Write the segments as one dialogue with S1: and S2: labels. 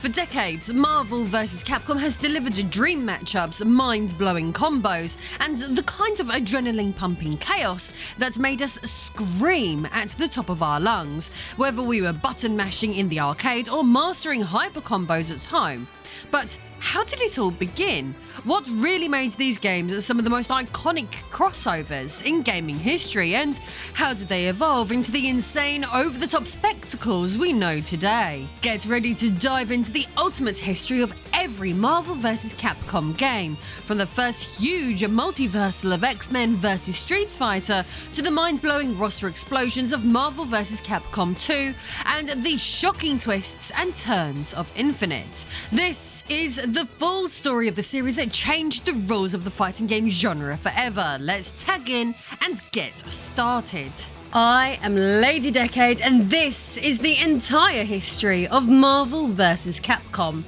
S1: For decades, Marvel vs. Capcom has delivered dream matchups, mind-blowing combos, and the kind of adrenaline-pumping chaos that's made us scream at the top of our lungs, whether we were button-mashing in the arcade or mastering hyper combos at home. But how did it all begin? What really made these games some of the most iconic crossovers in gaming history, and how did they evolve into the insane, over-the-top spectacles we know today? Get ready to dive into the ultimate history of every Marvel vs. Capcom game, from the first huge multiversal of X-Men vs. Street Fighter to the mind-blowing roster explosions of Marvel vs. Capcom 2 and the shocking twists and turns of Infinite. This is the full story of the series that changed the rules of the fighting game genre forever. Let's tag in and get started. I am Lady Decade, and this is the entire history of Marvel vs. Capcom.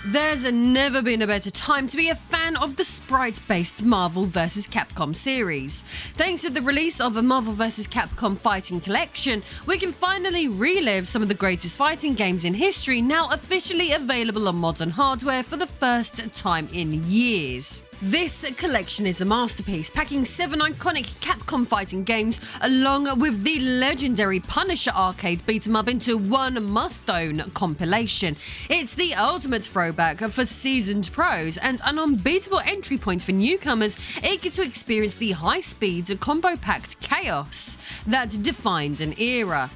S1: There's never been a better time to be a fan of the sprite-based Marvel vs. Capcom series. Thanks to the release of a Marvel vs. Capcom Fighting Collection, we can finally relive some of the greatest fighting games in history, now officially available on modern hardware for the first time in years. This collection is a masterpiece, packing 7 iconic Capcom fighting games along with the legendary Punisher arcade beat-em-up into one must-own compilation. It's the ultimate throwback for seasoned pros and an unbeatable entry point for newcomers eager to experience the high-speed, combo-packed chaos that defined an era.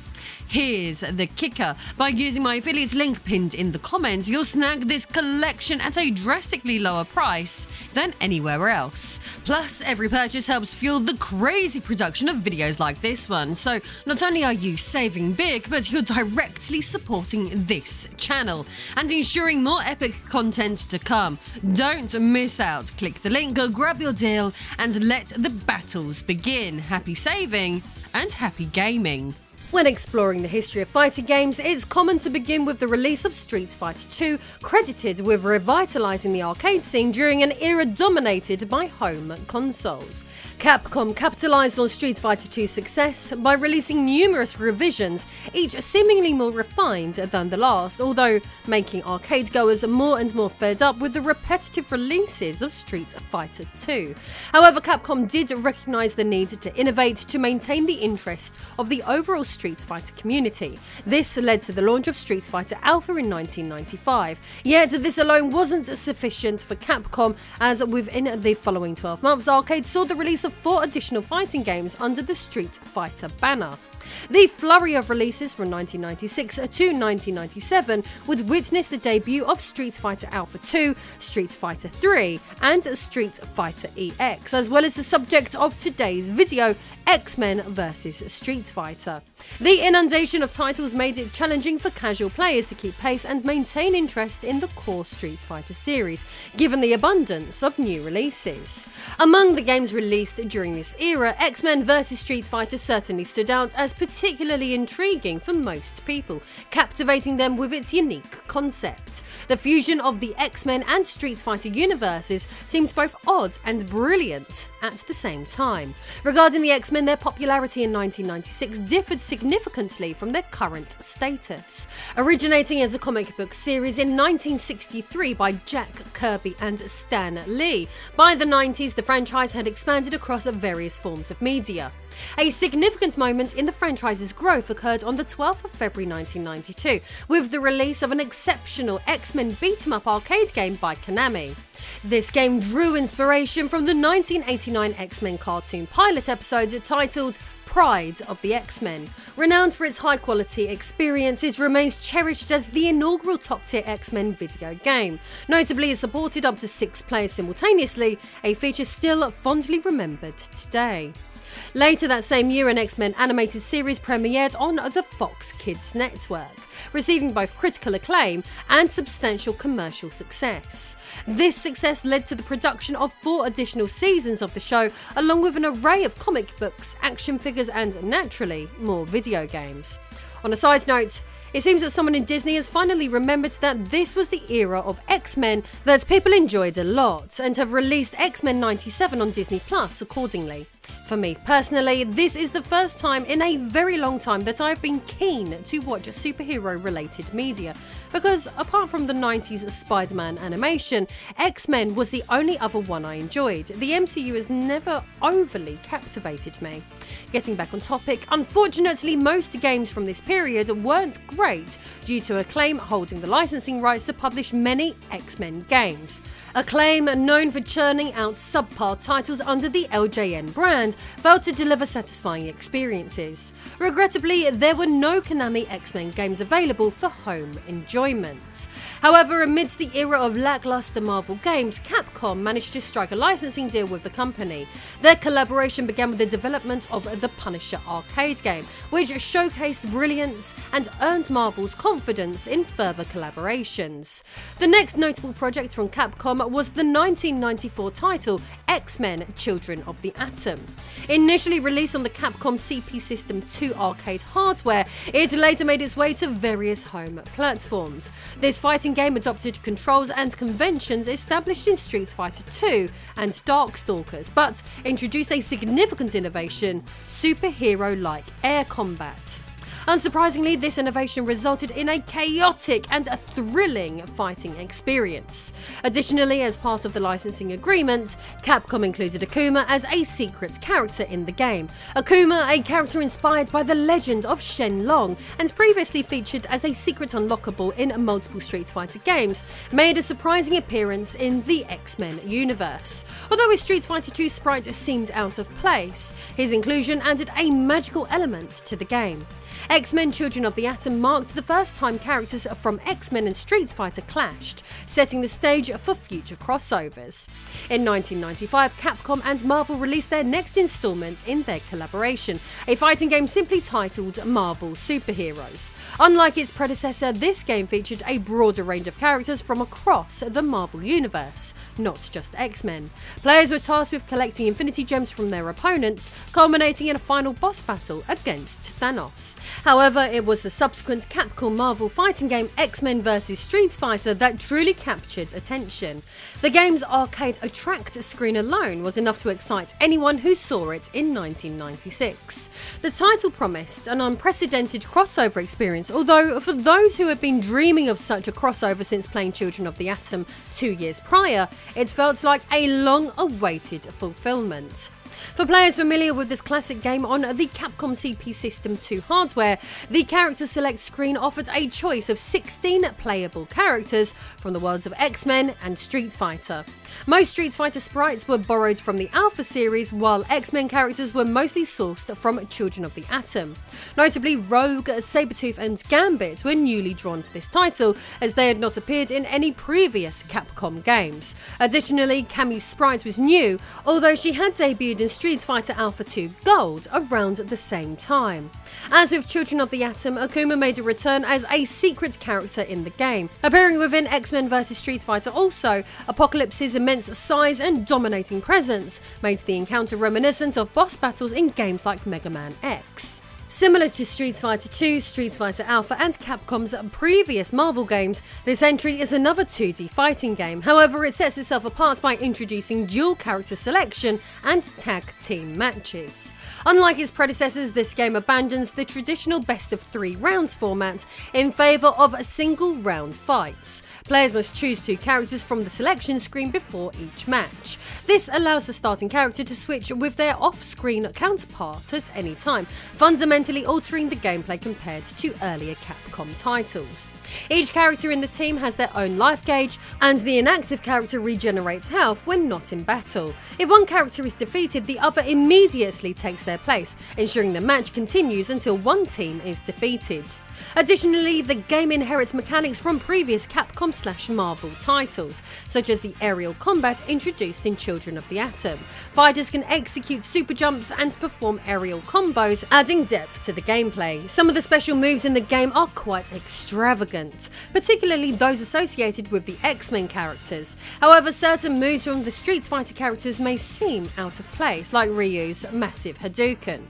S1: Here's the kicker. By using my affiliate link pinned in the comments, you'll snag this collection at a drastically lower price than anywhere else. Plus, every purchase helps fuel the crazy production of videos like this one. So not only are you saving big, but you're directly supporting this channel and ensuring more epic content to come. Don't miss out. Click the link, go grab your deal, and let the battles begin. Happy saving and happy gaming. When exploring the history of fighting games, it's common to begin with the release of Street Fighter 2, credited with revitalising the arcade scene during an era dominated by home consoles. Capcom capitalised on Street Fighter 2's success by releasing numerous revisions, each seemingly more refined than the last, although making arcade goers more and more fed up with the repetitive releases of Street Fighter 2. However, Capcom did recognise the need to innovate to maintain the interest of the overall Street Fighter community. This led to the launch of Street Fighter Alpha in 1995. Yet this alone wasn't sufficient for Capcom, as within the following 12 months, arcade saw the release of 4 additional fighting games under the Street Fighter banner. The flurry of releases from 1996 to 1997 would witness the debut of Street Fighter Alpha 2, Street Fighter 3 and Street Fighter EX, as well as the subject of today's video, X-Men vs. Street Fighter. The inundation of titles made it challenging for casual players to keep pace and maintain interest in the core Street Fighter series, given the abundance of new releases. Among the games released during this era, X-Men vs. Street Fighter certainly stood out as particularly intriguing for most people, captivating them with its unique concept. The fusion of the X-Men and Street Fighter universes seemed both odd and brilliant at the same time. Regarding the X-Men, their popularity in 1996 differed significantly from their current status. Originating as a comic book series in 1963 by Jack Kirby and Stan Lee, by the 90s the franchise had expanded across various forms of media. A significant moment in the franchise's growth occurred on the 12th of February 1992 with the release of an exceptional X-Men beat-em-up arcade game by Konami. This game drew inspiration from the 1989 X-Men cartoon pilot episode titled Pride of the X-Men. Renowned for its high-quality experience, it remains cherished as the inaugural top-tier X-Men video game. Notably, it supported up to 6 players simultaneously, a feature still fondly remembered today. Later that same year, an X-Men animated series premiered on the Fox Kids network, receiving both critical acclaim and substantial commercial success. This success led to the production of 4 additional seasons of the show, along with an array of comic books, action figures and, naturally, more video games. On a side note, it seems that someone in Disney has finally remembered that this was the era of X-Men that people enjoyed a lot, and have released X-Men 97 on Disney Plus accordingly. For me personally, this is the first time in a very long time that I've been keen to watch superhero related media, because apart from the 90s Spider-Man animation, X-Men was the only other one I enjoyed. The MCU has never overly captivated me. Getting back on topic, unfortunately most games from this period weren't great due to Acclaim holding the licensing rights to publish many X-Men games. Acclaim, known for churning out subpar titles under the LJN brand, failed to deliver satisfying experiences. Regrettably, there were no Konami X-Men games available for home enjoyment. However, amidst the era of lackluster Marvel games, Capcom managed to strike a licensing deal with the company. Their collaboration began with the development of the Punisher arcade game, which showcased brilliance and earned Marvel's confidence in further collaborations. The next notable project from Capcom was the 1994 title X-Men Children of the Atom. Initially released on the Capcom CP System 2 arcade hardware, it later made its way to various home platforms. This fighting game adopted controls and conventions established in Street Fighter 2 and Darkstalkers, but introduced a significant innovation: superhero-like air combat. Unsurprisingly, this innovation resulted in a chaotic and a thrilling fighting experience. Additionally, as part of the licensing agreement, Capcom included Akuma as a secret character in the game. Akuma, a character inspired by the legend of Shenlong and previously featured as a secret unlockable in multiple Street Fighter games, made a surprising appearance in the X-Men universe. Although his Street Fighter 2 sprite seemed out of place, his inclusion added a magical element to the game. X-Men Children of the Atom marked the first time characters from X-Men and Street Fighter clashed, setting the stage for future crossovers. In 1995, Capcom and Marvel released their next installment in their collaboration, a fighting game simply titled Marvel Superheroes. Unlike its predecessor, this game featured a broader range of characters from across the Marvel universe, not just X-Men. Players were tasked with collecting Infinity Gems from their opponents, culminating in a final boss battle against Thanos. However, it was the subsequent Capcom Marvel fighting game X-Men vs Street Fighter that truly captured attention. The game's arcade attract screen alone was enough to excite anyone who saw it in 1996. The title promised an unprecedented crossover experience, although for those who had been dreaming of such a crossover since playing Children of the Atom 2 years prior, it felt like a long-awaited fulfillment. For players familiar with this classic game on the Capcom CP System 2 hardware, the Character Select screen offered a choice of 16 playable characters from the worlds of X-Men and Street Fighter. Most Street Fighter sprites were borrowed from the Alpha series, while X-Men characters were mostly sourced from Children of the Atom. Notably, Rogue, Sabretooth and Gambit were newly drawn for this title, as they had not appeared in any previous Capcom games. Additionally, Cammy's sprite was new, although she had debuted in Street Fighter Alpha 2 Gold around the same time. As with Children of the Atom, Akuma made a return as a secret character in the game. Appearing within X-Men vs Street Fighter also, Apocalypse's immense size and dominating presence made the encounter reminiscent of boss battles in games like Mega Man X. Similar to Street Fighter 2, Street Fighter Alpha and Capcom's previous Marvel games, this entry is another 2D fighting game. However, it sets itself apart by introducing dual character selection and tag team matches. Unlike its predecessors, this game abandons the traditional best of 3 rounds format in favour of single round fights. Players must choose 2 characters from the selection screen before each match. This allows the starting character to switch with their off-screen counterpart at any time, fundamentally altering the gameplay compared to earlier Capcom titles. Each character in the team has their own life gauge, and the inactive character regenerates health when not in battle. If one character is defeated, the other immediately takes their place, ensuring the match continues until one team is defeated. Additionally, the game inherits mechanics from previous Capcom/Marvel titles, such as the aerial combat introduced in Children of the Atom. Fighters can execute super jumps and perform aerial combos, adding depth to the gameplay. Some of the special moves in the game are quite extravagant, particularly those associated with the X-Men characters. However, certain moves from the Street Fighter characters may seem out of place, like Ryu's massive Hadouken.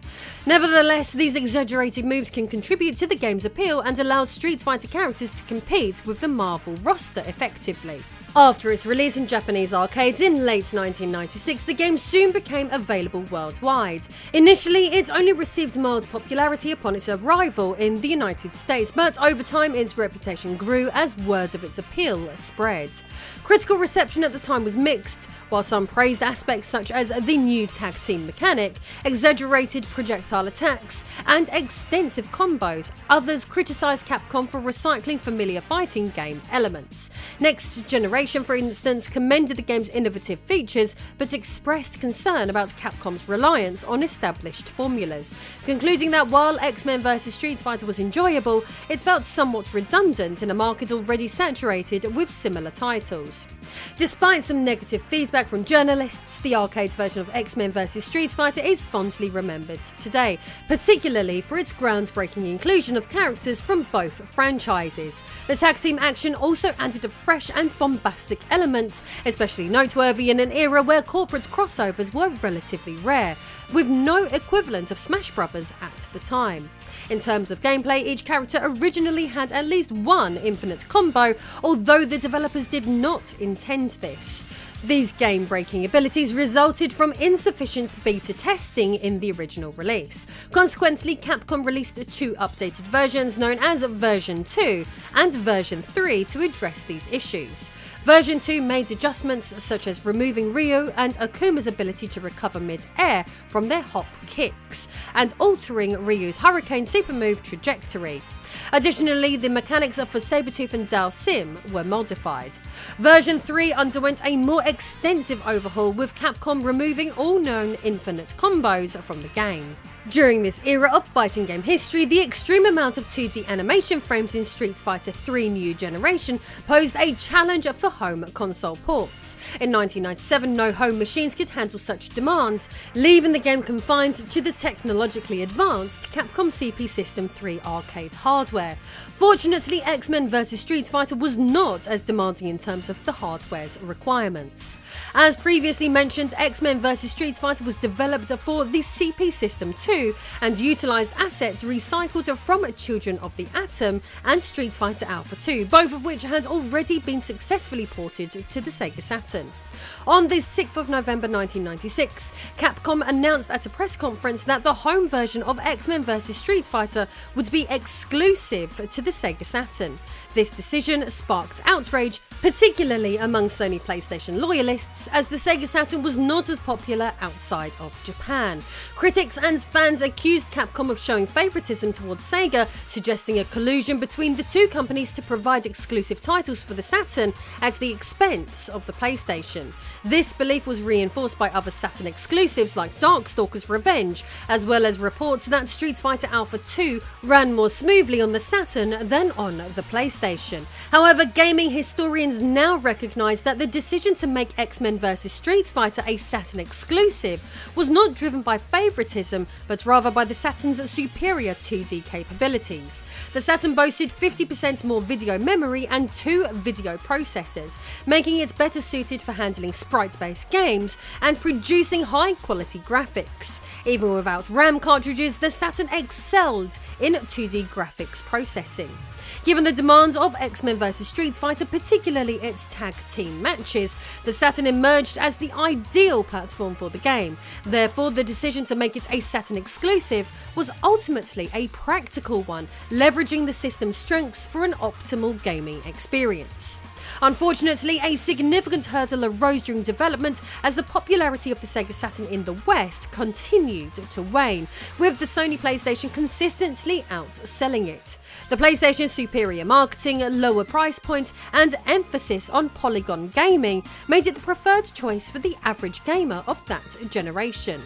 S1: Nevertheless, these exaggerated moves can contribute to the game's appeal and allow Street Fighter characters to compete with the Marvel roster effectively. After its release in Japanese arcades in late 1996, the game soon became available worldwide. Initially, it only received mild popularity upon its arrival in the United States, but over time its reputation grew as word of its appeal spread. Critical reception at the time was mixed. While some praised aspects such as the new tag team mechanic, exaggerated projectile attacks, and extensive combos, others criticised Capcom for recycling familiar fighting game elements. Next Generation, for instance, commended the game's innovative features but expressed concern about Capcom's reliance on established formulas, concluding that while X-Men vs Street Fighter was enjoyable, it felt somewhat redundant in a market already saturated with similar titles. Despite some negative feedback from journalists, the arcade version of X-Men vs Street Fighter is fondly remembered today, particularly for its groundbreaking inclusion of characters from both franchises. The tag team action also added a fresh and bombastic element, especially noteworthy in an era where corporate crossovers were relatively rare, with no equivalent of Smash Bros. At the time. In terms of gameplay, each character originally had at least one infinite combo, although the developers did not intend this. These game-breaking abilities resulted from insufficient beta testing in the original release. Consequently, Capcom released two updated versions known as Version 2 and Version 3 to address these issues. Version 2 made adjustments such as removing Ryu and Akuma's ability to recover mid-air from their hop kicks, and altering Ryu's Hurricane super move trajectory. Additionally, the mechanics for Sabretooth and Dalsim were modified. Version 3 underwent a more extensive overhaul, with Capcom removing all known infinite combos from the game. During this era of fighting game history, the extreme amount of 2D animation frames in Street Fighter 3 New Generation posed a challenge for home console ports. In 1997, no home machines could handle such demands, leaving the game confined to the technologically advanced Capcom CP System 3 arcade hardware. Fortunately, X-Men vs Street Fighter was not as demanding in terms of the hardware's requirements. As previously mentioned, X-Men vs Street Fighter was developed for the CP System 2 and utilised assets recycled from Children of the Atom and Street Fighter Alpha 2, both of which had already been successfully ported to the Sega Saturn. On the 6th of November 1996, Capcom announced at a press conference that the home version of X-Men vs Street Fighter would be exclusive to the Sega Saturn. This decision sparked outrage, particularly among Sony PlayStation loyalists, as the Sega Saturn was not as popular outside of Japan. Critics and fans accused Capcom of showing favouritism towards Sega, suggesting a collusion between the two companies to provide exclusive titles for the Saturn at the expense of the PlayStation. This belief was reinforced by other Saturn exclusives like Darkstalker's Revenge, as well as reports that Street Fighter Alpha 2 ran more smoothly on the Saturn than on the PlayStation. However, gaming historians now recognise that the decision to make X-Men vs Street Fighter a Saturn exclusive was not driven by favouritism, but rather by the Saturn's superior 2D capabilities. The Saturn boasted 50% more video memory and 2 video processors, making it better suited for handling sprite-based games and producing high-quality graphics. Even without RAM cartridges, the Saturn excelled in 2D graphics processing. Given the demands of X-Men vs Street Fighter, particularly its tag team matches, the Saturn emerged as the ideal platform for the game. Therefore, the decision to make it a Saturn exclusive was ultimately a practical one, leveraging the system's strengths for an optimal gaming experience. Unfortunately, a significant hurdle arose during development as the popularity of the Sega Saturn in the West continued to wane, with the Sony PlayStation consistently outselling it. The PlayStation's superior marketing, lower price point, and emphasis on polygon gaming made it the preferred choice for the average gamer of that generation.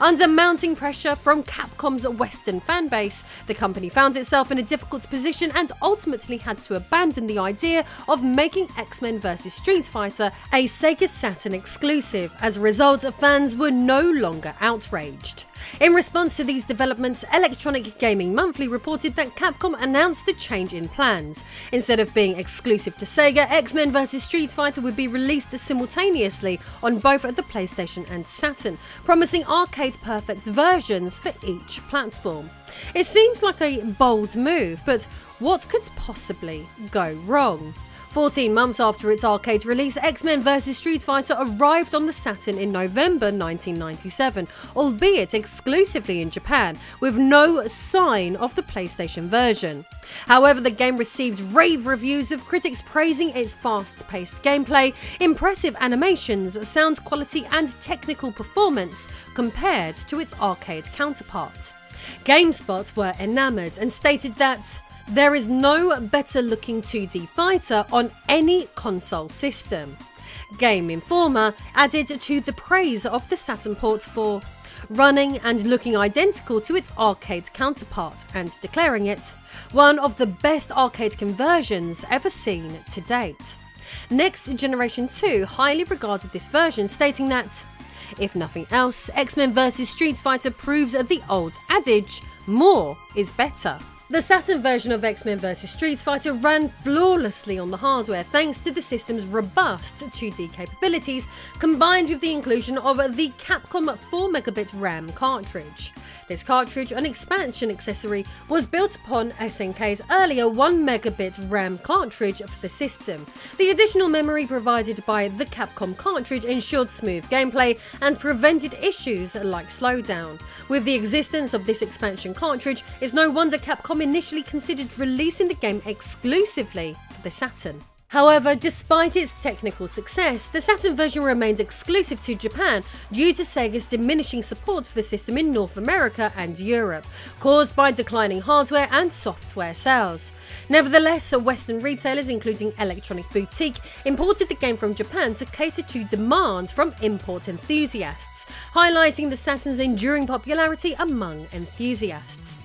S1: Under mounting pressure from Capcom's Western fanbase, the company found itself in a difficult position and ultimately had to abandon the idea of making X-Men vs Street Fighter a Sega Saturn exclusive. As a result, fans were no longer outraged. In response to these developments, Electronic Gaming Monthly reported that Capcom announced a change in plans. Instead of being exclusive to Sega, X-Men vs Street Fighter would be released simultaneously on both the PlayStation and Saturn, promising arcade-perfect versions for each platform. It seems like a bold move, but what could possibly go wrong? 14 months after its arcade release, X-Men vs Street Fighter arrived on the Saturn in November 1997, albeit exclusively in Japan, with no sign of the PlayStation version. However, the game received rave reviews, with critics praising its fast-paced gameplay, impressive animations, sound quality and technical performance compared to its arcade counterpart. GameSpot were enamoured and stated that there is no better looking 2D fighter on any console system. Game Informer added to the praise of the Saturn port for running and looking identical to its arcade counterpart, and declaring it one of the best arcade conversions ever seen to date. Next Generation 2 highly regarded this version, stating that, if nothing else, X-Men vs Street Fighter proves the old adage, more is better. The Saturn version of X-Men vs Street Fighter ran flawlessly on the hardware thanks to the system's robust 2D capabilities, combined with the inclusion of the Capcom 4MB RAM cartridge. This cartridge, an expansion accessory, was built upon SNK's earlier 1MB RAM cartridge for the system. The additional memory provided by the Capcom cartridge ensured smooth gameplay and prevented issues like slowdown. With the existence of this expansion cartridge, it's no wonder Capcom initially considered releasing the game exclusively for the Saturn. However, despite its technical success, the Saturn version remained exclusive to Japan due to Sega's diminishing support for the system in North America and Europe, caused by declining hardware and software sales. Nevertheless, Western retailers, including Electronic Boutique, imported the game from Japan to cater to demand from import enthusiasts, highlighting the Saturn's enduring popularity among enthusiasts.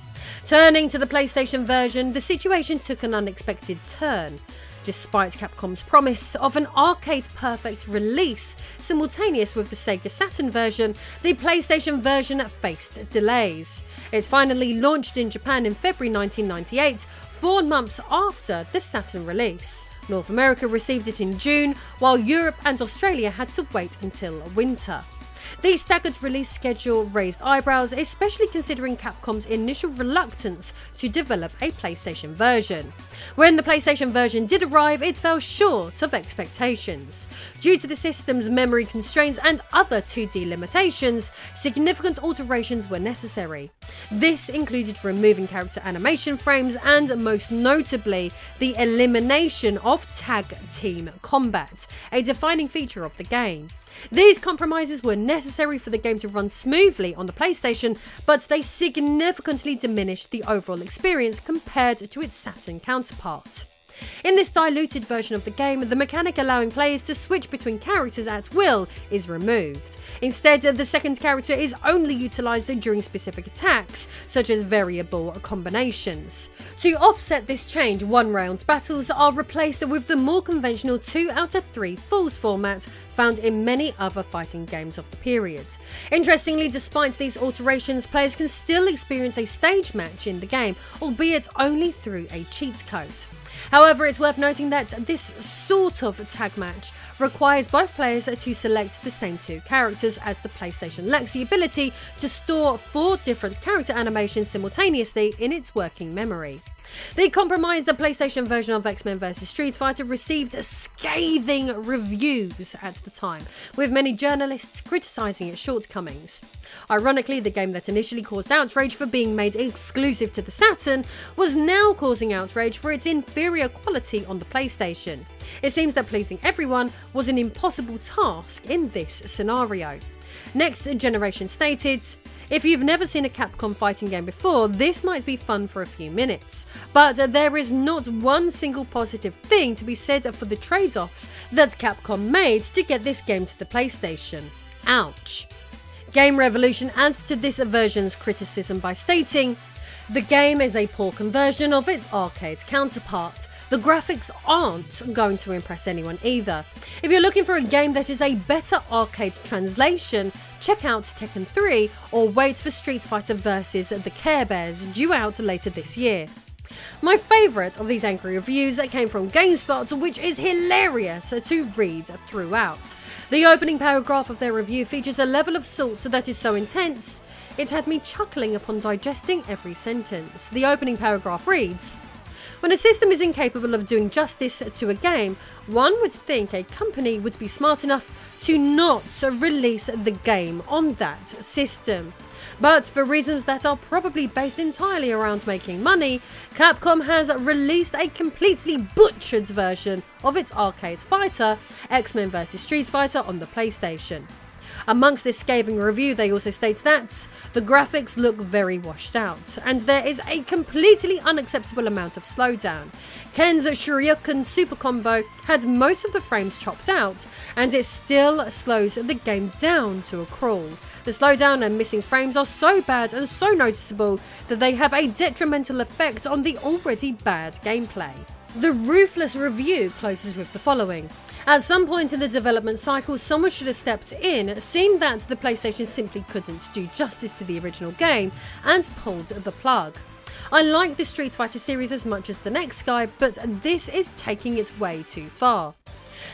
S1: Turning to the PlayStation version, the situation took an unexpected turn. Despite Capcom's promise of an arcade-perfect release simultaneous with the Sega Saturn version, the PlayStation version faced delays. It finally launched in Japan in February 1998, 4 months after the Saturn release. North America received it in June, while Europe and Australia had to wait until winter. The staggered release schedule raised eyebrows, especially considering Capcom's initial reluctance to develop a PlayStation version. When the PlayStation version did arrive, it fell short of expectations. Due to the system's memory constraints and other 2D limitations, significant alterations were necessary. This included removing character animation frames and, most notably, the elimination of tag team combat, a defining feature of the game. These compromises were necessary for the game to run smoothly on the PlayStation, but they significantly diminished the overall experience compared to its Saturn counterpart. In this diluted version of the game, the mechanic allowing players to switch between characters at will is removed. Instead, the second character is only utilised during specific attacks, such as variable combinations. To offset this change, one-round battles are replaced with the more conventional 2 out of 3 falls format found in many other fighting games of the period. Interestingly, despite these alterations, players can still experience a stage match in the game, albeit only through a cheat code. However, it's worth noting that this sort of tag match requires both players to select the same 2 characters, as the PlayStation lacks the ability to store 4 different character animations simultaneously in its working memory. The compromised PlayStation version of X-Men vs Street Fighter received scathing reviews at the time, with many journalists criticising its shortcomings. Ironically, the game that initially caused outrage for being made exclusive to the Saturn was now causing outrage for its inferior quality on the PlayStation. It seems that pleasing everyone was an impossible task in this scenario. Next Generation stated, "If you've never seen a Capcom fighting game before, this might be fun for a few minutes, but there is not one single positive thing to be said for the trade-offs that Capcom made to get this game to the PlayStation. Ouch." Game Revolution adds to this version's criticism by stating, "The game is a poor conversion of its arcade counterpart. The graphics aren't going to impress anyone either. If you're looking for a game that is a better arcade translation, check out Tekken 3 or wait for Street Fighter vs the Care Bears, due out later this year." My favourite of these angry reviews came from GameSpot, which is hilarious to read throughout. The opening paragraph of their review features a level of salt that is so intense, it had me chuckling upon digesting every sentence. The opening paragraph reads, When a system is incapable of doing justice to a game, one would think a company would be smart enough to not release the game on that system. But for reasons that are probably based entirely around making money, Capcom has released a completely butchered version of its arcade fighter, X-Men vs Street Fighter, on the PlayStation. Amongst this scathing review, they also state that the graphics look very washed out, and there is a completely unacceptable amount of slowdown. Ken's Shoryuken super combo had most of the frames chopped out, and it still slows the game down to a crawl. The slowdown and missing frames are so bad and so noticeable that they have a detrimental effect on the already bad gameplay. The ruthless review closes with the following. At some point in the development cycle, someone should have stepped in, seen that the PlayStation simply couldn't do justice to the original game, and pulled the plug. I like the Street Fighter series as much as the next guy, but this is taking it way too far.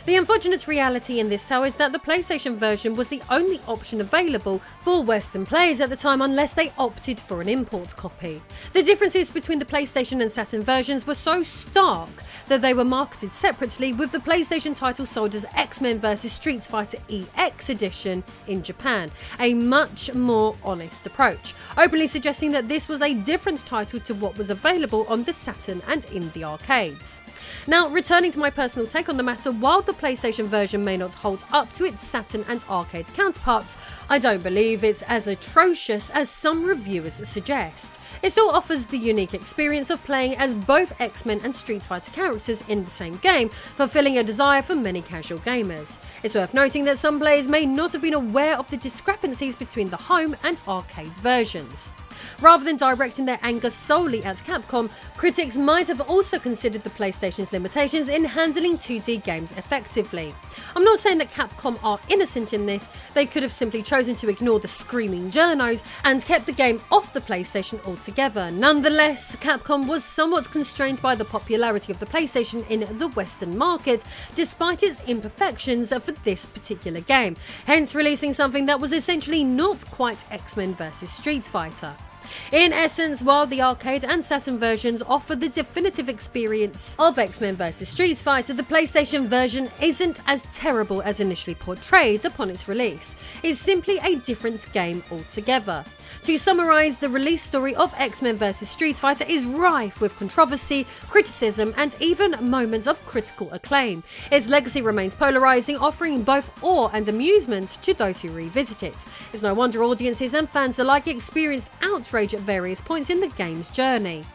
S1: The unfortunate reality in this tale is that the PlayStation version was the only option available for Western players at the time, unless they opted for an import copy. The differences between the PlayStation and Saturn versions were so stark that they were marketed separately, with the PlayStation title sold as X-Men vs Street Fighter EX Edition in Japan, a much more honest approach, openly suggesting that this was a different title to what was available on the Saturn and in the arcades. Now, returning to my personal take on the matter, while the PlayStation version may not hold up to its Saturn and arcade counterparts, I don't believe it's as atrocious as some reviewers suggest. It still offers the unique experience of playing as both X-Men and Street Fighter characters in the same game, fulfilling a desire for many casual gamers. It's worth noting that some players may not have been aware of the discrepancies between the home and arcade versions. Rather than directing their anger solely at Capcom, critics might have also considered the PlayStation's limitations in handling 2D games effectively. I'm not saying that Capcom are innocent in this. They could have simply chosen to ignore the screaming journos and kept the game off the PlayStation altogether. Nonetheless, Capcom was somewhat constrained by the popularity of the PlayStation in the Western market, despite its imperfections for this particular game, hence releasing something that was essentially not quite X-Men vs Street Fighter. In essence, while the arcade and Saturn versions offer the definitive experience of X-Men vs Street Fighter, the PlayStation version isn't as terrible as initially portrayed upon its release. It's simply a different game altogether. To summarise, the release story of X-Men vs Street Fighter is rife with controversy, criticism, and even moments of critical acclaim. Its legacy remains polarising, offering both awe and amusement to those who revisit it. It's no wonder audiences and fans alike experienced outrage at various points in the game's journey.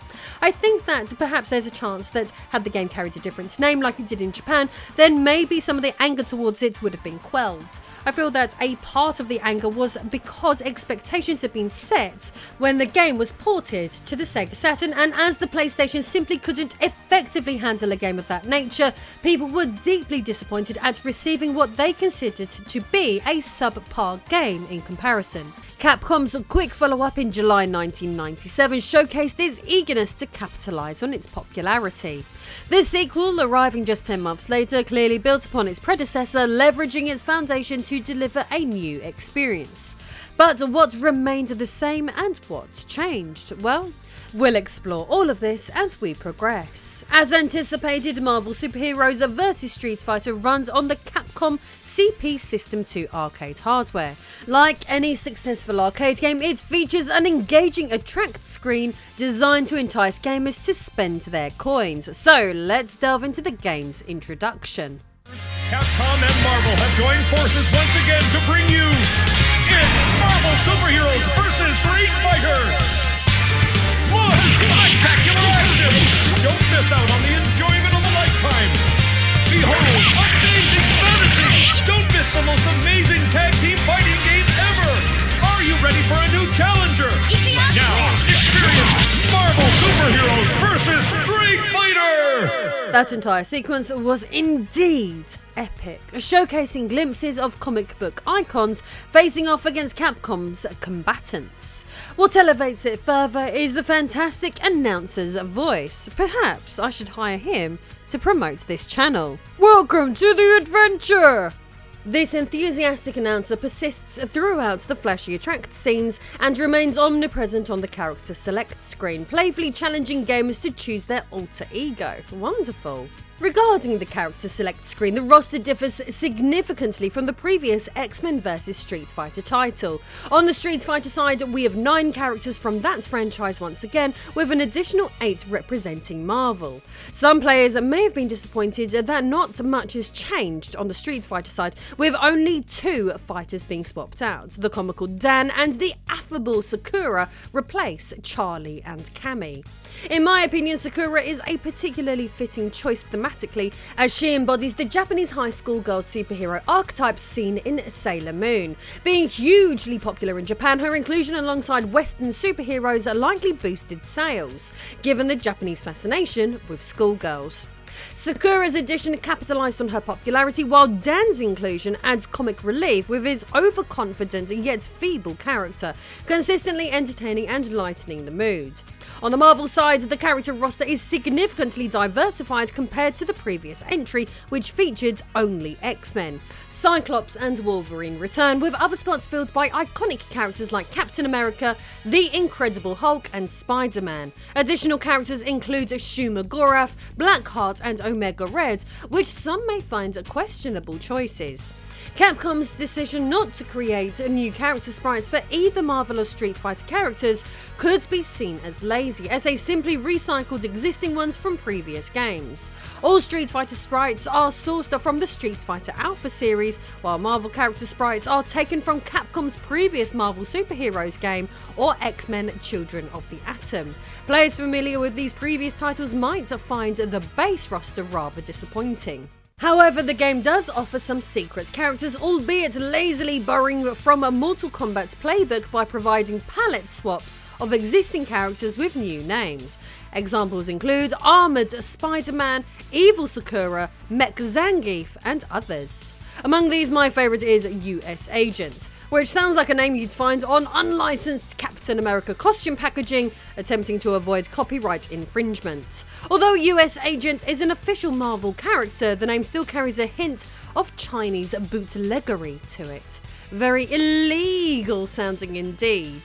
S1: I think that perhaps there's a chance that had the game carried a different name like it did in Japan, then maybe some of the anger towards it would have been quelled. I feel that a part of the anger was because expectations had been set when the game was ported to the Sega Saturn, and as the PlayStation simply couldn't effectively handle a game of that nature, people were deeply disappointed at receiving what they considered to be a subpar game in comparison. Capcom's quick follow-up in July 1997 showcased its eagerness to capitalise on its popularity. The sequel, arriving just 10 months later, clearly built upon its predecessor, leveraging its foundation to deliver a new experience. But what remained the same and what changed? Well, we'll explore all of this as we progress. As anticipated, Marvel Superheroes vs Street Fighter runs on the Capcom CP System 2 arcade hardware. Like any successful arcade game, it features an engaging attract screen designed to entice gamers to spend their coins. So let's delve into the game's introduction.
S2: Capcom and Marvel have joined forces once again to bring you in Marvel Superheroes vs Street Fighter. One spectacular action! Don't miss out on the enjoyment of a lifetime! Behold, amazing fantasy! Don't miss the most amazing tag team fighting game ever! Are you ready for a new challenger? Now, experience Marvel Superheroes vs Street Fighter!
S1: That entire sequence was indeed epic, showcasing glimpses of comic book icons facing off against Capcom's combatants. What elevates it further is the fantastic announcer's voice. Perhaps I should hire him to promote this channel. Welcome to the adventure! This enthusiastic announcer persists throughout the flashy attract scenes and remains omnipresent on the character select screen, playfully challenging gamers to choose their alter ego. Wonderful. Regarding the character select screen, the roster differs significantly from the previous X-Men vs Street Fighter title. On the Street Fighter side, we have 9 characters from that franchise once again, with an additional 8 representing Marvel. Some players may have been disappointed that not much has changed on the Street Fighter side, with only 2 fighters being swapped out. The comical Dan and the affable Sakura replace Charlie and Cammy. In my opinion, Sakura is a particularly fitting choice thematically, as she embodies the Japanese high school girl superhero archetype seen in Sailor Moon. Being hugely popular in Japan, her inclusion alongside Western superheroes likely boosted sales, given the Japanese fascination with schoolgirls. Sakura's addition capitalised on her popularity, while Dan's inclusion adds comic relief with his overconfident yet feeble character, consistently entertaining and lightening the mood. On the Marvel side, the character roster is significantly diversified compared to the previous entry, which featured only X-Men. Cyclops and Wolverine return, with other spots filled by iconic characters like Captain America, the Incredible Hulk and Spider-Man. Additional characters include Shuma Gorath, Blackheart and Omega Red, which some may find questionable choices. Capcom's decision not to create new character sprites for either Marvel or Street Fighter characters could be seen as lazy, as they simply recycled existing ones from previous games. All Street Fighter sprites are sourced from the Street Fighter Alpha series, while Marvel character sprites are taken from Capcom's previous Marvel Superheroes game or X-Men Children of the Atom. Players familiar with these previous titles might find the base roster rather disappointing. However, the game does offer some secret characters, albeit lazily borrowing from Mortal Kombat's playbook by providing palette swaps of existing characters with new names. Examples include Armoured Spider-Man, Evil Sakura, Mech Zangief, and others. Among these, my favourite is US Agent, which sounds like a name you'd find on unlicensed Captain America costume packaging, attempting to avoid copyright infringement. Although US Agent is an official Marvel character, the name still carries a hint of Chinese bootleggery to it. Very illegal sounding indeed.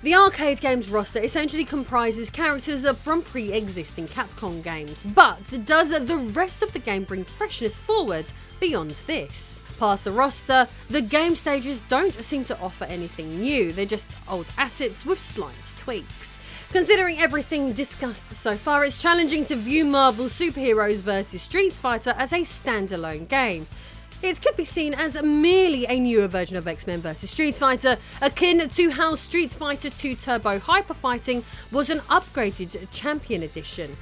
S1: The arcade games roster essentially comprises characters from pre-existing Capcom games, but does the rest of the game bring freshness forward beyond this? Past the roster, the game stages don't seem to offer anything new, they're just old assets with slight tweaks. Considering everything discussed so far, it's challenging to view Marvel Superheroes vs Street Fighter as a standalone game. It could be seen as merely a newer version of X-Men vs Street Fighter, akin to how Street Fighter 2 Turbo Hyper Fighting was an upgraded Champion Edition.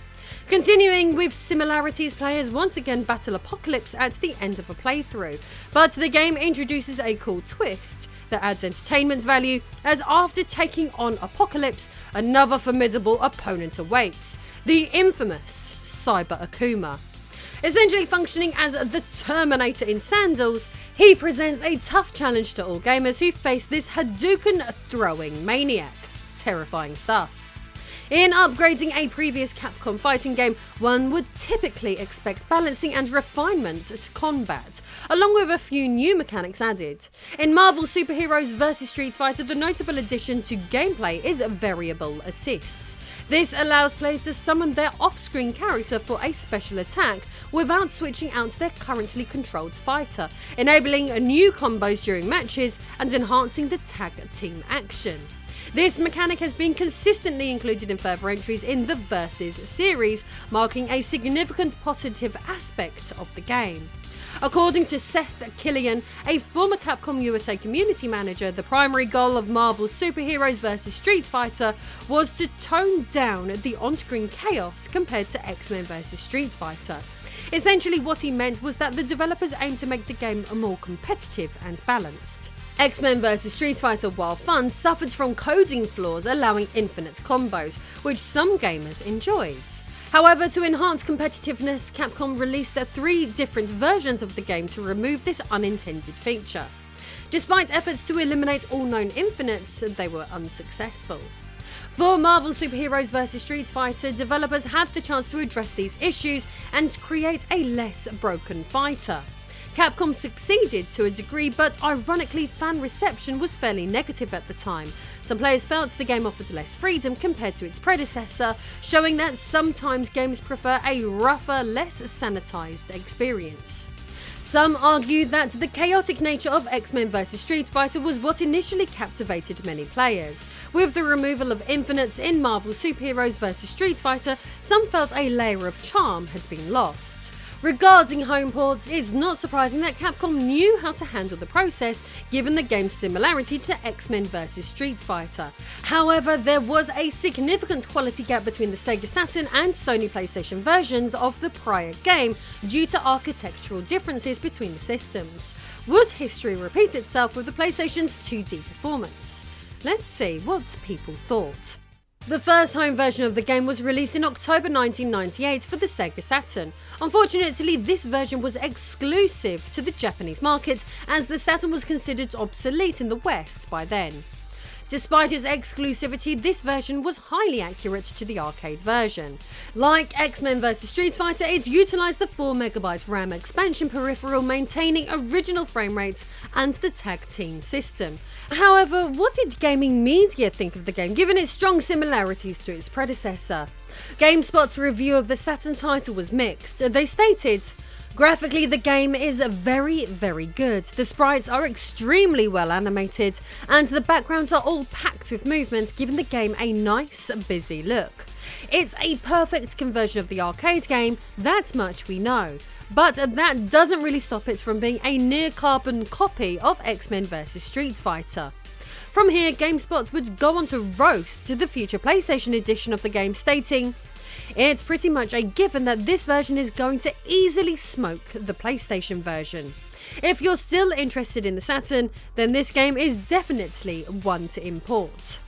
S1: Continuing with similarities, players once again battle Apocalypse at the end of a playthrough, but the game introduces a cool twist that adds entertainment value, as after taking on Apocalypse, another formidable opponent awaits, the infamous Cyber Akuma. Essentially functioning as the Terminator in sandals, he presents a tough challenge to all gamers who face this Hadouken-throwing maniac. Terrifying stuff. In upgrading a previous Capcom fighting game, one would typically expect balancing and refinement to combat, along with a few new mechanics added. In Marvel Superheroes vs Street Fighter, the notable addition to gameplay is variable assists. This allows players to summon their off-screen character for a special attack without switching out their currently controlled fighter, enabling new combos during matches and enhancing the tag team action. This mechanic has been consistently included in further entries in the Versus series, marking a significant positive aspect of the game. According to Seth Killian, a former Capcom USA community manager, the primary goal of Marvel Superheroes vs Street Fighter was to tone down the on-screen chaos compared to X-Men vs Street Fighter. Essentially, what he meant was that the developers aimed to make the game more competitive and balanced. X-Men vs Street Fighter, while fun, suffered from coding flaws allowing infinite combos, which some gamers enjoyed. However, to enhance competitiveness, Capcom released 3 different versions of the game to remove this unintended feature. Despite efforts to eliminate all known infinites, they were unsuccessful. For Marvel Superheroes vs Street Fighter, developers had the chance to address these issues and create a less broken fighter. Capcom succeeded to a degree, but ironically fan reception was fairly negative at the time. Some players felt the game offered less freedom compared to its predecessor, showing that sometimes games prefer a rougher, less sanitized experience. Some argue that the chaotic nature of X-Men vs Street Fighter was what initially captivated many players. With the removal of Infinites in Marvel Superheroes vs Street Fighter, some felt a layer of charm had been lost. Regarding home ports, it's not surprising that Capcom knew how to handle the process given the game's similarity to X-Men vs Street Fighter. However, there was a significant quality gap between the Sega Saturn and Sony PlayStation versions of the prior game due to architectural differences between the systems. Would history repeat itself with the PlayStation's 2D performance? Let's see what people thought. The first home version of the game was released in October 1998 for the Sega Saturn. Unfortunately, this version was exclusive to the Japanese market as the Saturn was considered obsolete in the West by then. Despite its exclusivity, this version was highly accurate to the arcade version. Like X-Men vs Street Fighter, it utilised the 4MB RAM expansion peripheral, maintaining original frame rates and the tag team system. However, what did gaming media think of the game given its strong similarities to its predecessor? GameSpot's review of the Saturn title was mixed. They stated, "Graphically, the game is very, very good. The sprites are extremely well animated, and the backgrounds are all packed with movement, giving the game a nice, busy look. It's a perfect conversion of the arcade game, that much we know. But that doesn't really stop it from being a near-carbon copy of X-Men vs Street Fighter." From here, GameSpot would go on to roast the future PlayStation edition of the game, stating, "It's pretty much a given that this version is going to easily smoke the PlayStation version. If you're still interested in the Saturn, then this game is definitely one to import."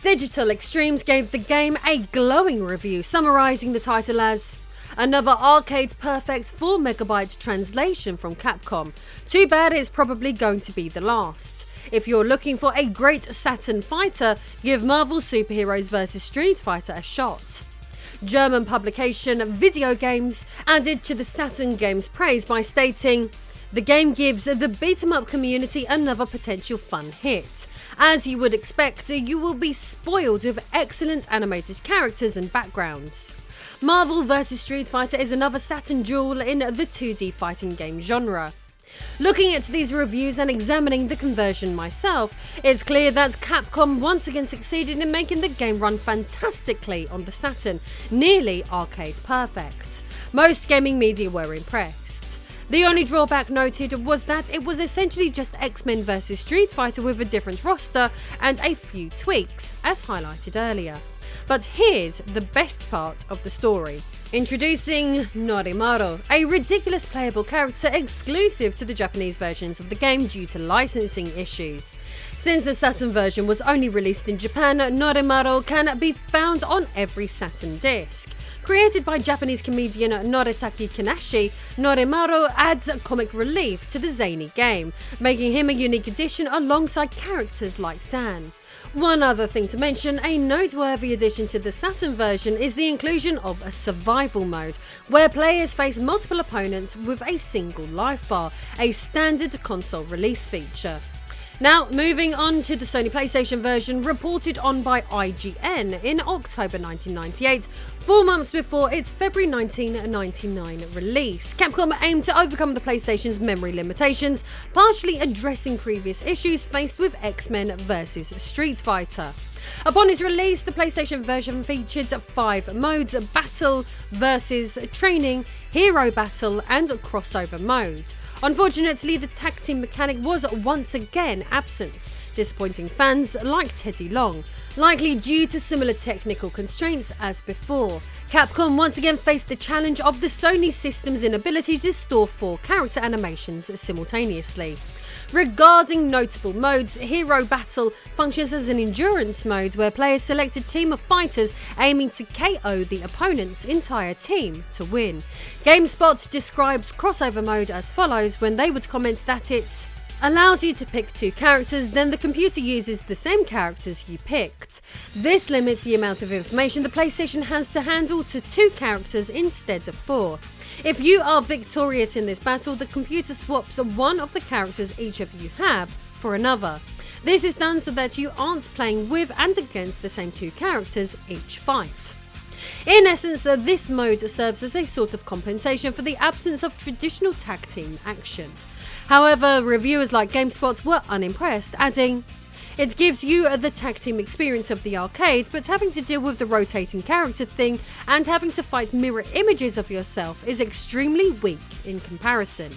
S1: Digital Extremes gave the game a glowing review, summarising the title as, "Another arcade-perfect 4MB translation from Capcom. Too bad it's probably going to be the last. If you're looking for a great Saturn fighter, give Marvel Superheroes vs Street Fighter a shot." German publication Video Games added to the Saturn game's praise by stating, "The game gives the beat-em-up community another potential fun hit. As you would expect, you will be spoiled with excellent animated characters and backgrounds." Marvel vs Street Fighter is another Saturn jewel in the 2D fighting game genre. Looking at these reviews and examining the conversion myself, it's clear that Capcom once again succeeded in making the game run fantastically on the Saturn, nearly arcade perfect. Most gaming media were impressed. The only drawback noted was that it was essentially just X-Men vs Street Fighter with a different roster and a few tweaks, as highlighted earlier. But here's the best part of the story. Introducing Norimaru, a ridiculous playable character exclusive to the Japanese versions of the game due to licensing issues. Since the Saturn version was only released in Japan, Norimaru can be found on every Saturn disc. Created by Japanese comedian Noritaki Kanashi, Norimaru adds comic relief to the zany game, making him a unique addition alongside characters like Dan. One other thing to mention, a noteworthy addition to the Saturn version is the inclusion of a survival mode, where players face multiple opponents with a single life bar, a standard console release feature. Now, moving on to the Sony PlayStation version, reported on by IGN in October 1998, 4 months before its February 1999 release. Capcom aimed to overcome the PlayStation's memory limitations, partially addressing previous issues faced with X-Men vs Street Fighter. Upon its release, the PlayStation version featured 5 modes: Battle, Versus, Training, Hero Battle and Crossover mode. Unfortunately, the tag team mechanic was once again absent, disappointing fans like Teddy Long, likely due to similar technical constraints as before. Capcom once again faced the challenge of the Sony system's inability to store 4 character animations simultaneously. Regarding notable modes, Hero Battle functions as an endurance mode where players select a team of fighters aiming to KO the opponent's entire team to win. GameSpot describes Crossover mode as follows when they would comment that it
S3: allows you to pick 2 characters, then the computer uses the same characters you picked. This limits the amount of information the PlayStation has to handle to 2 characters instead of 4. If you are victorious in this battle, the computer swaps one of the characters each of you have for another. This is done so that you aren't playing with and against the same 2 characters each fight. In essence, this mode serves as a sort of compensation for the absence of traditional tag team action. However, reviewers like GameSpot were unimpressed, adding, "It gives you the tag team experience of the arcade, but having to deal with the rotating character thing and having to fight mirror images of yourself is extremely weak in comparison."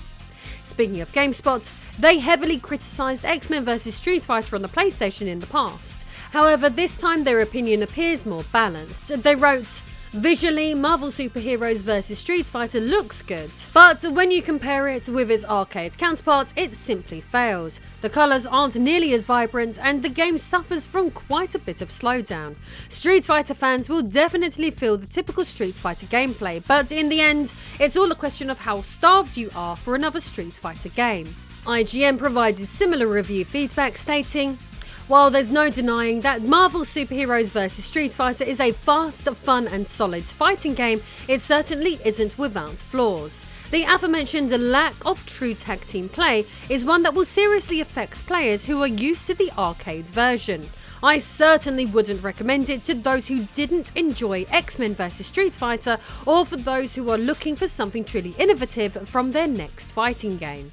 S3: Speaking of GameSpot, they heavily criticised X-Men vs Street Fighter on the PlayStation in the past. However, this time their opinion appears more balanced. They wrote, "Visually, Marvel Superheroes vs Street Fighter looks good, but when you compare it with its arcade counterpart, it simply fails. The colours aren't nearly as vibrant and the game suffers from quite a bit of slowdown. Street Fighter fans will definitely feel the typical Street Fighter gameplay, but in the end, it's all a question of how starved you are for another Street Fighter game." IGN provided similar review feedback, stating, "While there's no denying that Marvel Superheroes vs Street Fighter is a fast, fun and solid fighting game, it certainly isn't without flaws. The aforementioned lack of true tag team play is one that will seriously affect players who are used to the arcade version. I certainly wouldn't recommend it to those who didn't enjoy X-Men vs Street Fighter or for those who are looking for something truly innovative from their next fighting game."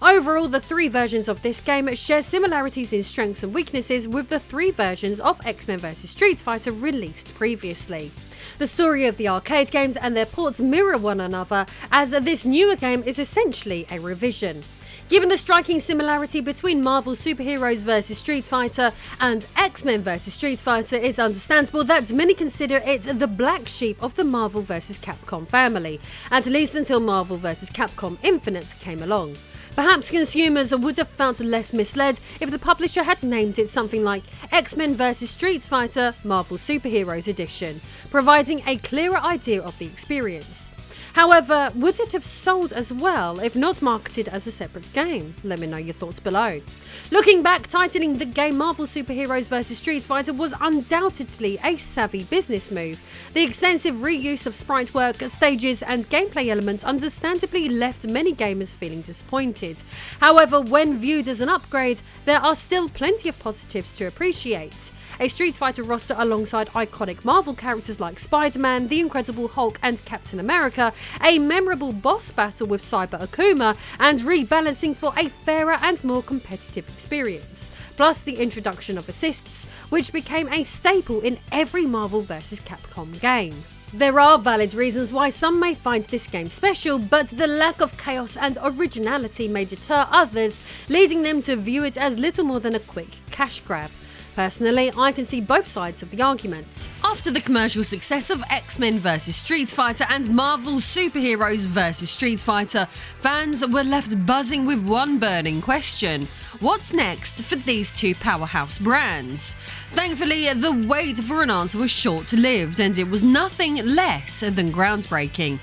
S3: Overall, the 3 versions of this game share similarities in strengths and weaknesses with the 3 versions of X-Men vs Street Fighter released previously. The story of the arcade games and their ports mirror one another, as this newer game is essentially a revision. Given the striking similarity between Marvel Superheroes vs Street Fighter and X-Men vs Street Fighter, it's understandable that many consider it the black sheep of the Marvel vs Capcom family, at least until Marvel vs Capcom Infinite came along. Perhaps consumers would have felt less misled if the publisher had named it something like X-Men vs Street Fighter Marvel Superheroes Edition, providing a clearer idea of the experience. However, would it have sold as well if not marketed as a separate game? Let me know your thoughts below. Looking back, titling the game Marvel Superheroes vs Street Fighter was undoubtedly a savvy business move. The extensive reuse of sprite work, stages and gameplay elements understandably left many gamers feeling disappointed. However, when viewed as an upgrade, there are still plenty of positives to appreciate. A Street Fighter roster alongside iconic Marvel characters like Spider-Man, the Incredible Hulk and Captain America, a memorable boss battle with Cyber Akuma, and rebalancing for a fairer and more competitive experience, plus the introduction of assists, which became a staple in every Marvel vs Capcom game. There are valid reasons why some may find this game special, but the lack of chaos and originality may deter others, leading them to view it as little more than a quick cash grab. Personally, I can see both sides of the argument.
S1: After the commercial success of X-Men vs Street Fighter and Marvel Superheroes vs Street Fighter, fans were left buzzing with one burning question: what's next for these 2 powerhouse brands? Thankfully, the wait for an answer was short-lived, and it was nothing less than groundbreaking.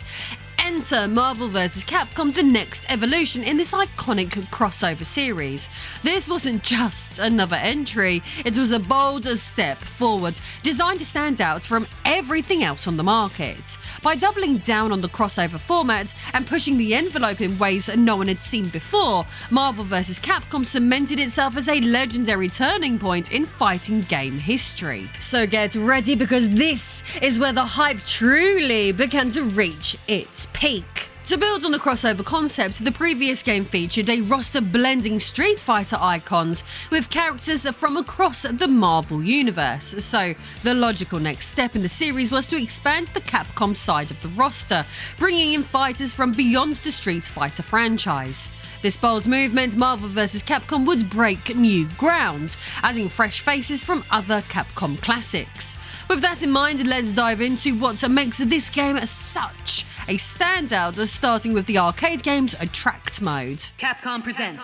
S1: Enter Marvel vs Capcom, the next evolution in this iconic crossover series. This wasn't just another entry, it was a bold step forward, designed to stand out from everything else on the market. By doubling down on the crossover format and pushing the envelope in ways no one had seen before, Marvel vs Capcom cemented itself as a legendary turning point in fighting game history. So get ready, because this is where the hype truly began to reach its peak. To build on the crossover concept, the previous game featured a roster blending Street Fighter icons with characters from across the Marvel universe, so the logical next step in the series was to expand the Capcom side of the roster, bringing in fighters from beyond the Street Fighter franchise. This bold move meant Marvel vs Capcom would break new ground, adding fresh faces from other Capcom classics. With that in mind, let's dive into what makes this game such a standout, starting with the arcade game's Attract mode.
S4: Capcom presents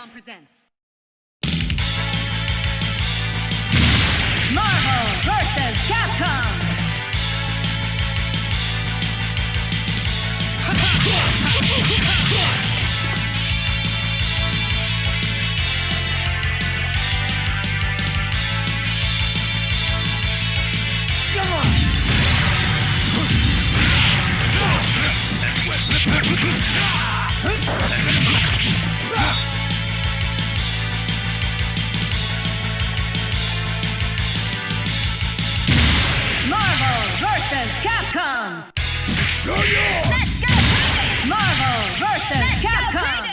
S4: Marvel vs. Capcom! Marvel vs. Capcom.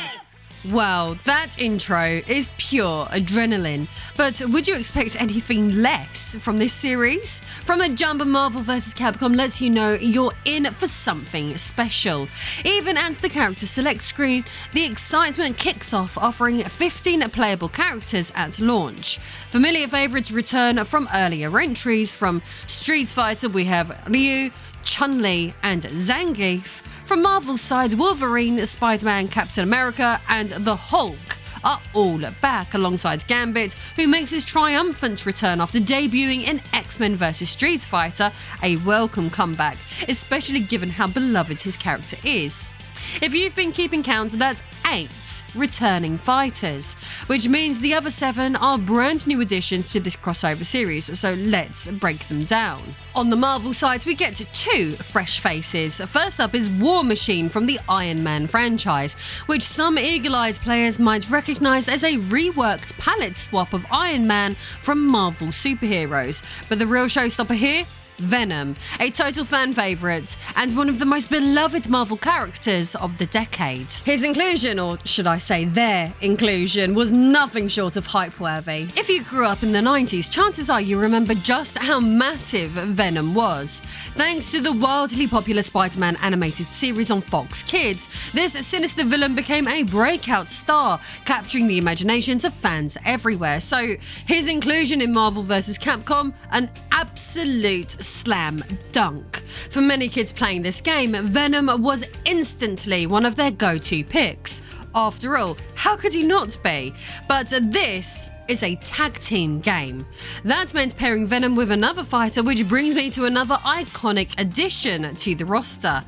S1: Well, that intro is pure adrenaline, but would you expect anything less from this series? From the jump, Marvel vs. Capcom lets you know you're in for something special. Even at the character select screen, the excitement kicks off, offering 15 playable characters at launch. Familiar favourites return from earlier entries. From Street Fighter we have Ryu, Chun-Li and Zangief. From Marvel's side, Wolverine, Spider-Man, Captain America and the Hulk are all back, alongside Gambit, who makes his triumphant return after debuting in X-Men vs. Street Fighter, a welcome comeback, especially given how beloved his character is. If you've been keeping count, that's 8 returning fighters, which means the other 7 are brand new additions to this crossover series, so let's break them down. On the Marvel side, we get 2 fresh faces. First up is War Machine from the Iron Man franchise, which some eagle-eyed players might recognise as a reworked palette swap of Iron Man from Marvel superheroes. But the real showstopper here? Venom, a total fan favourite and one of the most beloved Marvel characters of the decade. His inclusion, or should I say their inclusion, was nothing short of hype-worthy. If you grew up in the 90s, chances are you remember just how massive Venom was. Thanks to the wildly popular Spider-Man animated series on Fox Kids, this sinister villain became a breakout star, capturing the imaginations of fans everywhere. So his inclusion in Marvel vs. Capcom, an absolute slam dunk. For many kids playing this game, Venom was instantly one of their go-to picks. After all, how could he not be? But this is a tag team game. That meant pairing Venom with another fighter, which brings me to another iconic addition to the roster: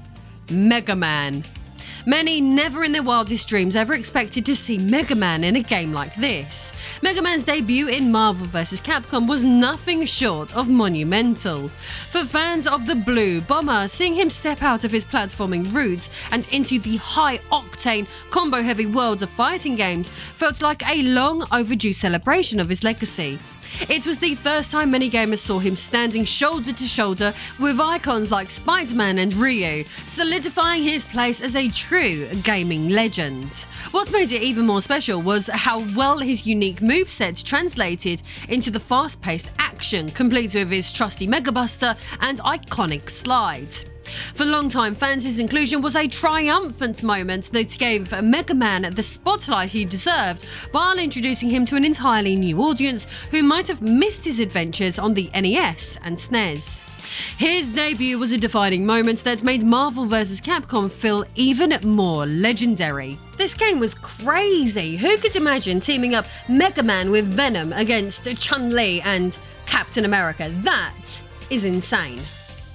S1: Mega Man. Many never in their wildest dreams ever expected to see Mega Man in a game like this. Mega Man's debut in Marvel vs. Capcom was nothing short of monumental. For fans of the Blue Bomber, seeing him step out of his platforming roots and into the high-octane, combo-heavy world of fighting games felt like a long overdue celebration of his legacy. It was the first time many gamers saw him standing shoulder to shoulder with icons like Spider-Man and Ryu, solidifying his place as a true gaming legend. What made it even more special was how well his unique moveset translated into the fast-paced action, complete with his trusty Mega Buster and iconic slide. For longtime fans, his inclusion was a triumphant moment that gave Mega Man the spotlight he deserved, while introducing him to an entirely new audience who might have missed his adventures on the NES and SNES. His debut was a defining moment that made Marvel vs. Capcom feel even more legendary. This game was crazy. Who could imagine teaming up Mega Man with Venom against Chun-Li and Captain America? That is insane.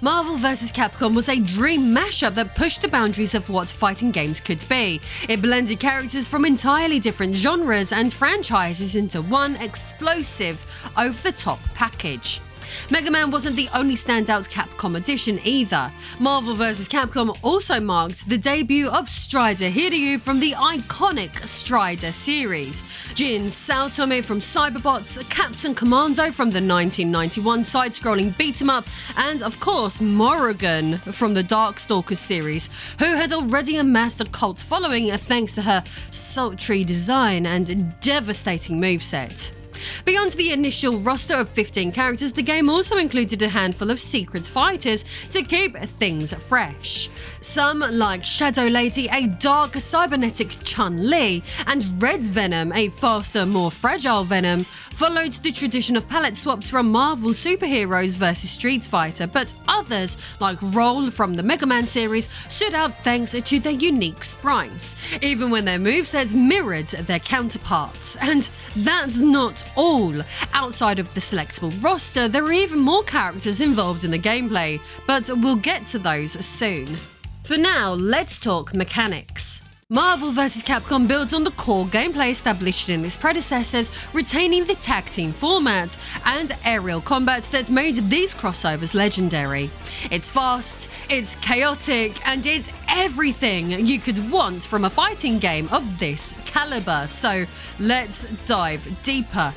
S1: Marvel vs. Capcom was a dream mashup that pushed the boundaries of what fighting games could be. It blended characters from entirely different genres and franchises into one explosive, over-the-top package. Mega Man wasn't the only standout Capcom addition either. Marvel vs. Capcom also marked the debut of Strider Hiryu from the iconic Strider series, Jin Saotome from Cyberbots, Captain Commando from the 1991 side-scrolling beat-em-up, and of course Morrigan from the Darkstalkers series, who had already amassed a cult following thanks to her sultry design and devastating moveset. Beyond the initial roster of 15 characters, the game also included a handful of secret fighters to keep things fresh. Some, like Shadow Lady, a dark cybernetic Chun-Li, and Red Venom, a faster, more fragile Venom, followed the tradition of palette swaps from Marvel superheroes vs. Street Fighter, but others, like Roll from the Mega Man series, stood out thanks to their unique sprites, even when their movesets mirrored their counterparts. And that's not all. Outside of the selectable roster, there are even more characters involved in the gameplay, but we'll get to those soon. For now, let's talk mechanics. Marvel vs. Capcom builds on the core gameplay established in its predecessors, retaining the tag team format and aerial combat that made these crossovers legendary. It's fast, it's chaotic, and it's everything you could want from a fighting game of this caliber, so let's dive deeper.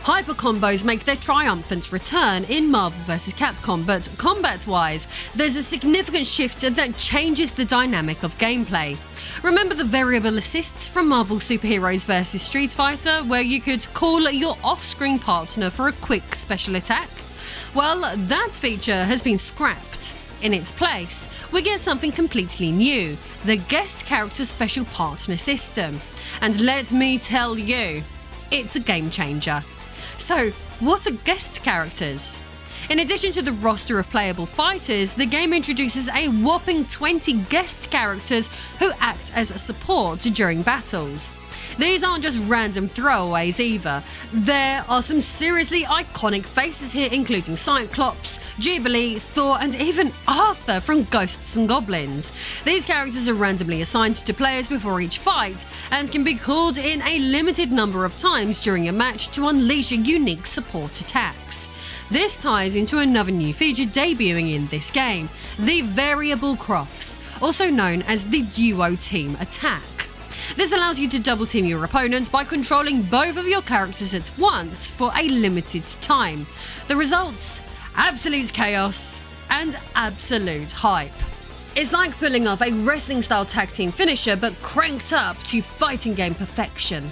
S1: Hyper combos make their triumphant return in Marvel vs. Capcom, but combat-wise, there's a significant shift that changes the dynamic of gameplay. Remember the variable assists from Marvel Superheroes vs. Street Fighter, where you could call your off-screen partner for a quick special attack? Well, that feature has been scrapped. In its place, we get something completely new, the guest character special partner system. And let me tell you, it's a game changer. So, what are guest characters? In addition to the roster of playable fighters, the game introduces a whopping 20 guest characters who act as support during battles. These aren't just random throwaways either. There are some seriously iconic faces here, including Cyclops, Jubilee, Thor, and even Arthur from Ghosts and Goblins. These characters are randomly assigned to players before each fight and can be called in a limited number of times during a match to unleash unique support attacks. This ties into another new feature debuting in this game, the Variable Cross, also known as the Duo Team Attack. This allows you to double team your opponent by controlling both of your characters at once for a limited time. The results? Absolute chaos and absolute hype. It's like pulling off a wrestling style tag team finisher but cranked up to fighting game perfection.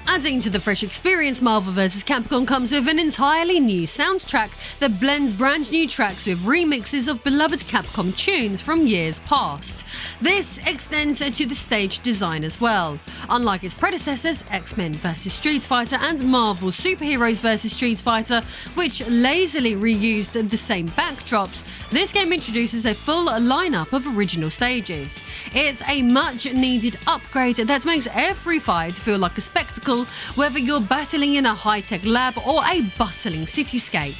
S1: Adding to the fresh experience, Marvel vs. Capcom comes with an entirely new soundtrack that blends brand new tracks with remixes of beloved Capcom tunes from years past. This extends to the stage design as well. Unlike its predecessors, X-Men vs. Street Fighter and Marvel Superheroes vs. Street Fighter, which lazily reused the same backdrops, this game introduces a full lineup of original stages. It's a much needed upgrade that makes every fight feel like a spectacle, whether you're battling in a high-tech lab or a bustling cityscape.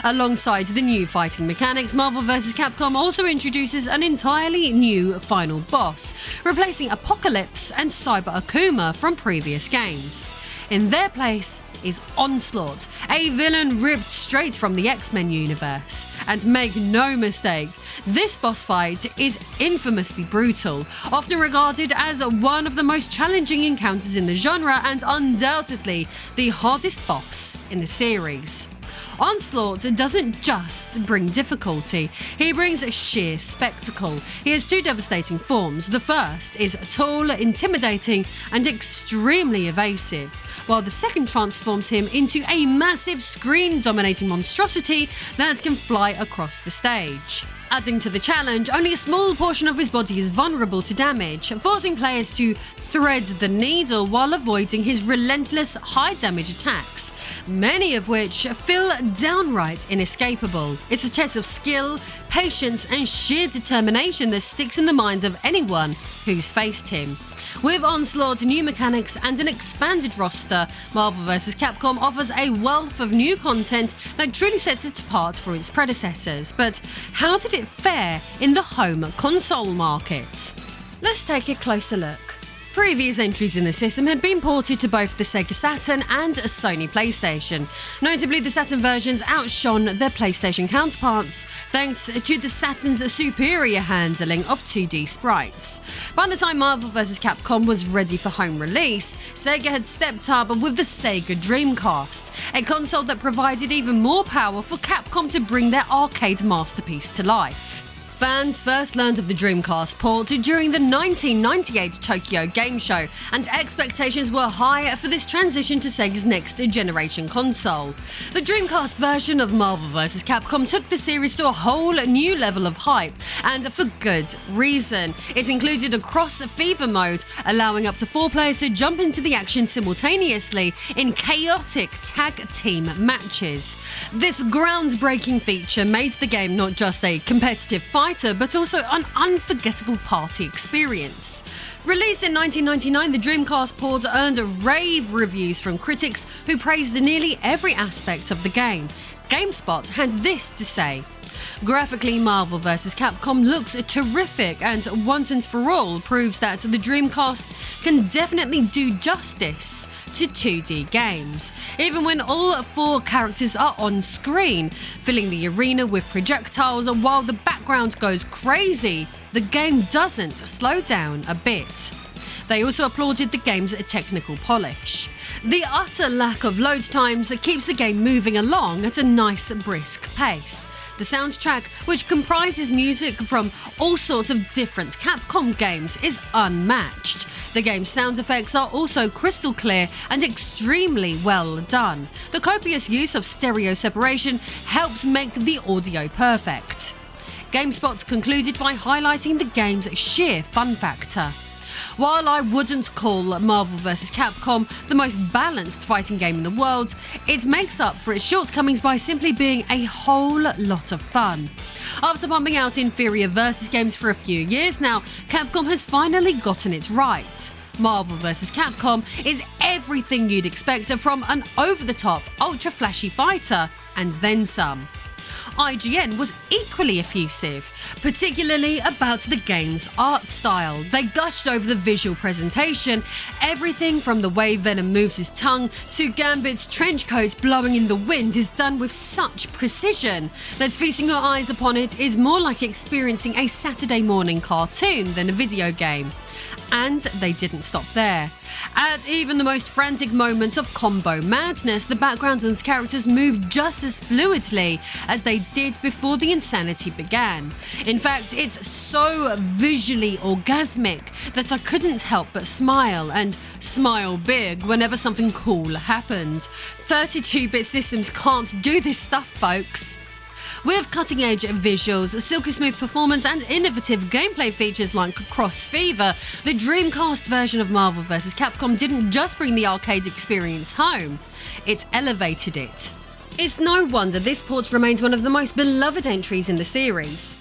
S1: Alongside the new fighting mechanics, Marvel vs. Capcom also introduces an entirely new final boss, replacing Apocalypse and Cyber Akuma from previous games. In their place is Onslaught, a villain ripped straight from the X-Men universe. And make no mistake, this boss fight is infamously brutal, often regarded as one of the most challenging encounters in the genre and undoubtedly the hardest boss in the series. Onslaught doesn't just bring difficulty, he brings a sheer spectacle. He has two devastating forms. The first is tall, intimidating, and extremely evasive, while the second transforms him into a massive screen-dominating monstrosity that can fly across the stage. Adding to the challenge, only a small portion of his body is vulnerable to damage, forcing players to thread the needle while avoiding his relentless high-damage attacks, many of which feel downright inescapable. It's a test of skill, patience, and sheer determination that sticks in the minds of anyone who's faced him. With Onslaught, new mechanics, and an expanded roster, Marvel vs. Capcom offers a wealth of new content that truly sets it apart from its predecessors. But how did it fare in the home console market? Let's take a closer look. Previous entries in the system had been ported to both the Sega Saturn and Sony PlayStation. Notably, the Saturn versions outshone their PlayStation counterparts thanks to the Saturn's superior handling of 2D sprites. By the time Marvel vs. Capcom was ready for home release, Sega had stepped up with the Sega Dreamcast, a console that provided even more power for Capcom to bring their arcade masterpiece to life. Fans first learned of the Dreamcast port during the 1998 Tokyo Game Show, and expectations were high for this transition to Sega's next generation console. The Dreamcast version of Marvel vs. Capcom took the series to a whole new level of hype, and for good reason. It included a cross-fever mode, allowing up to 4 players to jump into the action simultaneously in chaotic tag team matches. This groundbreaking feature made the game not just a competitive fight, but also an unforgettable party experience. Released in 1999, the Dreamcast port earned rave reviews from critics who praised nearly every aspect of the game. GameSpot had this to say: "Graphically, Marvel vs. Capcom looks terrific and once and for all proves that the Dreamcast can definitely do justice to 2D games. Even when all 4 characters are on screen, filling the arena with projectiles while the background goes crazy, the game doesn't slow down a bit." They also applauded the game's technical polish. The utter lack of load times keeps the game moving along at a nice, brisk pace. The soundtrack, which comprises music from all sorts of different Capcom games, is unmatched. The game's sound effects are also crystal clear and extremely well done. The copious use of stereo separation helps make the audio perfect. GameSpot concluded by highlighting the game's sheer fun factor. While I wouldn't call Marvel vs. Capcom the most balanced fighting game in the world, it makes up for its shortcomings by simply being a whole lot of fun. After pumping out inferior versus games for a few years now, Capcom has finally gotten it right. Marvel vs. Capcom is everything you'd expect from an over-the-top, ultra-flashy fighter, and then some. IGN was equally effusive, particularly about the game's art style. They gushed over the visual presentation, everything from the way Venom moves his tongue to Gambit's trench coat blowing in the wind is done with such precision that feasting your eyes upon it is more like experiencing a Saturday morning cartoon than a video game. And they didn't stop there. At even the most frantic moments of combo madness, the backgrounds and characters moved just as fluidly as they did before the insanity began. In fact, it's so visually orgasmic that I couldn't help but smile, and smile big whenever something cool happened. 32-bit systems can't do this stuff, folks. With cutting-edge visuals, silky smooth performance and innovative gameplay features like Cross Fever, the Dreamcast version of Marvel vs. Capcom didn't just bring the arcade experience home, it elevated it. It's no wonder this port remains one of the most beloved entries in the series.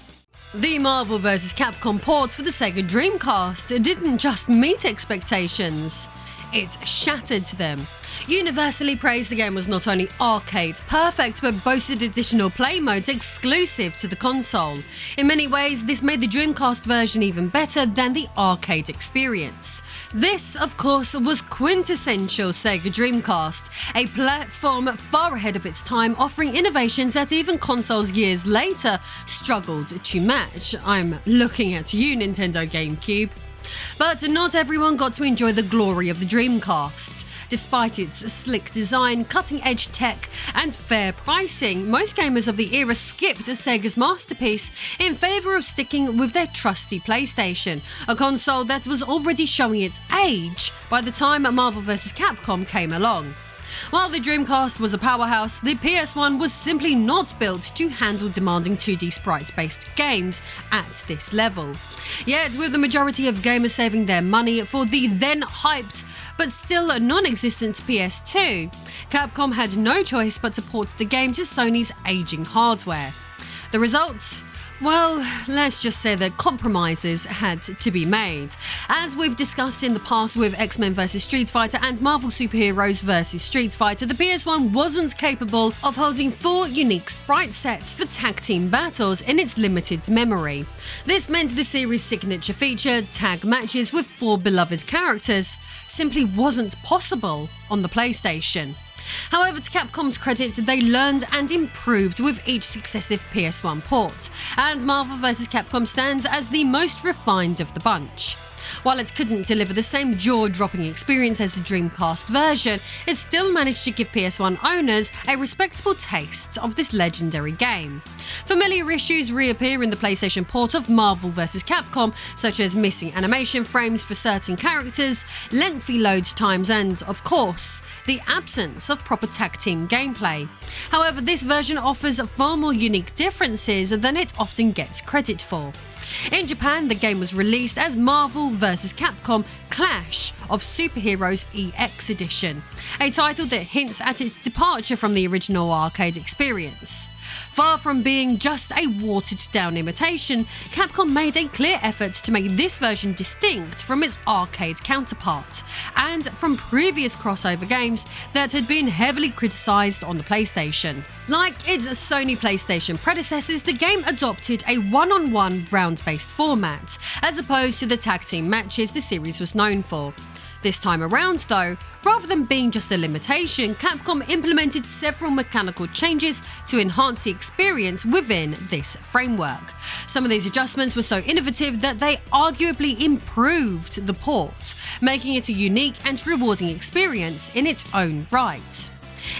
S1: The Marvel vs. Capcom port for the Sega Dreamcast didn't just meet expectations, it shattered them. Universally praised, the game was not only arcade perfect, but boasted additional play modes exclusive to the console. In many ways, this made the Dreamcast version even better than the arcade experience. This, of course, was quintessential Sega Dreamcast, a platform far ahead of its time, offering innovations that even consoles years later struggled to match. I'm looking at you, Nintendo GameCube. But not everyone got to enjoy the glory of the Dreamcast. Despite its slick design, cutting-edge tech, and fair pricing, most gamers of the era skipped Sega's masterpiece in favour of sticking with their trusty PlayStation, a console that was already showing its age by the time Marvel vs. Capcom came along. While the Dreamcast was a powerhouse, the PS1 was simply not built to handle demanding 2D sprite-based games at this level. Yet, with the majority of gamers saving their money for the then hyped but still non-existent PS2, Capcom had no choice but to port the game to Sony's aging hardware. The result? Well, let's just say that compromises had to be made. As we've discussed in the past with X-Men vs Street Fighter and Marvel Superheroes vs Street Fighter, the PS1 wasn't capable of holding 4 unique sprite sets for tag team battles in its limited memory. This meant the series' signature feature, tag matches with 4 beloved characters, simply wasn't possible on the PlayStation. However, to Capcom's credit, they learned and improved with each successive PS1 port, and Marvel vs. Capcom stands as the most refined of the bunch. While it couldn't deliver the same jaw-dropping experience as the Dreamcast version, it still managed to give PS1 owners a respectable taste of this legendary game. Familiar issues reappear in the PlayStation port of Marvel vs. Capcom, such as missing animation frames for certain characters, lengthy load times, and, of course, the absence of proper tag team gameplay. However, this version offers far more unique differences than it often gets credit for. In Japan, the game was released as Marvel vs. Capcom Clash of Superheroes EX Edition, a title that hints at its departure from the original arcade experience. Far from being just a watered-down imitation, Capcom made a clear effort to make this version distinct from its arcade counterpart, and from previous crossover games that had been heavily criticised on the PlayStation. Like its Sony PlayStation predecessors, the game adopted a one-on-one round-based format, as opposed to the tag team matches the series was known for. This time around though, rather than being just a limitation, Capcom implemented several mechanical changes to enhance the experience within this framework. Some of these adjustments were so innovative that they arguably improved the port, making it a unique and rewarding experience in its own right.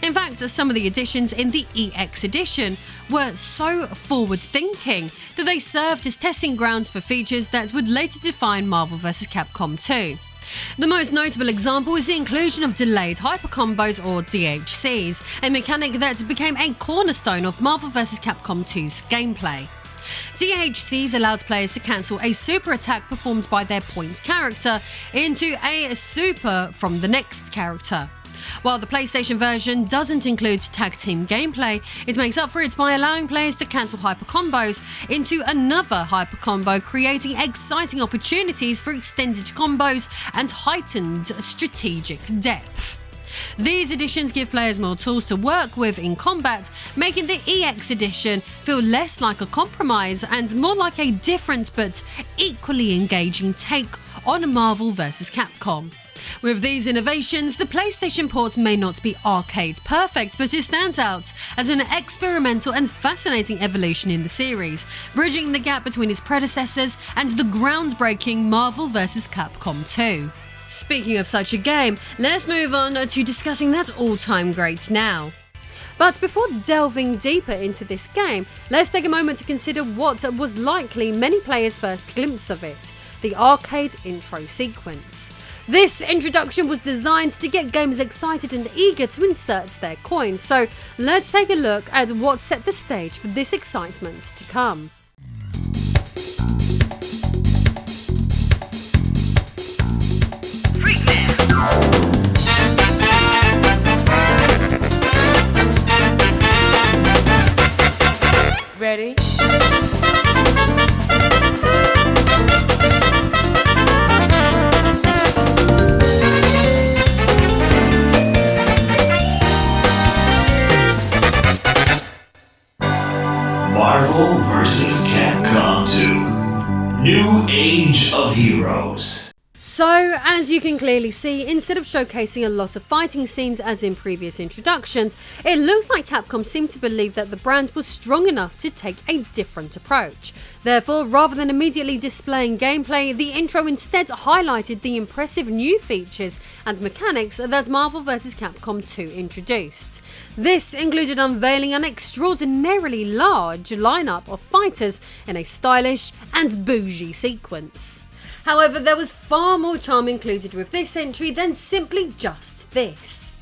S1: In fact, some of the additions in the EX edition were so forward-thinking that they served as testing grounds for features that would later define Marvel vs. Capcom 2. The most notable example is the inclusion of delayed hyper combos or DHCs, a mechanic that became a cornerstone of Marvel vs. Capcom 2's gameplay. DHCs allowed players to cancel a super attack performed by their point character into a super from the next character. While the PlayStation version doesn't include tag team gameplay, it makes up for it by allowing players to cancel hyper combos into another hyper combo, creating exciting opportunities for extended combos and heightened strategic depth. These additions give players more tools to work with in combat, making the EX edition feel less like a compromise and more like a different but equally engaging take on Marvel vs. Capcom. With these innovations, the PlayStation port may not be arcade perfect, but it stands out as an experimental and fascinating evolution in the series, bridging the gap between its predecessors and the groundbreaking Marvel vs. Capcom 2. Speaking of such a game, let's move on to discussing that all-time great now. But before delving deeper into this game, let's take a moment to consider what was likely many players' first glimpse of it, the arcade intro sequence. This introduction was designed to get gamers excited and eager to insert their coins, so let's take a look at what set the stage for this excitement to come.
S5: Ready?
S6: Marvel vs. Capcom 2 New Age of Heroes.
S3: So, as you can clearly see, instead of showcasing a lot of fighting scenes as in previous introductions, it looks like Capcom seemed to believe that the brand was strong enough to take a different approach. Therefore, rather than immediately displaying gameplay, the intro instead highlighted the impressive new features and mechanics that Marvel vs. Capcom 2 introduced. This included unveiling an extraordinarily large lineup of fighters in a stylish and bougie sequence. However, there was far more charm included with this entry than simply just this.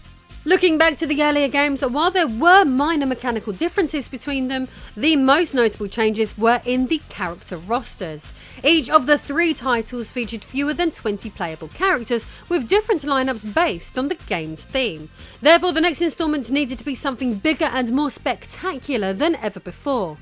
S3: Looking back to the earlier games, while there were minor mechanical differences between them, the most notable changes were in the character rosters. Each of the 3 titles featured fewer than 20 playable characters with different lineups based on the game's theme. Therefore, the next installment needed to be something bigger and more spectacular than ever before.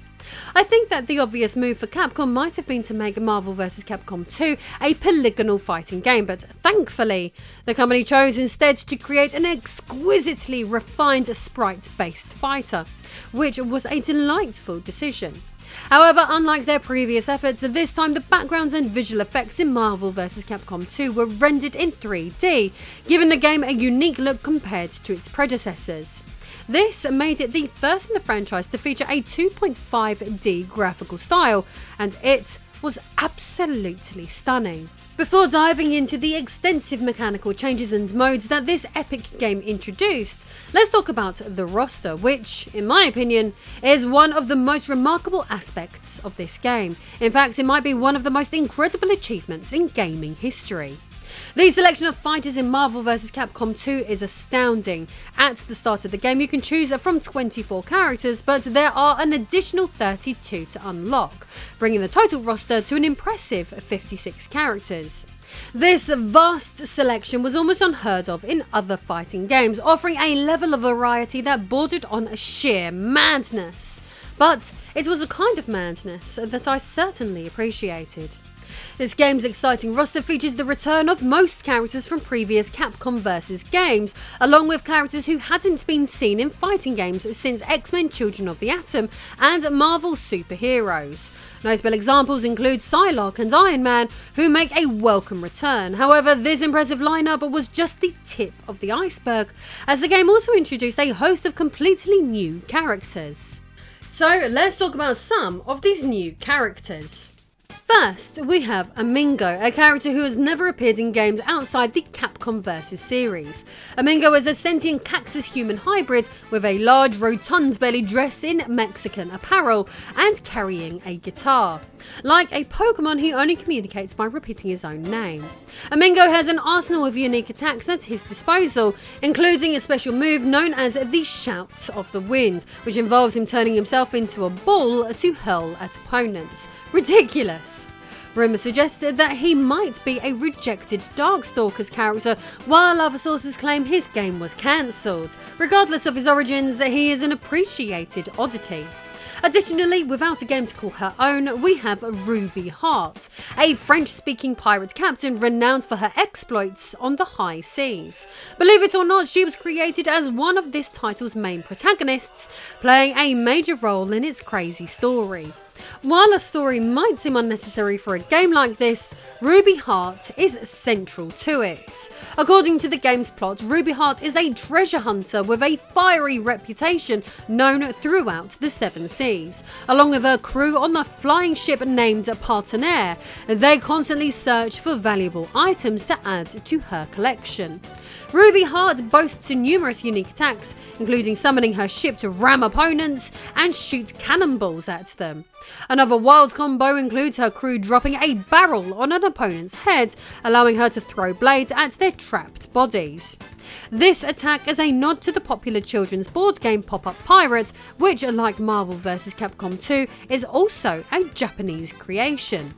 S3: I think that the obvious move for Capcom might have been to make Marvel vs. Capcom 2 a polygonal fighting game, but thankfully, the company chose instead to create an exquisitely refined sprite-based fighter, which was a delightful decision. However, unlike their previous efforts, this time the backgrounds and visual effects in Marvel vs. Capcom 2 were rendered in 3D, giving the game a unique look compared to its predecessors. This made it the first in the franchise to feature a 2.5D graphical style, and it was absolutely stunning. Before diving into the extensive mechanical changes and modes that this epic game introduced, let's talk about the roster, which, in my opinion, is one of the most remarkable aspects of this game. In fact, it might be one of the most incredible achievements in gaming history. The selection of fighters in Marvel vs. Capcom 2 is astounding. At the start of the game, you can choose from 24 characters, but there are an additional 32 to unlock, bringing the total roster to an impressive 56 characters. This vast selection was almost unheard of in other fighting games, offering a level of variety that bordered on sheer madness. But it was a kind of madness that I certainly appreciated. This game's exciting roster features the return of most characters from previous Capcom vs. games, along with characters who hadn't been seen in fighting games since X-Men Children of the Atom and Marvel superheroes. Notable examples include Psylocke and Iron Man, who make a welcome return. However, this impressive lineup was just the tip of the iceberg, as the game also introduced a host of completely new characters. So let's talk about some of these new characters. First, we have Amingo, a character who has never appeared in games outside the Capcom vs. series. Amingo is a sentient cactus-human hybrid with a large, rotund belly dressed in Mexican apparel and carrying a guitar. Like a Pokemon, he only communicates by repeating his own name. Amingo has an arsenal of unique attacks at his disposal, including a special move known as the Shout of the Wind, which involves him turning himself into a ball to hurl at opponents. Ridiculous! Rumours suggested that he might be a rejected Darkstalkers character, while other sources claim his game was cancelled. Regardless of his origins, he is an appreciated oddity. Additionally, without a game to call her own, we have Ruby Heart, a French-speaking pirate captain renowned for her exploits on the high seas. Believe it or not, she was created as one of this title's main protagonists, playing a major role in its crazy story. While a story might seem unnecessary for a game like this, Ruby Heart is central to it. According to the game's plot, Ruby Heart is a treasure hunter with a fiery reputation known throughout the Seven Seas. Along with her crew on a flying ship named Partenaire, they constantly search for valuable items to add to her collection. Ruby Heart boasts numerous unique attacks, including summoning her ship to ram opponents and shoot cannonballs at them. Another wild combo includes her crew dropping a barrel on an opponent's head, allowing her to throw blades at their trapped bodies. This attack is a nod to the popular children's board game Pop-Up Pirate, which, like Marvel vs. Capcom 2, is also a Japanese creation.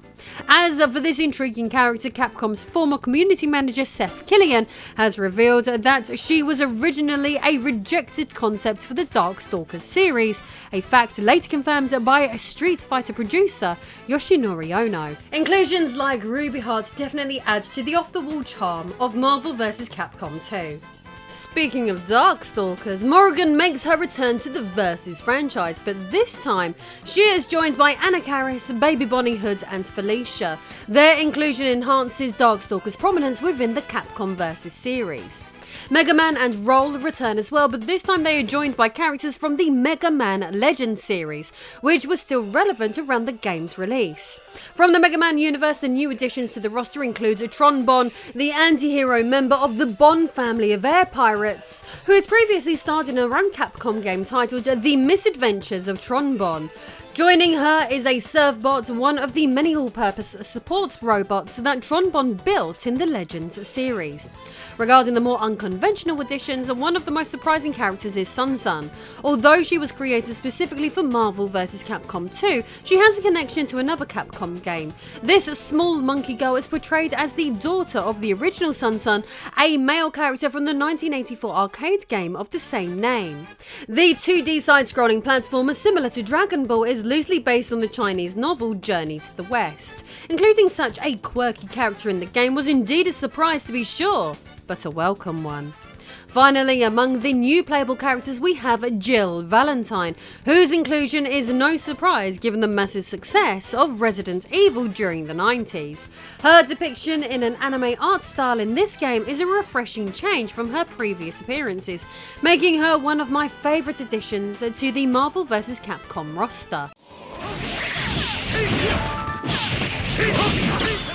S3: As for this intriguing character, Capcom's former community manager Seth Killian has revealed that she was originally a rejected concept for the Darkstalkers series, a fact later confirmed by a Street Fighter producer Yoshinori Ono. Inclusions like Ruby Heart definitely add to the off-the-wall charm of Marvel vs. Capcom 2. Speaking of Darkstalkers, Morrigan makes her return to the Versus franchise, but this time she is joined by Anna Karis, Baby Bonnie Hood and Felicia. Their inclusion enhances Darkstalkers' prominence within the Capcom Versus series. Mega Man and Roll return as well, but this time they are joined by characters from the Mega Man Legends series, which was still relevant around the game's release. From the Mega Man universe, the new additions to the roster include Tron Bonne, the anti-hero member of the Bonne family of air pirates, who had previously starred in her own Capcom game titled The Misadventures of Tron Bonne. Joining her is a Servbot, one of the many all-purpose support robots that Tron Bonne built in the Legends series. Regarding the more unconventional additions, one of the most surprising characters is Sun. Although she was created specifically for Marvel vs. Capcom 2, she has a connection to another Capcom game. This small monkey girl is portrayed as the daughter of the original Sun, a male character from the 1984 arcade game of the same name. The 2D side-scrolling platformer similar to Dragon Ball is loosely based on the Chinese novel Journey to the West. Including such a quirky character in the game was indeed a surprise to be sure, but a welcome one. Finally, among the new playable characters we have Jill Valentine, whose inclusion is no surprise given the massive success of Resident Evil during the 90s. Her depiction in an anime art style in this game is a refreshing change from her previous appearances, making her one of my favourite additions to the Marvel vs. Capcom roster.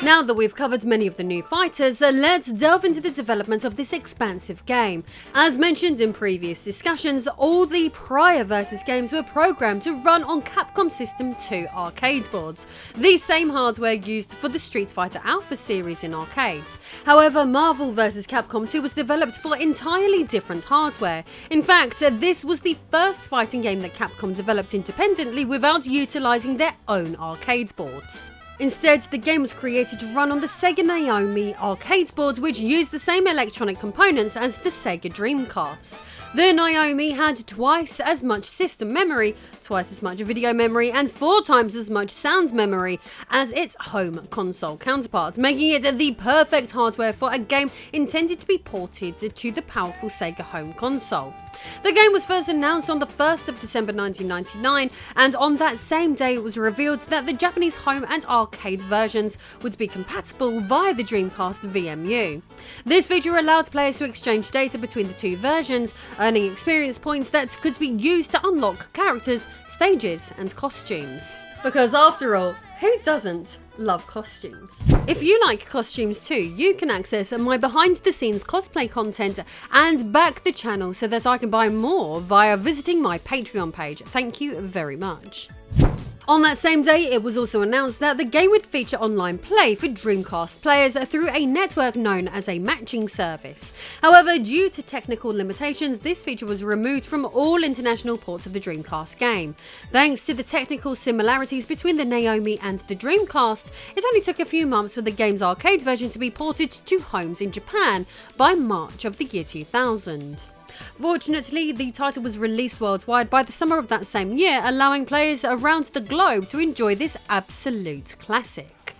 S3: Now that we've covered many of the new fighters, let's delve into the development of this expansive game. As mentioned in previous discussions, all the prior Versus games were programmed to run on Capcom System 2 arcade boards, the same hardware used for the Street Fighter Alpha series in arcades. However, Marvel vs. Capcom 2 was developed for entirely different hardware. In fact, this was the first fighting game that Capcom developed independently without utilising their own arcade boards. Instead, the game was created to run on the Sega Naomi arcade board, which used the same electronic components as the Sega Dreamcast. The Naomi had twice as much system memory, twice as much video memory and 4 times as much sound memory as its home console counterpart, making it the perfect hardware for a game intended to be ported to the powerful Sega home console. The game was first announced on the 1st of December 1999, and on that same day it was revealed that the Japanese home and arcade versions would be compatible via the Dreamcast VMU. This feature allowed players to exchange data between the two versions, earning experience points that could be used to unlock characters, stages, and costumes. Because after all, who doesn't love costumes? If you like costumes too, you can access my behind the scenes cosplay content and back the channel so that I can buy more via visiting my Patreon page. Thank you very much. On that same day, it was also announced that the game would feature online play for Dreamcast players through a network known as a matching service. However, due to technical limitations, this feature was removed from all international ports of the Dreamcast game. Thanks to the technical similarities between the Naomi and the Dreamcast, it only took a few months for the game's arcade version to be ported to homes in Japan by March of the year 2000. Fortunately, the title was released worldwide by the summer of that same year, allowing players around the globe to enjoy this absolute classic.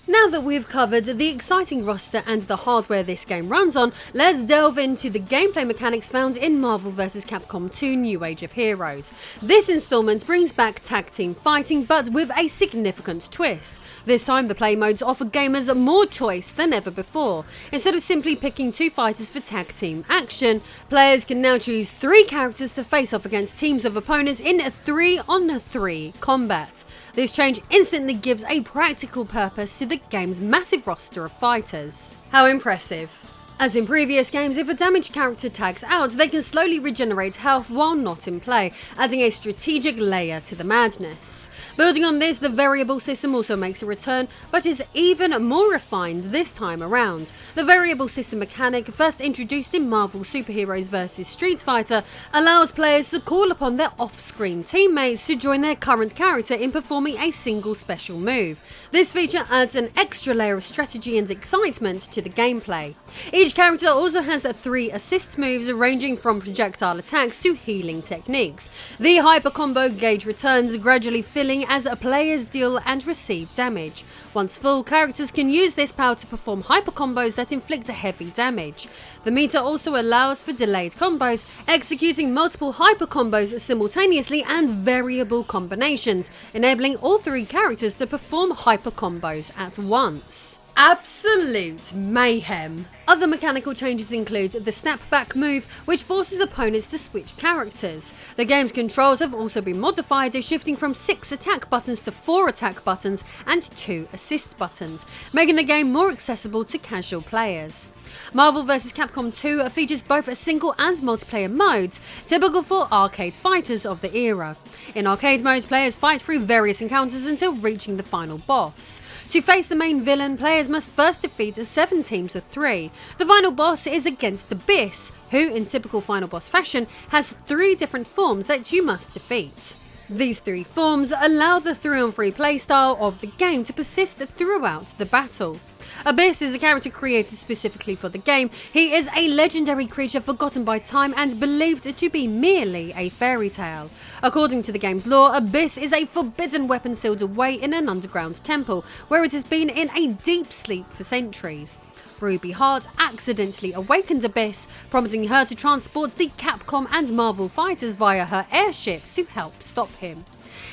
S3: Now that we've covered the exciting roster and the hardware this game runs on, let's delve into the gameplay mechanics found in Marvel vs. Capcom 2 New Age of Heroes. This installment brings back tag team fighting, but with a significant twist. This time the play modes offer gamers more choice than ever before. Instead of simply picking 2 fighters for tag team action, players can now choose 3 characters to face off against teams of opponents in 3-on-3 combat. This change instantly gives a practical purpose to the game's massive roster of fighters. How impressive. As in previous games, if a damaged character tags out, they can slowly regenerate health while not in play, adding a strategic layer to the madness. Building on this, the variable system also makes a return, but is even more refined this time around. The variable system mechanic, first introduced in Marvel Superheroes vs. Street Fighter, allows players to call upon their off-screen teammates to join their current character in performing a single special move. This feature adds an extra layer of strategy and excitement to the gameplay. Each character also has 3 assist moves ranging from projectile attacks to healing techniques. The hyper combo gauge returns, gradually filling as players deal and receive damage. Once full, characters can use this power to perform hyper combos that inflict heavy damage. The meter also allows for delayed combos, executing multiple hyper combos simultaneously and variable combinations, enabling all 3 characters to perform hyper combos at once. Absolute mayhem. Other mechanical changes include the snapback move, which forces opponents to switch characters. The game's controls have also been modified, shifting from 6 attack buttons to 4 attack buttons and 2 assist buttons, making the game more accessible to casual players. Marvel vs. Capcom 2 features both single and multiplayer modes, typical for arcade fighters of the era. In arcade modes, players fight through various encounters until reaching the final boss. To face the main villain, players must first defeat 7 teams of 3. The final boss is against Abyss, who, in typical final boss fashion, has 3 different forms that you must defeat. These 3 forms allow the 3-on-3 playstyle of the game to persist throughout the battle. Abyss is a character created specifically for the game. He is a legendary creature forgotten by time and believed to be merely a fairy tale. According to the game's lore, Abyss is a forbidden weapon sealed away in an underground temple, where it has been in a deep sleep for centuries. Ruby Heart accidentally awakened Abyss, prompting her to transport the Capcom and Marvel fighters via her airship to help stop him.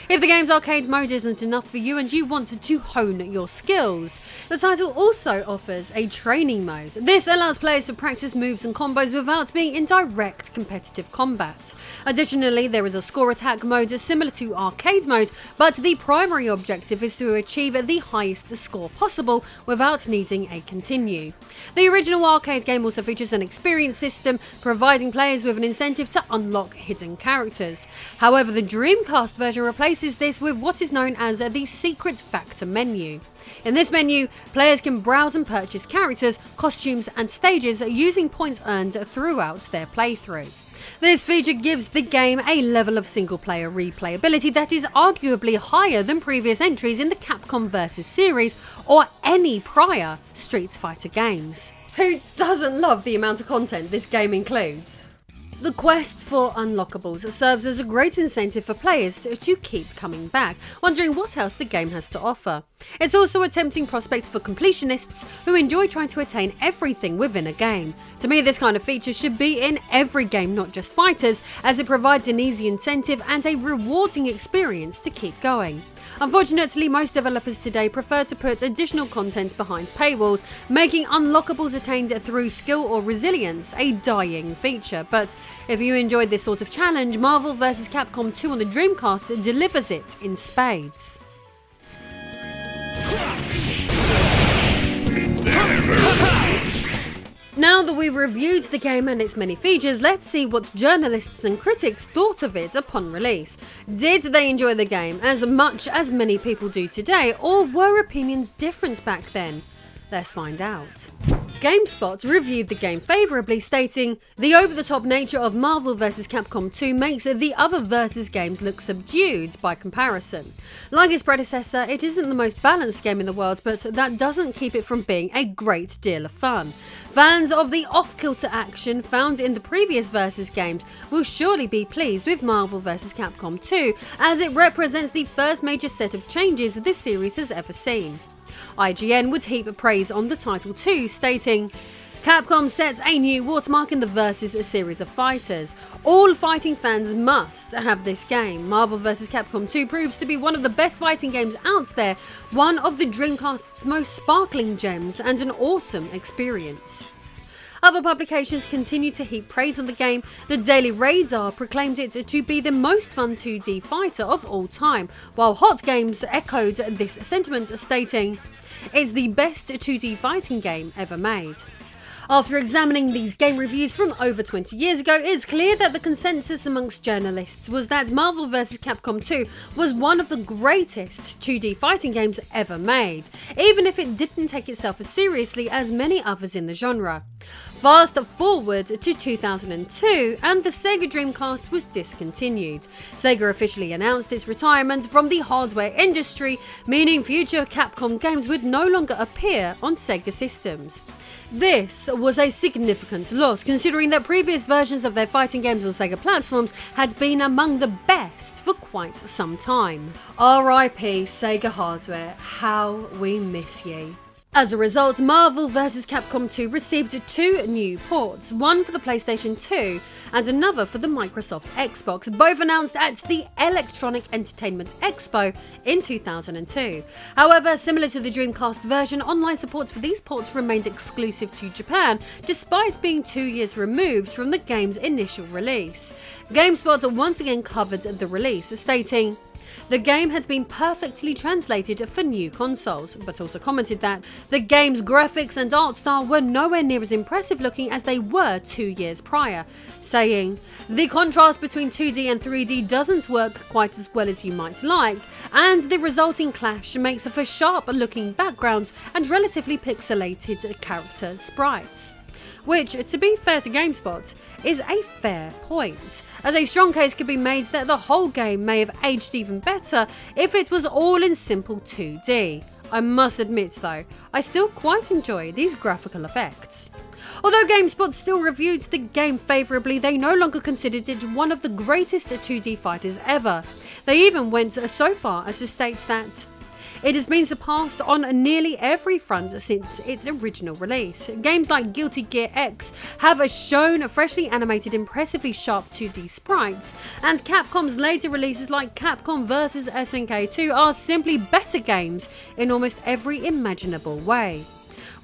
S3: If the game's arcade mode isn't enough for you and you wanted to hone your skills, the title also offers a training mode. This allows players to practice moves and combos without being in direct competitive combat. Additionally, there is a score attack mode similar to arcade mode, but the primary objective is to achieve the highest score possible without needing a continue. The original arcade game also features an experience system, providing players with an incentive to unlock hidden characters. However, the Dreamcast version replaces this with what is known as the Secret Factor menu. In this menu, players can browse and purchase characters, costumes and stages using points earned throughout their playthrough. This feature gives the game a level of single-player replayability that is arguably higher than previous entries in the Capcom vs. series or any prior Street Fighter games. Who doesn't love the amount of content this game includes? The quest for unlockables serves as a great incentive for players to keep coming back, wondering what else the game has to offer. It's also a tempting prospect for completionists who enjoy trying to attain everything within a game. To me, this kind of feature should be in every game, not just fighters, as it provides an easy incentive and a rewarding experience to keep going. Unfortunately, most developers today prefer to put additional content behind paywalls, making unlockables attained through skill or resilience a dying feature. But if you enjoyed this sort of challenge, Marvel vs. Capcom 2 on the Dreamcast delivers it in spades. Now that we've reviewed the game and its many features, let's see what journalists and critics thought of it upon release. Did they enjoy the game as much as many people do today, or were opinions different back then? Let's find out. GameSpot reviewed the game favourably, stating, "The over-the-top nature of Marvel vs. Capcom 2 makes the other Versus games look subdued by comparison. Like its predecessor, it isn't the most balanced game in the world, but that doesn't keep it from being a great deal of fun. Fans of the off-kilter action found in the previous Versus games will surely be pleased with Marvel vs. Capcom 2, as it represents the first major set of changes this series has ever seen." IGN would heap praise on the title too, stating, "Capcom sets a new watermark in the Versus series of fighters. All fighting fans must have this game. Marvel vs. Capcom 2 proves to be one of the best fighting games out there, one of the Dreamcast's most sparkling gems, and an awesome experience." Other publications continue to heap praise on the game. The Daily Radar proclaimed it to be the most fun 2D fighter of all time, while Hot Games echoed this sentiment, stating, "It's the best 2D fighting game ever made." After examining these game reviews from over 20 years ago, it's clear that the consensus amongst journalists was that Marvel vs. Capcom 2 was one of the greatest 2D fighting games ever made, even if it didn't take itself as seriously as many others in the genre. Fast forward to 2002 and the Sega Dreamcast was discontinued. Sega officially announced its retirement from the hardware industry, meaning future Capcom games would no longer appear on Sega systems. This was a significant loss, considering that previous versions of their fighting games on Sega platforms had been among the best for quite some time. RIP Sega hardware, how we miss ye. As a result, Marvel vs. Capcom 2 received 2 new ports, one for the PlayStation 2 and another for the Microsoft Xbox, both announced at the Electronic Entertainment Expo in 2002. However, similar to the Dreamcast version, online support for these ports remained exclusive to Japan, despite being 2 years removed from the game's initial release. GameSpot once again covered the release, stating, "The game had been perfectly translated for new consoles," but also commented that the game's graphics and art style were nowhere near as impressive looking as they were 2 years prior, saying, "The contrast between 2D and 3D doesn't work quite as well as you might like, and the resulting clash makes for sharp looking backgrounds and relatively pixelated character sprites." Which, to be fair to GameSpot, is a fair point, as a strong case could be made that the whole game may have aged even better if it was all in simple 2D. I must admit though, I still quite enjoy these graphical effects. Although GameSpot still reviewed the game favourably, they no longer considered it one of the greatest 2D fighters ever. They even went so far as to state that it has been surpassed on nearly every front since its original release. Games like Guilty Gear X have shown freshly animated, impressively sharp 2D sprites, and Capcom's later releases like Capcom vs. SNK 2 are simply better games in almost every imaginable way.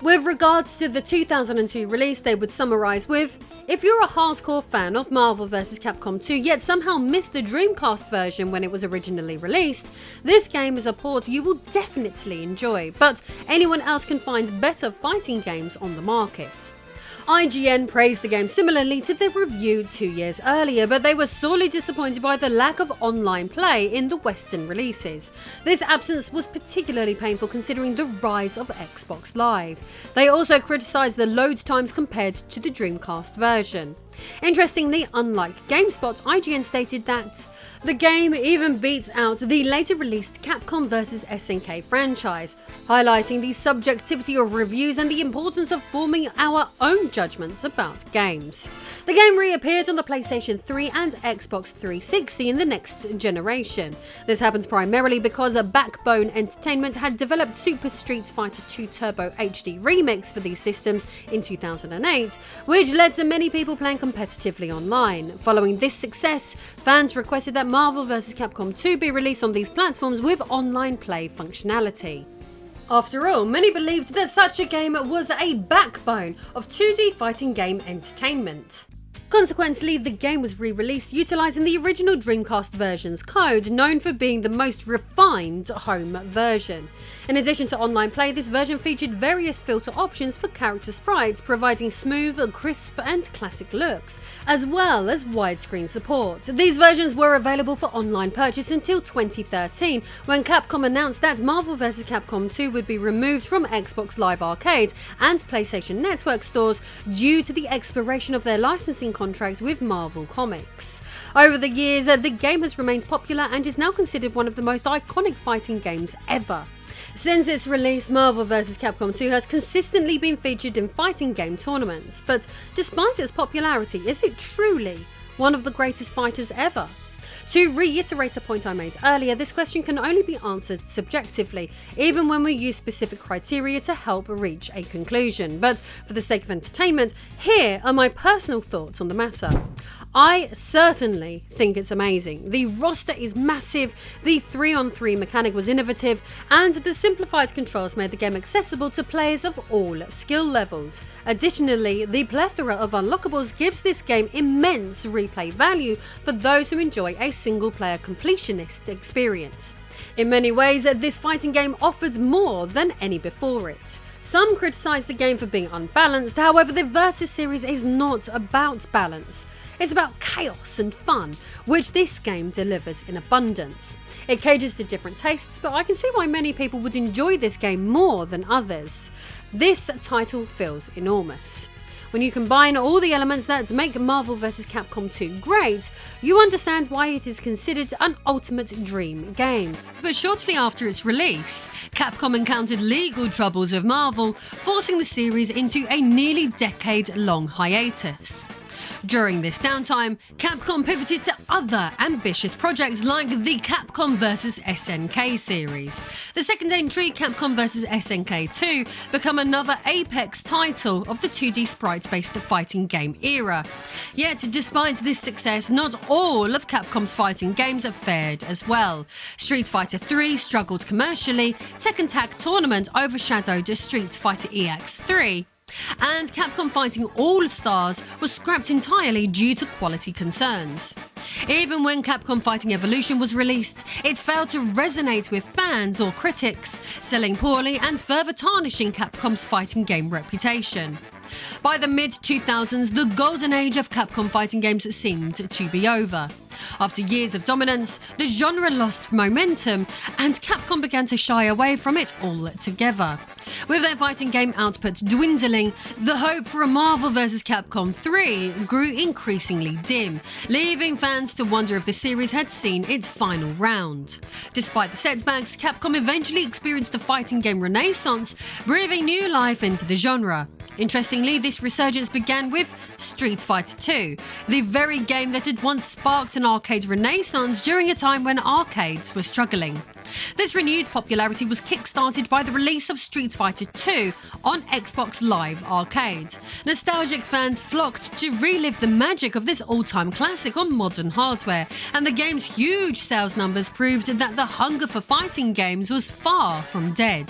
S3: With regards to the 2002 release, they would summarise with, "If you're a hardcore fan of Marvel vs. Capcom 2 yet somehow missed the Dreamcast version when it was originally released, this game is a port you will definitely enjoy, but anyone else can find better fighting games on the market." IGN praised the game similarly to the review 2 years earlier, but they were sorely disappointed by the lack of online play in the Western releases. This absence was particularly painful considering the rise of Xbox Live. They also criticised the load times compared to the Dreamcast version. Interestingly, unlike GameSpot, IGN stated that the game even beats out the later released Capcom vs SNK franchise, highlighting the subjectivity of reviews and the importance of forming our own judgments about games. The game reappeared on the PlayStation 3 and Xbox 360 in the next generation. This happens primarily because Backbone Entertainment had developed Super Street Fighter 2 Turbo HD Remix for these systems in 2008, which led to many people playing competitively online. Following this success, fans requested that Marvel vs. Capcom 2 be released on these platforms with online play functionality. After all, many believed that such a game was a backbone of 2D fighting game entertainment. Consequently, the game was re-released utilising the original Dreamcast version's code, known for being the most refined home version. In addition to online play, this version featured various filter options for character sprites, providing smooth, crisp and classic looks, as well as widescreen support. These versions were available for online purchase until 2013, when Capcom announced that Marvel vs. Capcom 2 would be removed from Xbox Live Arcade and PlayStation Network stores due to the expiration of their licensing contract with Marvel Comics. Over the years, the game has remained popular and is now considered one of the most iconic fighting games ever. Since its release, Marvel vs. Capcom 2 has consistently been featured in fighting game tournaments, but despite its popularity, is it truly one of the greatest fighters ever? To reiterate a point I made earlier, this question can only be answered subjectively, even when we use specific criteria to help reach a conclusion. But for the sake of entertainment, here are my personal thoughts on the matter. I certainly think it's amazing. The roster is massive, the 3-on-3 mechanic was innovative, and the simplified controls made the game accessible to players of all skill levels. Additionally, the plethora of unlockables gives this game immense replay value for those who enjoy a single-player completionist experience. In many ways, this fighting game offered more than any before it. Some criticise the game for being unbalanced, however the Versus series is not about balance. It's about chaos and fun, which this game delivers in abundance. It caters to different tastes, but I can see why many people would enjoy this game more than others. This title feels enormous. When you combine all the elements that make Marvel vs. Capcom 2 great, you understand why it is considered an ultimate dream game.
S1: But shortly after its release, Capcom encountered legal troubles with Marvel, forcing the series into a nearly decade-long hiatus. During this downtime, Capcom pivoted to other ambitious projects like the Capcom vs SNK series. The second entry, Capcom vs SNK 2, became another apex title of the 2D sprite-based fighting game era. Yet, despite this success, not all of Capcom's fighting games fared as well. Street Fighter 3 struggled commercially, Tekken Tag Tournament overshadowed Street Fighter EX3, and Capcom Fighting All-Stars was scrapped entirely due to quality concerns. Even when Capcom Fighting Evolution was released, it failed to resonate with fans or critics, selling poorly and further tarnishing Capcom's fighting game reputation. By the mid-2000s, the golden age of Capcom fighting games seemed to be over. After years of dominance, the genre lost momentum, and Capcom began to shy away from it altogether. With their fighting game output dwindling, the hope for a Marvel vs. Capcom 3 grew increasingly dim, leaving fans to wonder if the series had seen its final round. Despite the setbacks, Capcom eventually experienced a fighting game renaissance, breathing new life into the genre. Interestingly, this resurgence began with Street Fighter 2, the very game that had once sparked an arcade renaissance during a time when arcades were struggling. This renewed popularity was kick-started by the release of Street Fighter 2 on Xbox Live Arcade. Nostalgic fans flocked to relive the magic of this all-time classic on modern hardware, and the game's huge sales numbers proved that the hunger for fighting games was far from dead.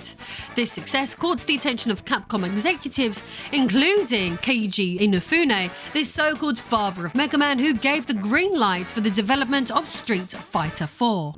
S1: This success caught the attention of Capcom executives, including Keiji Inafune, the so-called father of Mega Man, who gave the green light for the development of Street Fighter 4.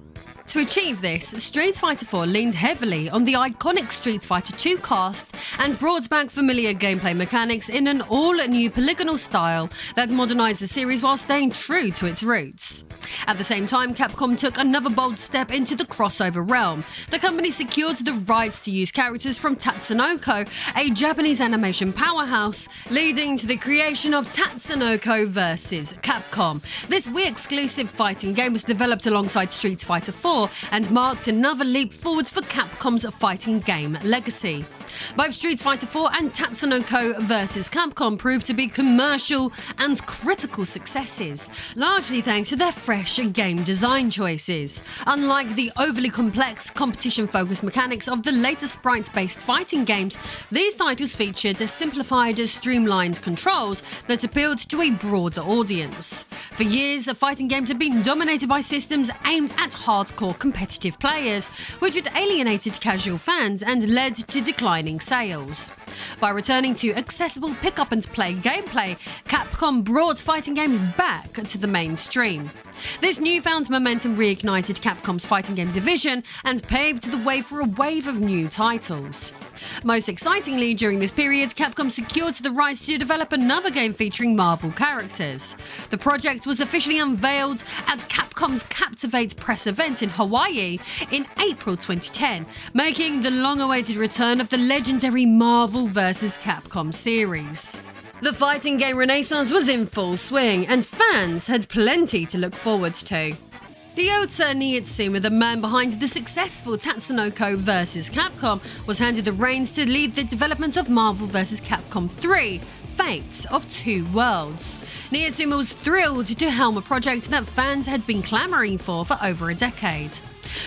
S1: To achieve this, Street Fighter IV leaned heavily on the iconic Street Fighter II cast and brought back familiar gameplay mechanics in an all-new polygonal style that modernised the series while staying true to its roots. At the same time, Capcom took another bold step into the crossover realm. The company secured the rights to use characters from Tatsunoko, a Japanese animation powerhouse, leading to the creation of Tatsunoko vs. Capcom. This Wii-exclusive fighting game was developed alongside Street Fighter IV and marked another leap forward for Capcom's fighting game legacy. Both Street Fighter IV and Tatsunoko vs. Capcom proved to be commercial and critical successes, largely thanks to their fresh game design choices. Unlike the overly complex, competition-focused mechanics of the later sprite-based fighting games, these titles featured simplified, streamlined controls that appealed to a broader audience. For years, fighting games have been dominated by systems aimed at hardcore competitive players, which had alienated casual fans and led to declining sales. By returning to accessible pick-up-and-play gameplay, Capcom brought fighting games back to the mainstream. This newfound momentum reignited Capcom's fighting game division and paved the way for a wave of new titles. Most excitingly, during this period, Capcom secured the rights to develop another game featuring Marvel characters. The project was officially unveiled at Capcom's Captivate press event in Hawaii in April 2010, making the long-awaited return of the legendary Marvel vs. Capcom series. The fighting game renaissance was in full swing, and fans had plenty to look forward to. Ryota Niitsuma, the man behind the successful Tatsunoko vs. Capcom, was handed the reins to lead the development of Marvel vs. Capcom 3, Fates of Two Worlds. Niitsuma was thrilled to helm a project that fans had been clamouring for over a decade.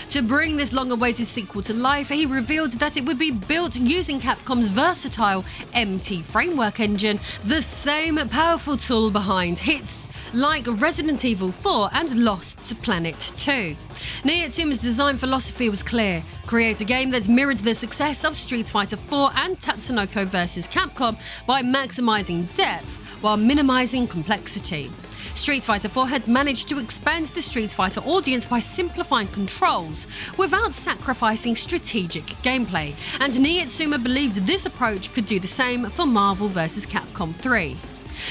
S1: To bring this long-awaited sequel to life, he revealed that it would be built using Capcom's versatile MT framework engine, the same powerful tool behind hits like Resident Evil 4 and Lost Planet 2. Niitsuma's design philosophy was clear: create a game that mirrored the success of Street Fighter 4 and Tatsunoko vs. Capcom by maximising depth while minimising complexity. Street Fighter 4 had managed to expand the Street Fighter audience by simplifying controls without sacrificing strategic gameplay, and Niitsuma believed this approach could do the same for Marvel vs. Capcom 3.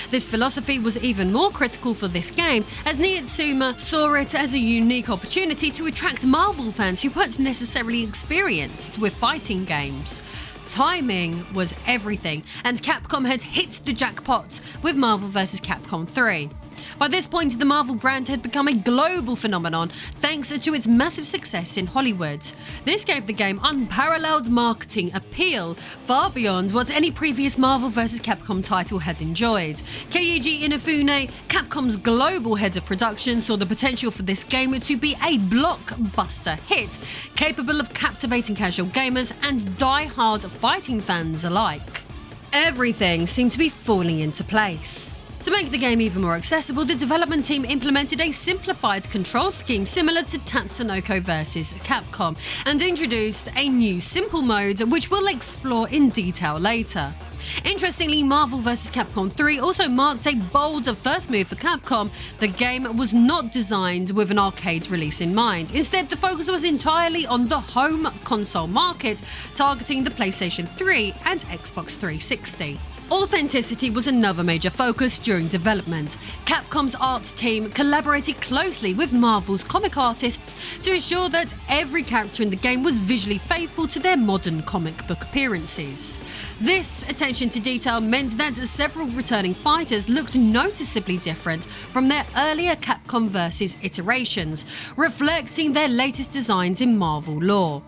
S1: This philosophy was even more critical for this game, as Niitsuma saw it as a unique opportunity to attract Marvel fans who weren't necessarily experienced with fighting games. Timing was everything, and Capcom had hit the jackpot with Marvel vs. Capcom 3. By this point, the Marvel brand had become a global phenomenon thanks to its massive success in Hollywood. This gave the game unparalleled marketing appeal, far beyond what any previous Marvel vs. Capcom title had enjoyed. Keiji Inafune, Capcom's global head of production, saw the potential for this game to be a blockbuster hit, capable of captivating casual gamers and die-hard fighting fans alike. Everything seemed to be falling into place. To make the game even more accessible, the development team implemented a simplified control scheme similar to Tatsunoko vs. Capcom and introduced a new simple mode which we'll explore in detail later. Interestingly, Marvel vs. Capcom 3 also marked a bold first move for Capcom. The game was not designed with an arcade release in mind. Instead, the focus was entirely on the home console market, targeting the PlayStation 3 and Xbox 360. Authenticity was another major focus during development. Capcom's art team collaborated closely with Marvel's comic artists to ensure that every character in the game was visually faithful to their modern comic book appearances. This attention to detail meant that several returning fighters looked noticeably different from their earlier Capcom vs. iterations, reflecting their latest designs in Marvel lore.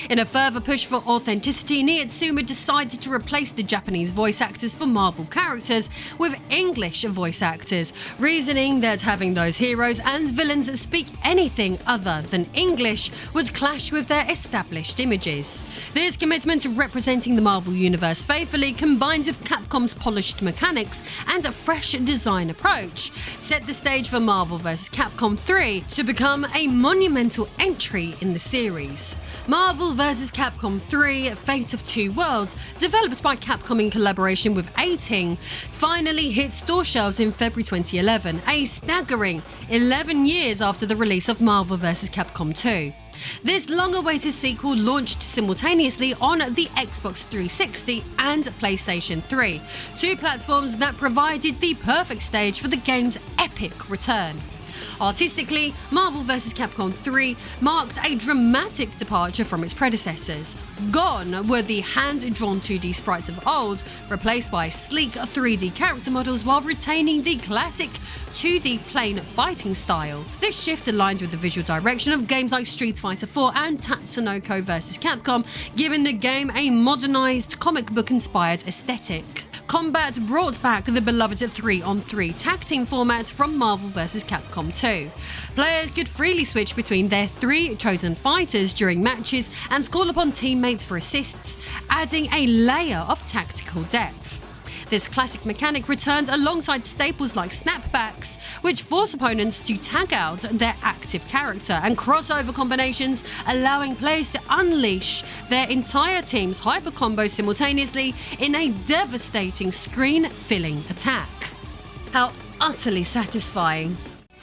S1: In a further push for authenticity, Niitsuma decided to replace the Japanese voice actors for Marvel characters with English voice actors, reasoning that having those heroes and villains speak anything other than English would clash with their established images. This commitment to representing the Marvel universe faithfully, combined with Capcom's polished mechanics and a fresh design approach, set the stage for Marvel vs. Capcom 3 to become a monumental entry in the series. Marvel vs. Capcom 3 Fate of Two Worlds, developed by Capcom in collaboration with A-Ting, finally hit store shelves in February 2011, a staggering 11 years after the release of Marvel vs. Capcom 2. This long-awaited sequel launched simultaneously on the Xbox 360 and PlayStation 3, two platforms that provided the perfect stage for the game's epic return. Artistically, Marvel vs. Capcom 3 marked a dramatic departure from its predecessors. Gone were the hand-drawn 2D sprites of old, replaced by sleek 3D character models while retaining the classic 2D plane fighting style. This shift aligned with the visual direction of games like Street Fighter 4 and Tatsunoko vs. Capcom, giving the game a modernized comic book-inspired aesthetic. Combat brought back the beloved 3-on-3 tag team format from Marvel vs. Capcom 2. Players could freely switch between their 3 chosen fighters during matches and call upon teammates for assists, adding a layer of tactical depth. This classic mechanic returned alongside staples like snapbacks, which force opponents to tag out their active character, and crossover combinations, allowing players to unleash their entire team's hyper combos simultaneously in a devastating screen-filling attack. How utterly satisfying.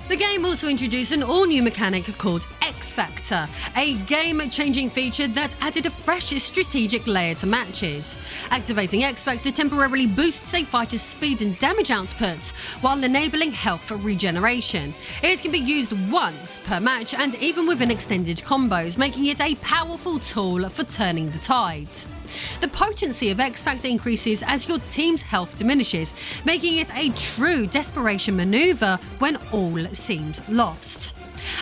S1: The game also introduced an all-new mechanic called X Factor, a game-changing feature that added a fresh strategic layer to matches. Activating X Factor temporarily boosts a fighter's speed and damage output, while enabling health regeneration. It can be used once per match and even within extended combos, making it a powerful tool for turning the tide. The potency of X Factor increases as your team's health diminishes, making it a true desperation maneuver when all seems lost.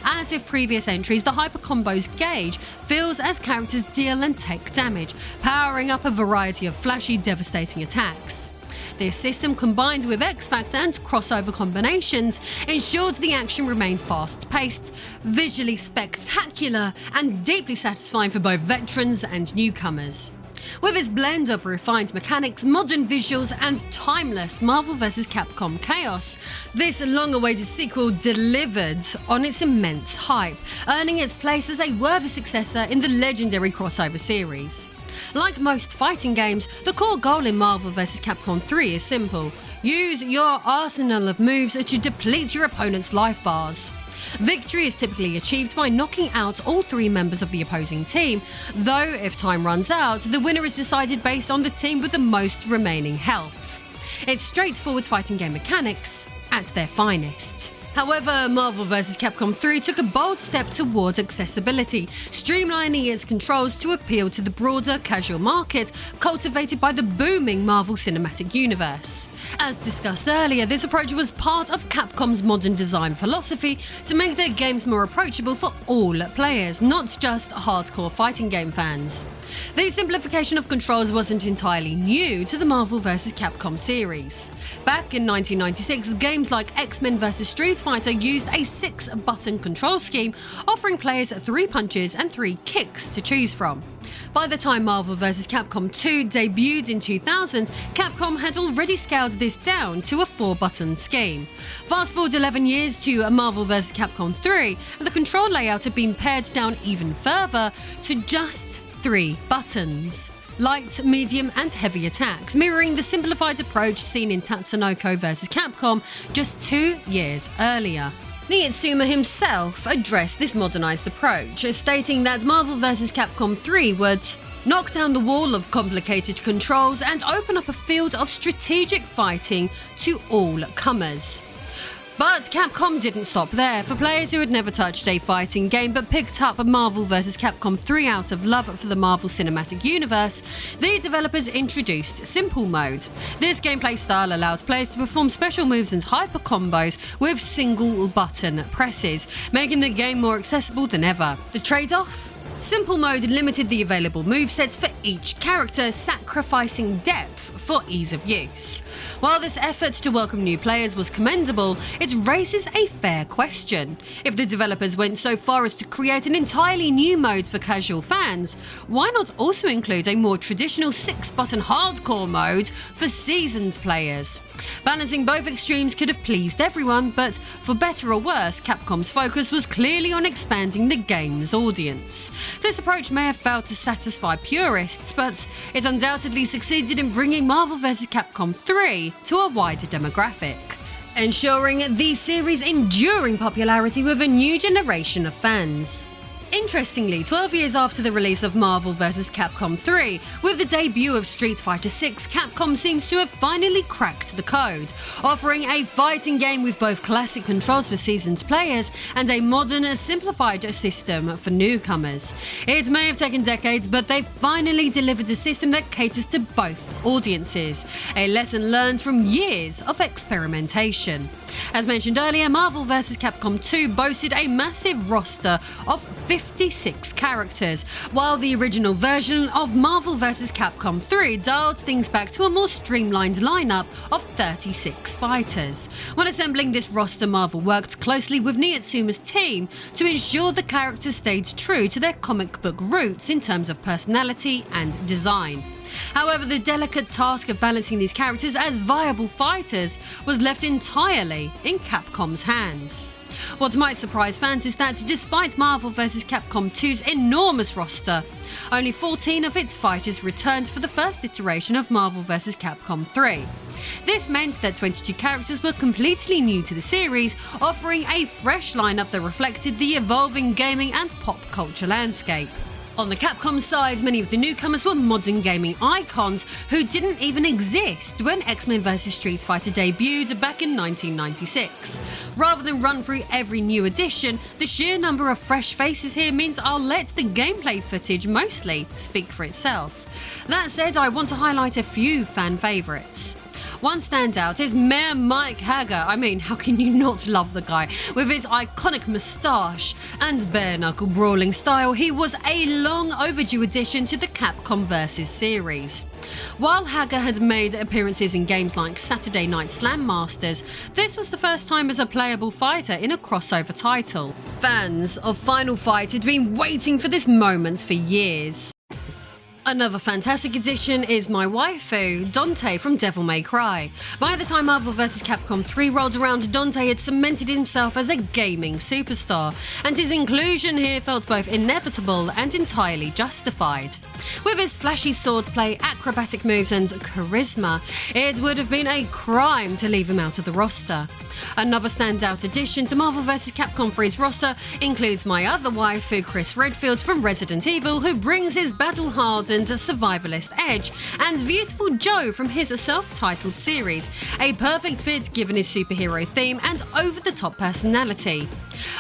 S1: As with previous entries, the Hyper Combos gauge fills as characters deal and take damage, powering up a variety of flashy, devastating attacks. This system, combined with X Factor and crossover combinations, ensured the action remains fast-paced, visually spectacular, and deeply satisfying for both veterans and newcomers. With its blend of refined mechanics, modern visuals, and timeless Marvel vs. Capcom chaos, this long-awaited sequel delivered on its immense hype, earning its place as a worthy successor in the legendary crossover series. Like most fighting games, the core goal in Marvel vs. Capcom 3 is simple: use your arsenal of moves to deplete your opponent's life bars. Victory is typically achieved by knocking out all 3 members of the opposing team, though if time runs out, the winner is decided based on the team with the most remaining health. It's straightforward fighting game mechanics at their finest. However, Marvel vs. Capcom 3 took a bold step toward accessibility, streamlining its controls to appeal to the broader casual market cultivated by the booming Marvel Cinematic Universe. As discussed earlier, this approach was part of Capcom's modern design philosophy to make their games more approachable for all players, not just hardcore fighting game fans. The simplification of controls wasn't entirely new to the Marvel vs. Capcom series. Back in 1996, games like X-Men vs. Street Fighter used a 6-button control scheme, offering players 3 punches and 3 kicks to choose from. By the time Marvel vs. Capcom 2 debuted in 2000, Capcom had already scaled this down to a 4-button scheme. Fast forward 11 years to Marvel vs. Capcom 3, the control layout had been pared down even further to just 3 buttons. Light, medium, and heavy attacks, mirroring the simplified approach seen in Tatsunoko vs. Capcom just 2 years earlier. Niitsuma himself addressed this modernized approach, stating that Marvel vs. Capcom 3 would knock down the wall of complicated controls and open up a field of strategic fighting to all comers. But Capcom didn't stop there. For players who had never touched a fighting game but picked up Marvel vs. Capcom 3 out of love for the Marvel Cinematic Universe, the developers introduced Simple Mode. This gameplay style allowed players to perform special moves and hyper combos with single button presses, making the game more accessible than ever. The trade-off? Simple Mode limited the available movesets for each character, sacrificing depth for ease of use. While this effort to welcome new players was commendable, it raises a fair question. If the developers went so far as to create an entirely new mode for casual fans, why not also include a more traditional 6-button hardcore mode for seasoned players? Balancing both extremes could have pleased everyone, but for better or worse, Capcom's focus was clearly on expanding the game's audience. This approach may have failed to satisfy purists, but it undoubtedly succeeded in bringing Marvel vs. Capcom 3 to a wider demographic, ensuring the series' enduring popularity with a new generation of fans. Interestingly, 12 years after the release of Marvel vs. Capcom 3, with the debut of Street Fighter 6, Capcom seems to have finally cracked the code, offering a fighting game with both classic controls for seasoned players and a modern, simplified system for newcomers. It may have taken decades, but they finally delivered a system that caters to both audiences, a lesson learned from years of experimentation. As mentioned earlier, Marvel vs. Capcom 2 boasted a massive roster of 56 characters, while the original version of Marvel vs. Capcom 3 dialed things back to a more streamlined lineup of 36 fighters. When assembling this roster, Marvel worked closely with Niitsuma's team to ensure the characters stayed true to their comic book roots in terms of personality and design. However, the delicate task of balancing these characters as viable fighters was left entirely in Capcom's hands. What might surprise fans is that despite Marvel vs. Capcom 2's enormous roster, only 14 of its fighters returned for the first iteration of Marvel vs. Capcom 3. This meant that 22 characters were completely new to the series, offering a fresh lineup that reflected the evolving gaming and pop culture landscape. On the Capcom side, many of the newcomers were modern gaming icons who didn't even exist when X-Men vs Street Fighter debuted back in 1996. Rather than run through every new addition, the sheer number of fresh faces here means I'll let the gameplay footage mostly speak for itself. That said, I want to highlight a few fan favourites. One standout is Mayor Mike Hager. I mean, how can you not love the guy? With his iconic moustache and bare-knuckle brawling style, he was a long overdue addition to the Capcom vs series. While Hager had made appearances in games like Saturday Night Slam Masters, this was the first time as a playable fighter in a crossover title. Fans of Final Fight had been waiting for this moment for years. Another fantastic addition is my waifu, Dante from Devil May Cry. By the time Marvel vs. Capcom 3 rolled around, Dante had cemented himself as a gaming superstar, and his inclusion here felt both inevitable and entirely justified. With his flashy swordplay, acrobatic moves and charisma, it would have been a crime to leave him out of the roster. Another standout addition to Marvel vs. Capcom 3's roster includes my other waifu, Chris Redfield from Resident Evil, who brings his battle-hardened survivalist edge, and Beautiful Joe from his self-titled series, a perfect fit given his superhero theme and over-the-top personality.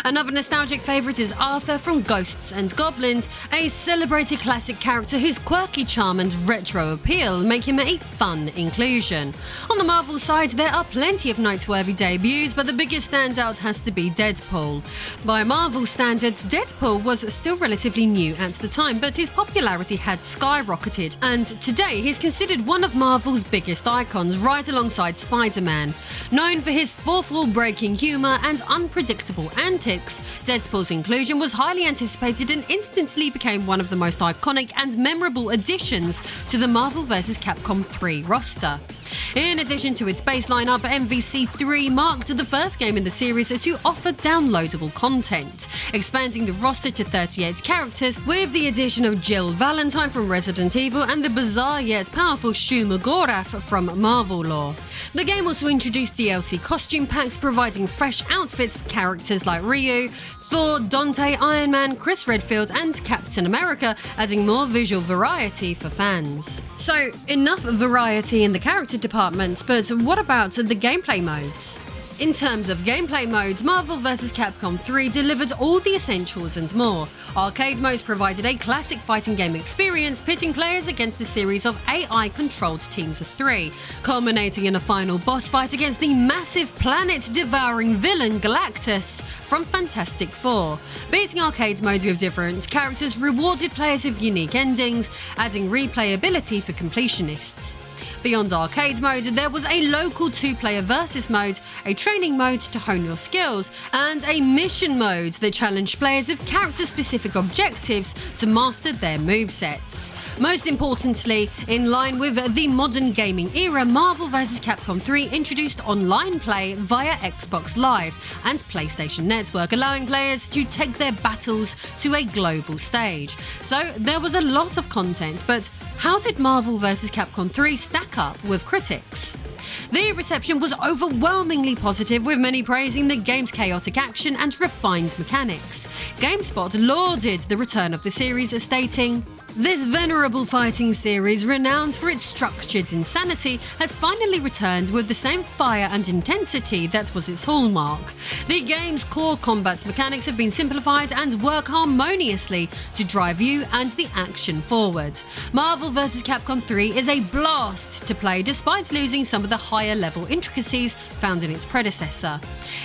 S1: Another nostalgic favourite is Arthur from Ghosts and Goblins, a celebrated classic character whose quirky charm and retro appeal make him a fun inclusion. On the Marvel side, there are plenty of noteworthy debuts, but the biggest standout has to be Deadpool. By Marvel standards, Deadpool was still relatively new at the time, but his popularity had skyrocketed, and today he's considered one of Marvel's biggest icons, right alongside Spider-Man. Known for his fourth-wall-breaking humour and unpredictable antics, Deadpool's inclusion was highly anticipated and instantly became one of the most iconic and memorable additions to the Marvel vs. Capcom 3 roster. In addition to its base lineup, MVC3 marked the first game in the series to offer downloadable content, expanding the roster to 38 characters with the addition of Jill Valentine from Resident Evil and the bizarre yet powerful Shu Mugorath from Marvel lore. The game also introduced DLC costume packs providing fresh outfits for characters like Ryu, Thor, Dante, Iron Man, Chris Redfield and Captain America, adding more visual variety for fans. So, enough variety in the character department, but what about the gameplay modes? In terms of gameplay modes, Marvel vs. Capcom 3 delivered all the essentials and more. Arcade modes provided a classic fighting game experience, pitting players against a series of AI-controlled teams of 3, culminating in a final boss fight against the massive planet-devouring villain Galactus from Fantastic Four. Beating arcade modes with different characters rewarded players with unique endings, adding replayability for completionists. Beyond arcade mode, there was a local 2-player versus mode, a training mode to hone your skills, and a mission mode that challenged players with character-specific objectives to master their movesets. Most importantly, in line with the modern gaming era, Marvel vs. Capcom 3 introduced online play via Xbox Live and PlayStation Network, allowing players to take their battles to a global stage. So there was a lot of content, but how did Marvel vs. Capcom 3 stack up with critics? The reception was overwhelmingly positive, with many praising the game's chaotic action and refined mechanics. GameSpot lauded the return of the series, stating, "This venerable fighting series, renowned for its structured insanity, has finally returned with the same fire and intensity that was its hallmark. The game's core combat mechanics have been simplified and work harmoniously to drive you and the action forward. Marvel vs. Capcom 3 is a blast to play despite losing some of the higher level intricacies found in its predecessor.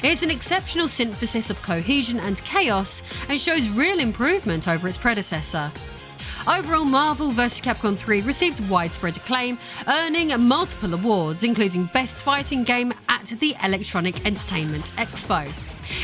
S1: It's an exceptional synthesis of cohesion and chaos and shows real improvement over its predecessor." Overall, Marvel vs. Capcom 3 received widespread acclaim, earning multiple awards, including Best Fighting Game at the Electronic Entertainment Expo.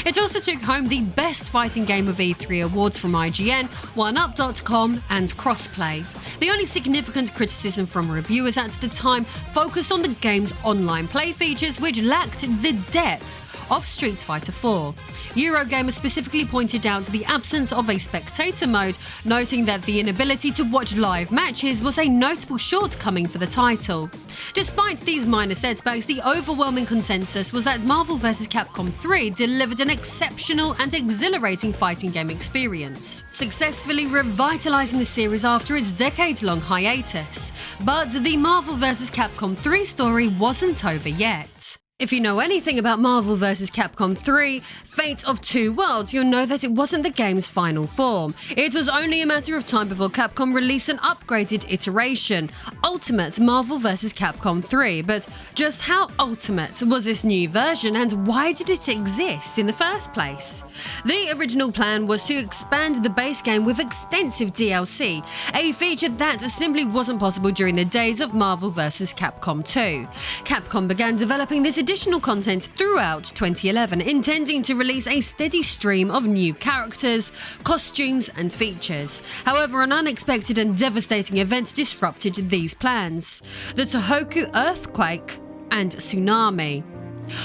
S1: It also took home the Best Fighting Game of E3 awards from IGN, 1UP.com, and Crossplay. The only significant criticism from reviewers at the time focused on the game's online play features, which lacked the depth of Street Fighter 4. Eurogamer specifically pointed out the absence of a spectator mode, noting that the inability to watch live matches was a notable shortcoming for the title. Despite these minor setbacks, the overwhelming consensus was that Marvel vs. Capcom 3 delivered an exceptional and exhilarating fighting game experience, successfully revitalizing the series after its decade-long hiatus. But the Marvel vs. Capcom 3 story wasn't over yet. If you know anything about Marvel vs. Capcom 3, Fate of Two Worlds, you'll know that it wasn't the game's final form. It was only a matter of time before Capcom released an upgraded iteration, Ultimate Marvel vs. Capcom 3. But just how ultimate was this new version, and why did it exist in the first place? The original plan was to expand the base game with extensive DLC, a feature that simply wasn't possible during the days of Marvel vs. Capcom 2. Capcom began developing this additional content throughout 2011, intending to release a steady stream of new characters, costumes, and features. However, an unexpected and devastating event disrupted these plans: the Tohoku earthquake and tsunami.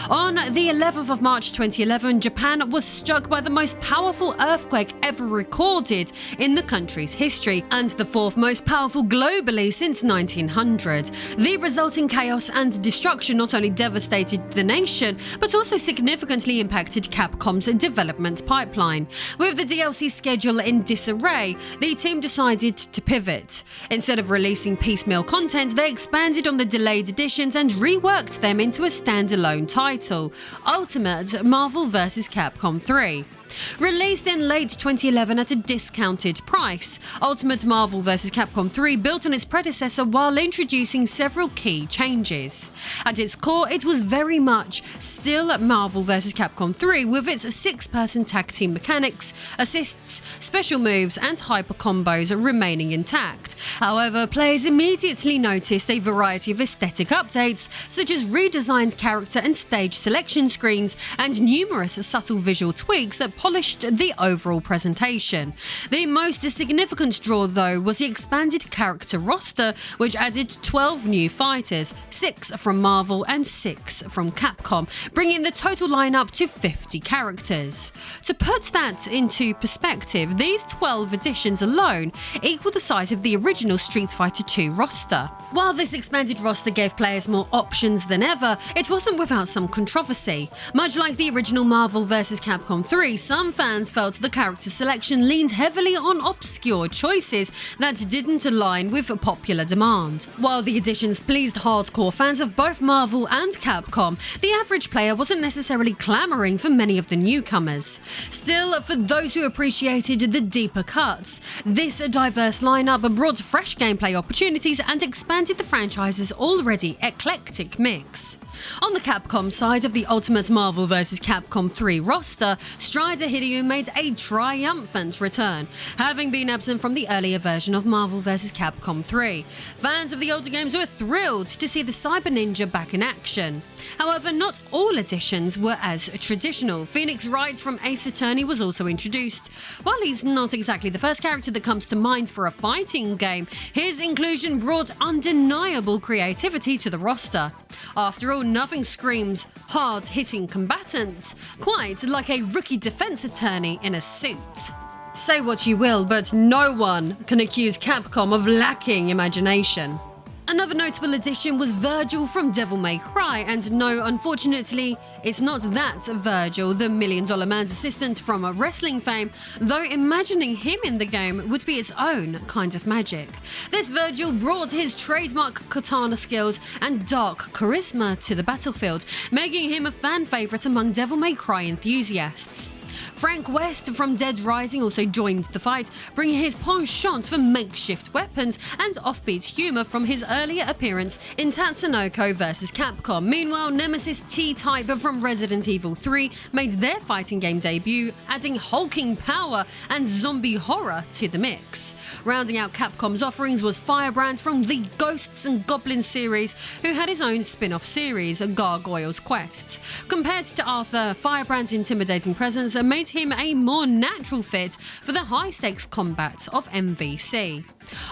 S1: On the 11th of March 2011, Japan was struck by the most powerful earthquake ever recorded in the country's history, and the fourth most powerful globally since 1900. The resulting chaos and destruction not only devastated the nation, but also significantly impacted Capcom's development pipeline. With the DLC schedule in disarray, the team decided to pivot. Instead of releasing piecemeal content, they expanded on the delayed editions and reworked them into a standalone title, Ultimate Marvel vs. Capcom 3. Released in late 2011 at a discounted price, Ultimate Marvel vs. Capcom 3 built on its predecessor while introducing several key changes. At its core, it was very much still Marvel vs. Capcom 3, with its 6-person tag team mechanics, assists, special moves, and hyper combos remaining intact. However, players immediately noticed a variety of aesthetic updates, such as redesigned character and stage selection screens, and numerous subtle visual tweaks that polished the overall presentation. The most significant draw, though, was the expanded character roster, which added 12 new fighters, 6 from Marvel and 6 from Capcom, bringing the total lineup to 50 characters. To put that into perspective, these 12 additions alone equal the size of the original Street Fighter 2 roster. While this expanded roster gave players more options than ever, it wasn't without some controversy. Much like the original Marvel vs. Capcom 3, some fans felt the character selection leaned heavily on obscure choices that didn't align with popular demand. While the additions pleased hardcore fans of both Marvel and Capcom, the average player wasn't necessarily clamoring for many of the newcomers. Still, for those who appreciated the deeper cuts, this diverse lineup brought fresh gameplay opportunities and expanded the franchise's already eclectic mix. On the Capcom side of the Ultimate Marvel vs. Capcom 3 roster, Strider Hideo made a triumphant return, having been absent from the earlier version of Marvel vs. Capcom 3. Fans of the older games were thrilled to see the Cyber Ninja back in action. However, not all additions were as traditional. Phoenix Wright from Ace Attorney was also introduced. While he's not exactly the first character that comes to mind for a fighting game, his inclusion brought undeniable creativity to the roster. After all, nothing screams hard-hitting combatant quite like a rookie defense attorney in a suit. Say what you will, but no one can accuse Capcom of lacking imagination.
S3: Another notable addition was Virgil from Devil May Cry, and no, unfortunately, it's not that Virgil, the $1 Million Man's assistant from wrestling fame, though imagining him in the game would be its own kind of magic. This Virgil brought his trademark katana skills and dark charisma to the battlefield, making him a fan favourite among Devil May Cry enthusiasts. Frank West from Dead Rising also joined the fight, bringing his penchant for makeshift weapons and offbeat humour from his earlier appearance in Tatsunoko vs. Capcom. Meanwhile, Nemesis T-Type from Resident Evil 3 made their fighting game debut, adding hulking power and zombie horror to the mix. Rounding out Capcom's offerings was Firebrand from the Ghosts and Goblins series, who had his own spin-off series, Gargoyle's Quest. Compared to Arthur, Firebrand's intimidating presence made him a more natural fit for the high-stakes combat of MVC.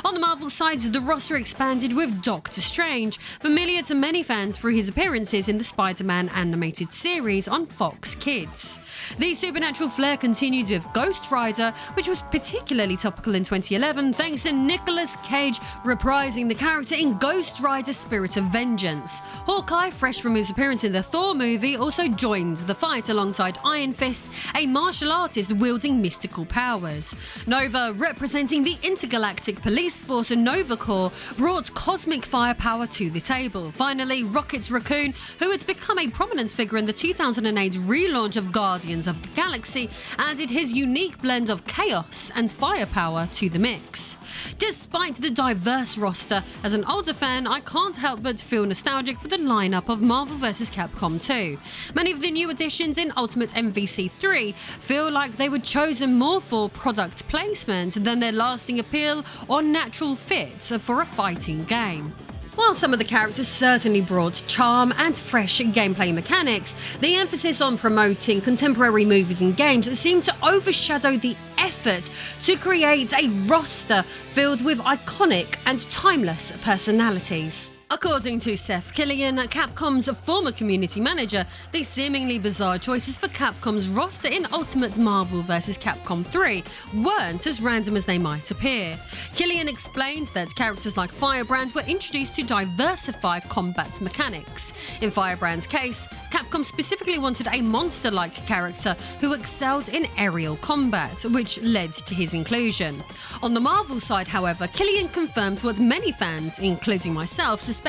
S3: On the Marvel side, the roster expanded with Doctor Strange, familiar to many fans through his appearances in the Spider-Man animated series on Fox Kids. The supernatural flair continued with Ghost Rider, which was particularly topical in 2011 thanks to Nicolas Cage reprising the character in Ghost Rider Spirit of Vengeance. Hawkeye, fresh from his appearance in the Thor movie, also joined the fight alongside Iron Fist, a martial artist wielding mystical powers. Nova, representing the intergalactic police force Nova Corps, brought cosmic firepower to the table. Finally, Rocket Raccoon, who had become a prominent figure in the 2008 relaunch of Guardians of the Galaxy, added his unique blend of chaos and firepower to the mix. Despite the diverse roster, as an older fan, I can't help but feel nostalgic for the lineup of Marvel vs. Capcom 2. Many of the new additions in Ultimate MVC 3 feel like they were chosen more for product placement than their lasting appeal or natural fit for a fighting game. While some of the characters certainly brought charm and fresh gameplay mechanics, the emphasis on promoting contemporary movies and games seemed to overshadow the effort to create a roster filled with iconic and timeless personalities. According to Seth Killian, Capcom's former community manager, the seemingly bizarre choices for Capcom's roster in Ultimate Marvel vs. Capcom 3 weren't as random as they might appear. Killian explained that characters like Firebrand were introduced to diversify combat mechanics. In Firebrand's case, Capcom specifically wanted a monster-like character who excelled in aerial combat, which led to his inclusion. On the Marvel side, however, Killian confirmed what many fans, including myself, suspected.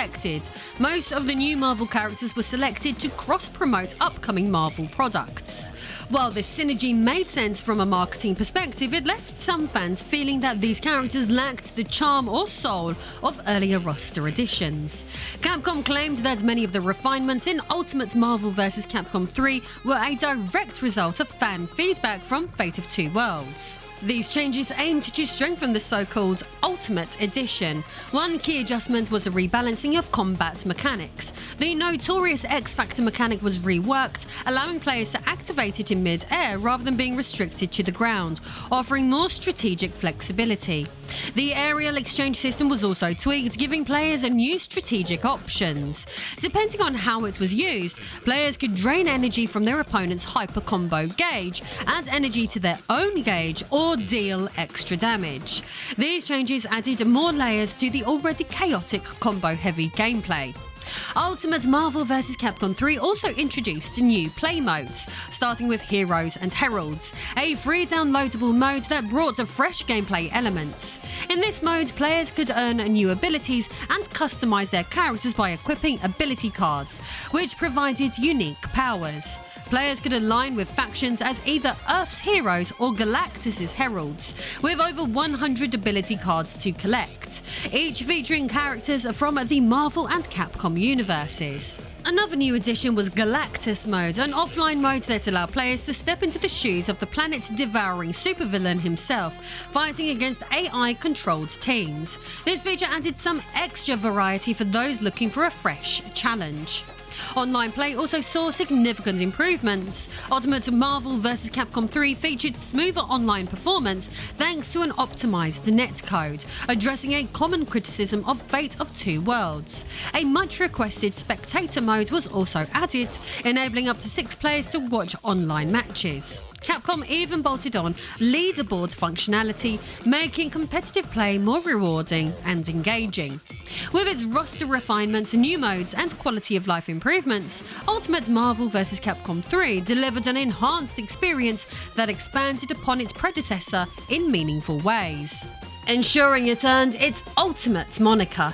S3: Most of the new Marvel characters were selected to cross-promote upcoming Marvel products. While this synergy made sense from a marketing perspective, it left some fans feeling that these characters lacked the charm or soul of earlier roster additions. Capcom claimed that many of the refinements in Ultimate Marvel vs. Capcom 3 were a direct result of fan feedback from Fate of Two Worlds. These changes aimed to strengthen the so-called Ultimate Edition. One key adjustment was a rebalancing of combat mechanics. The notorious X-Factor mechanic was reworked, allowing players to activate it in mid-air rather than being restricted to the ground, offering more strategic flexibility. The aerial exchange system was also tweaked, giving players a new strategic options. Depending on how it was used, players could drain energy from their opponent's hyper combo gauge, add energy to their own gauge, or deal extra damage. These changes added more layers to the already chaotic combo-heavy gameplay. Ultimate Marvel vs. Capcom 3 also introduced new play modes, starting with Heroes and Heralds, a free downloadable mode that brought fresh gameplay elements. In this mode, players could earn new abilities and customize their characters by equipping ability cards, which provided unique powers. Players could align with factions as either Earth's heroes or Galactus' heralds, with over 100 ability cards to collect, each featuring characters from the Marvel and Capcom universes. Another new addition was Galactus mode, an offline mode that allowed players to step into the shoes of the planet-devouring supervillain himself, fighting against AI-controlled teams. This feature added some extra variety for those looking for a fresh challenge. Online play also saw significant improvements. Ultimate Marvel vs. Capcom 3 featured smoother online performance thanks to an optimized netcode, addressing a common criticism of Fate of Two Worlds. A much requested spectator mode was also added, enabling up to 6 players to watch online matches. Capcom even bolted on leaderboard functionality, making competitive play more rewarding and engaging. With its roster refinements, new modes, and quality of life improvements, Ultimate Marvel vs. Capcom 3 delivered an enhanced experience that expanded upon its predecessor in meaningful ways, ensuring it earned its Ultimate moniker.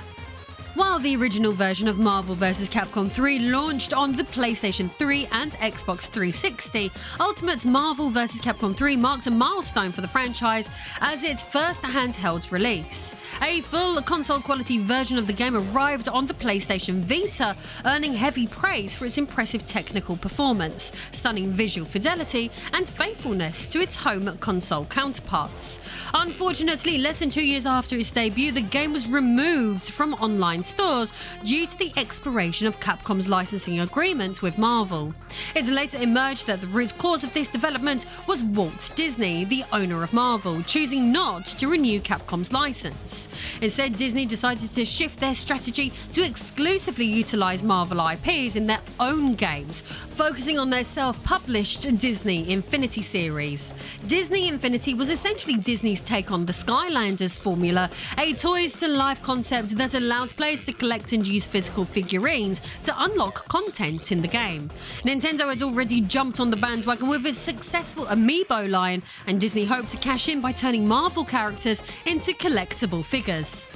S3: While the original version of Marvel vs. Capcom 3 launched on the PlayStation 3 and Xbox 360, Ultimate Marvel vs. Capcom 3 marked a milestone for the franchise as its first handheld release. A full console-quality version of the game arrived on the PlayStation Vita, earning heavy praise for its impressive technical performance, stunning visual fidelity, and faithfulness to its home console counterparts. Unfortunately, less than 2 years after its debut, the game was removed from online stores due to the expiration of Capcom's licensing agreement with Marvel. It later emerged that the root cause of this development was Walt Disney, the owner of Marvel, choosing not to renew Capcom's license. Instead, Disney decided to shift their strategy to exclusively utilize Marvel IPs in their own games, focusing on their self-published Disney Infinity series. Disney Infinity was essentially Disney's take on the Skylanders formula, a toys-to-life concept that allowed players to collect and use physical figurines to unlock content in the game. Nintendo had already jumped on the bandwagon with its successful Amiibo line, and Disney hoped to cash in by turning Marvel characters into collectible figures.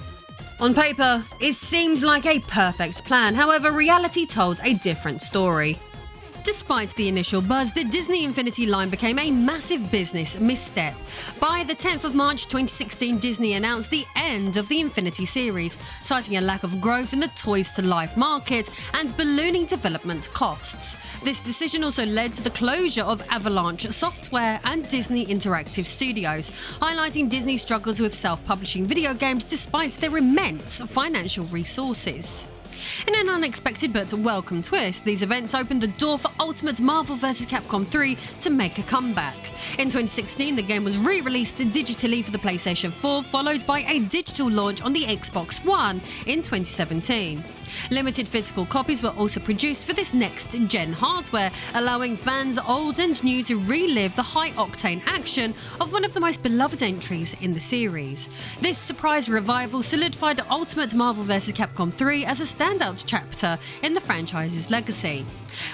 S3: On paper, it seemed like a perfect plan, however, reality told a different story. Despite the initial buzz, the Disney Infinity line became a massive business misstep. By the 10th of March 2016, Disney announced the end of the Infinity series, citing a lack of growth in the toys-to-life market and ballooning development costs. This decision also led to the closure of Avalanche Software and Disney Interactive Studios, highlighting Disney's struggles with self-publishing video games despite their immense financial resources. In an unexpected but welcome twist, these events opened the door for Ultimate Marvel vs. Capcom 3 to make a comeback. In 2016, the game was re-released digitally for the PlayStation 4, followed by a digital launch on the Xbox One in 2017. Limited physical copies were also produced for this next-gen hardware, allowing fans old and new to relive the high-octane action of one of the most beloved entries in the series. This surprise revival solidified Ultimate Marvel vs. Capcom 3 as a standout chapter in the franchise's legacy.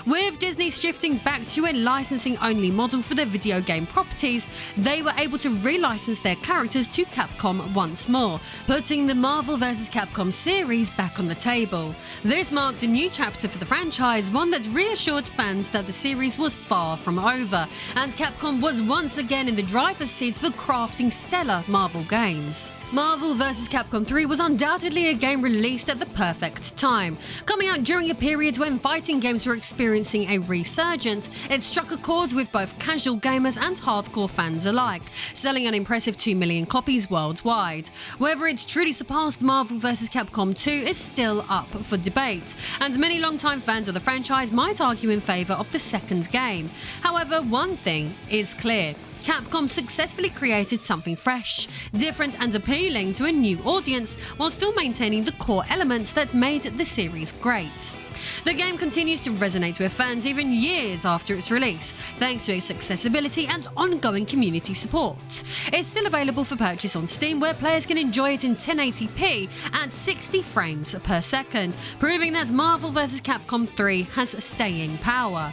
S3: With Disney shifting back to a licensing-only model for their video game properties, they were able to relicense their characters to Capcom once more, putting the Marvel vs. Capcom series back on the table. This marked a new chapter for the franchise, one that reassured fans that the series was far from over, and Capcom was once again in the driver's seat for crafting stellar Marvel games. Marvel vs. Capcom 3 was undoubtedly a game released at the perfect time. Coming out during a period when fighting games were experiencing a resurgence, it struck a chord with both casual gamers and hardcore fans alike, selling an impressive 2 million copies worldwide. Whether it truly surpassed Marvel vs. Capcom 2 is still up for debate, and many longtime fans of the franchise might argue in favour of the second game. However, one thing is clear. Capcom successfully created something fresh, different and appealing to a new audience while still maintaining the core elements that made the series great. The game continues to resonate with fans even years after its release, thanks to its accessibility and ongoing community support. It's still available for purchase on Steam, where players can enjoy it in 1080p at 60 frames per second, proving that Marvel vs. Capcom 3 has staying power.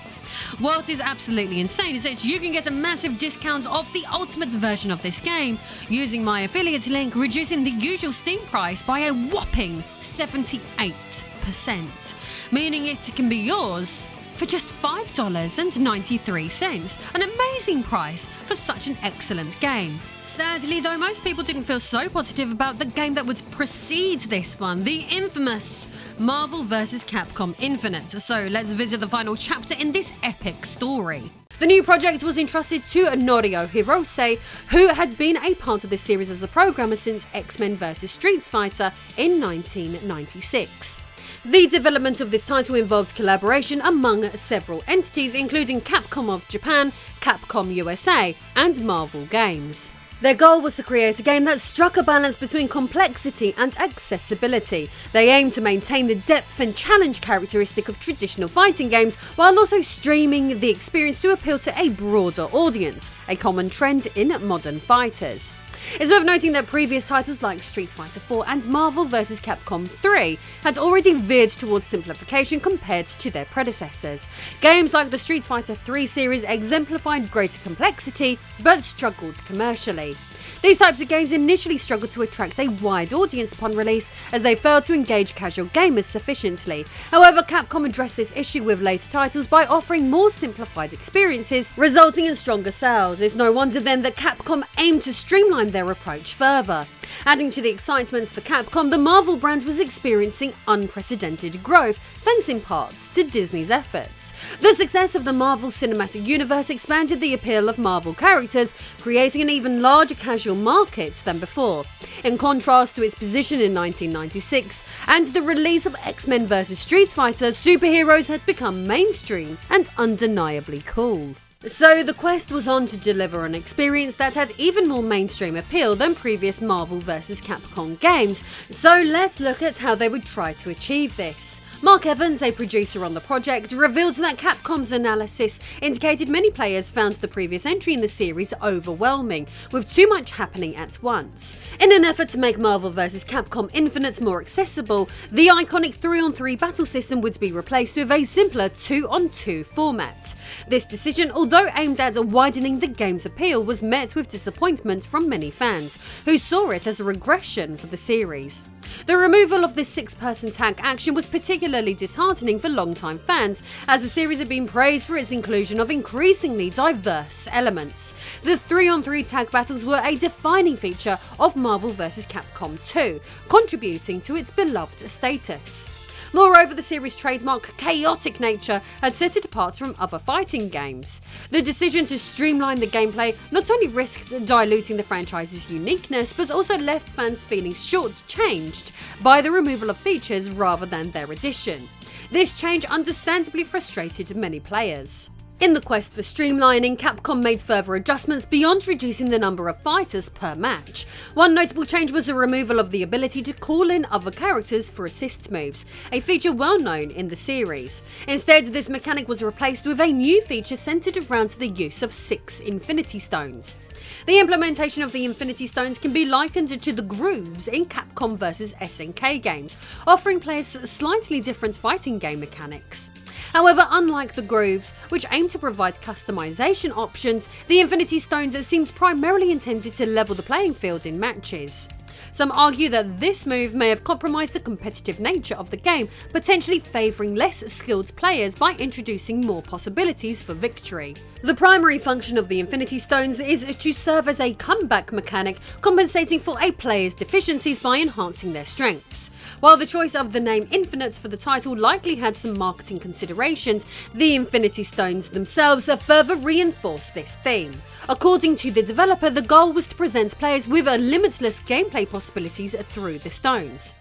S3: What is absolutely insane is that you can get a massive discount off the ultimate version of this game using my affiliate link, reducing the usual Steam price by a whopping 78%, meaning it can be yours for just $5.93, an amazing price for such an excellent game. Sadly though, most people didn't feel so positive about the game that would precede this one, the infamous Marvel vs. Capcom Infinite. So let's visit the final chapter in this epic story. The new project was entrusted to Norio Hirose, who had been a part of this series as a programmer since X-Men vs. Street Fighter in 1996. The development of this title involved collaboration among several entities, including Capcom of Japan, Capcom USA, and Marvel Games. Their goal was to create a game that struck a balance between complexity and accessibility. They aimed to maintain the depth and challenge characteristic of traditional fighting games, while also streaming the experience to appeal to a broader audience, a common trend in modern fighters. It's worth noting that previous titles like Street Fighter 4 and Marvel vs. Capcom 3 had already veered towards simplification compared to their predecessors. Games like the Street Fighter 3 series exemplified greater complexity, but struggled commercially. These types of games initially struggled to attract a wide audience upon release, as they failed to engage casual gamers sufficiently. However, Capcom addressed this issue with later titles by offering more simplified experiences, resulting in stronger sales. It's no wonder then that Capcom aimed to streamline their approach further. Adding to the excitement for Capcom, the Marvel brand was experiencing unprecedented growth, thanks in parts to Disney's efforts. The success of the Marvel Cinematic Universe expanded the appeal of Marvel characters, creating an even larger casual market than before. In contrast to its position in 1996 and the release of X-Men vs. Street Fighter, superheroes had become mainstream and undeniably cool. So the quest was on to deliver an experience that had even more mainstream appeal than previous Marvel vs. Capcom games, so let's look at how they would try to achieve this. Mark Evans, a producer on the project, revealed that Capcom's analysis indicated many players found the previous entry in the series overwhelming, with too much happening at once. In an effort to make Marvel vs. Capcom Infinite more accessible, the iconic 3-on-3 battle system would be replaced with a simpler 2-on-2 format. This decision, although aimed at widening the game's appeal, was met with disappointment from many fans, who saw it as a regression for the series. The removal of this 6-person tag action was particularly disheartening for longtime fans, as the series had been praised for its inclusion of increasingly diverse elements. The 3-on-3 tag battles were a defining feature of Marvel vs. Capcom 2, contributing to its beloved status. Moreover, the series' trademark chaotic nature had set it apart from other fighting games. The decision to streamline the gameplay not only risked diluting the franchise's uniqueness, but also left fans feeling shortchanged by the removal of features rather than their addition. This change understandably frustrated many players. In the quest for streamlining, Capcom made further adjustments beyond reducing the number of fighters per match. One notable change was the removal of the ability to call in other characters for assist moves, a feature well known in the series. Instead, this mechanic was replaced with a new feature centered around the use of 6 Infinity Stones. The implementation of the Infinity Stones can be likened to the grooves in Capcom vs. SNK games, offering players slightly different fighting game mechanics. However, unlike the grooves, which aim to provide customization options, the Infinity Stones seemed primarily intended to level the playing field in matches. Some argue that this move may have compromised the competitive nature of the game, potentially favouring less skilled players by introducing more possibilities for victory. The primary function of the Infinity Stones is to serve as a comeback mechanic, compensating for a player's deficiencies by enhancing their strengths. While the choice of the name Infinite for the title likely had some marketing considerations, the Infinity Stones themselves further reinforced this theme. According to the developer, the goal was to present players with limitless gameplay possibilities through the stones.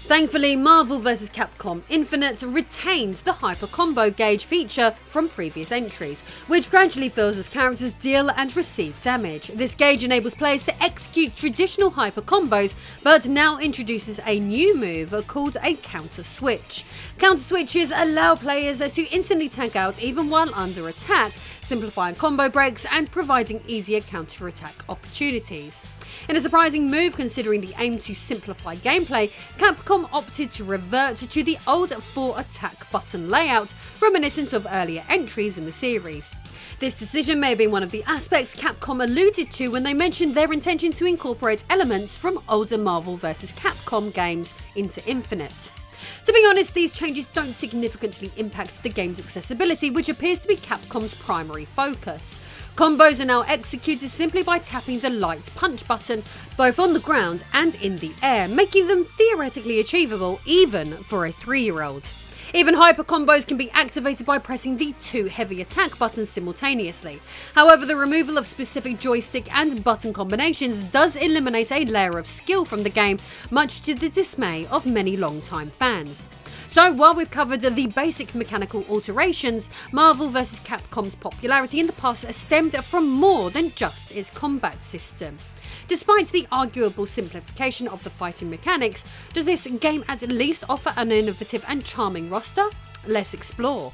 S3: Thankfully, Marvel vs. Capcom Infinite retains the hyper combo gauge feature from previous entries, which gradually fills as characters deal and receive damage. This gauge enables players to execute traditional hyper combos, but now introduces a new move called a counter switch. Counter switches allow players to instantly tag out even while under attack, simplifying combo breaks and providing easier counter attack opportunities. In a surprising move considering the aim to simplify gameplay, Capcom opted to revert to the old 4-attack button layout, reminiscent of earlier entries in the series. This decision may have been one of the aspects Capcom alluded to when they mentioned their intention to incorporate elements from older Marvel vs. Capcom games into Infinite. To be honest, these changes don't significantly impact the game's accessibility, which appears to be Capcom's primary focus. Combos are now executed simply by tapping the light punch button, both on the ground and in the air, making them theoretically achievable even for a 3-year-old. Even hyper combos can be activated by pressing the 2 heavy attack buttons simultaneously. However, the removal of specific joystick and button combinations does eliminate a layer of skill from the game, much to the dismay of many long-time fans. So while we've covered the basic mechanical alterations, Marvel vs. Capcom's popularity in the past stemmed from more than just its combat system. Despite the arguable simplification of the fighting mechanics, does this game at least offer an innovative and charming roster? Let's explore.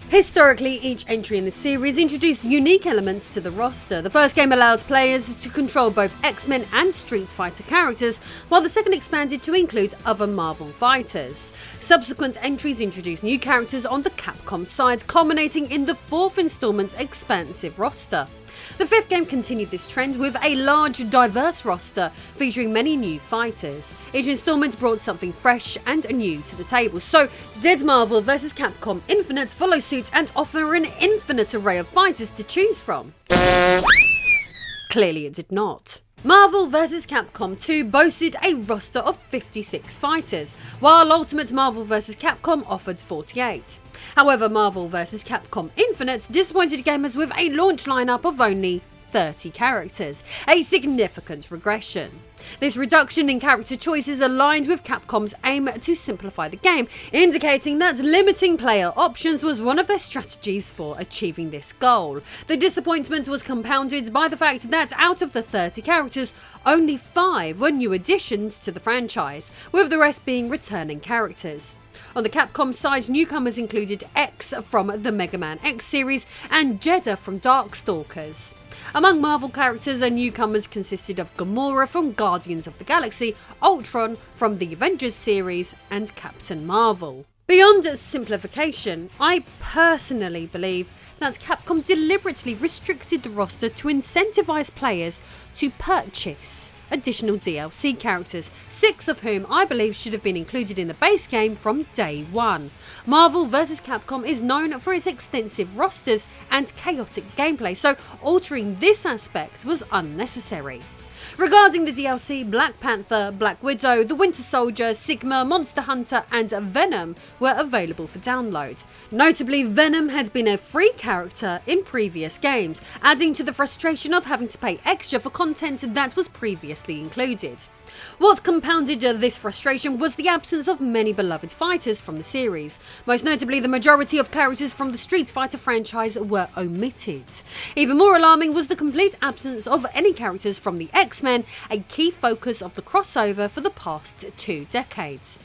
S3: Historically, each entry in the series introduced unique elements to the roster. The first game allowed players to control both X-Men and Street Fighter characters, while the second expanded to include other Marvel fighters. Subsequent entries introduced new characters on the Capcom side, culminating in the fourth installment's expansive roster. The fifth game continued this trend with a large, diverse roster featuring many new fighters. Each installment brought something fresh and new to the table, so did Marvel vs. Capcom Infinite follow suit and offer an infinite array of fighters to choose from? Clearly it did not. Marvel vs. Capcom 2 boasted a roster of 56 fighters, while Ultimate Marvel vs. Capcom offered 48. However, Marvel vs. Capcom Infinite disappointed gamers with a launch lineup of only 30 characters, a significant regression. This reduction in character choices aligned with Capcom's aim to simplify the game, indicating that limiting player options was one of their strategies for achieving this goal. The disappointment was compounded by the fact that out of the 30 characters, only 5 were new additions to the franchise, with the rest being returning characters. On the Capcom side, newcomers included X from the Mega Man X series and Jeddah from Darkstalkers. Among Marvel characters, newcomers consisted of Gamora from Guardians of the Galaxy, Ultron from the Avengers series, and Captain Marvel. Beyond simplification, I personally believe that Capcom deliberately restricted the roster to incentivize players to purchase additional DLC characters, 6 of whom I believe should have been included in the base game from day one. Marvel vs. Capcom is known for its extensive rosters and chaotic gameplay, so altering this aspect was unnecessary. Regarding the DLC, Black Panther, Black Widow, The Winter Soldier, Sigma, Monster Hunter and Venom were available for download. Notably, Venom had been a free character in previous games, adding to the frustration of having to pay extra for content that was previously included. What compounded this frustration was the absence of many beloved fighters from the series. Most notably, the majority of characters from the Street Fighter franchise were omitted. Even more alarming was the complete absence of any characters from the X-Men, a key focus of the crossover for the past 2 decades.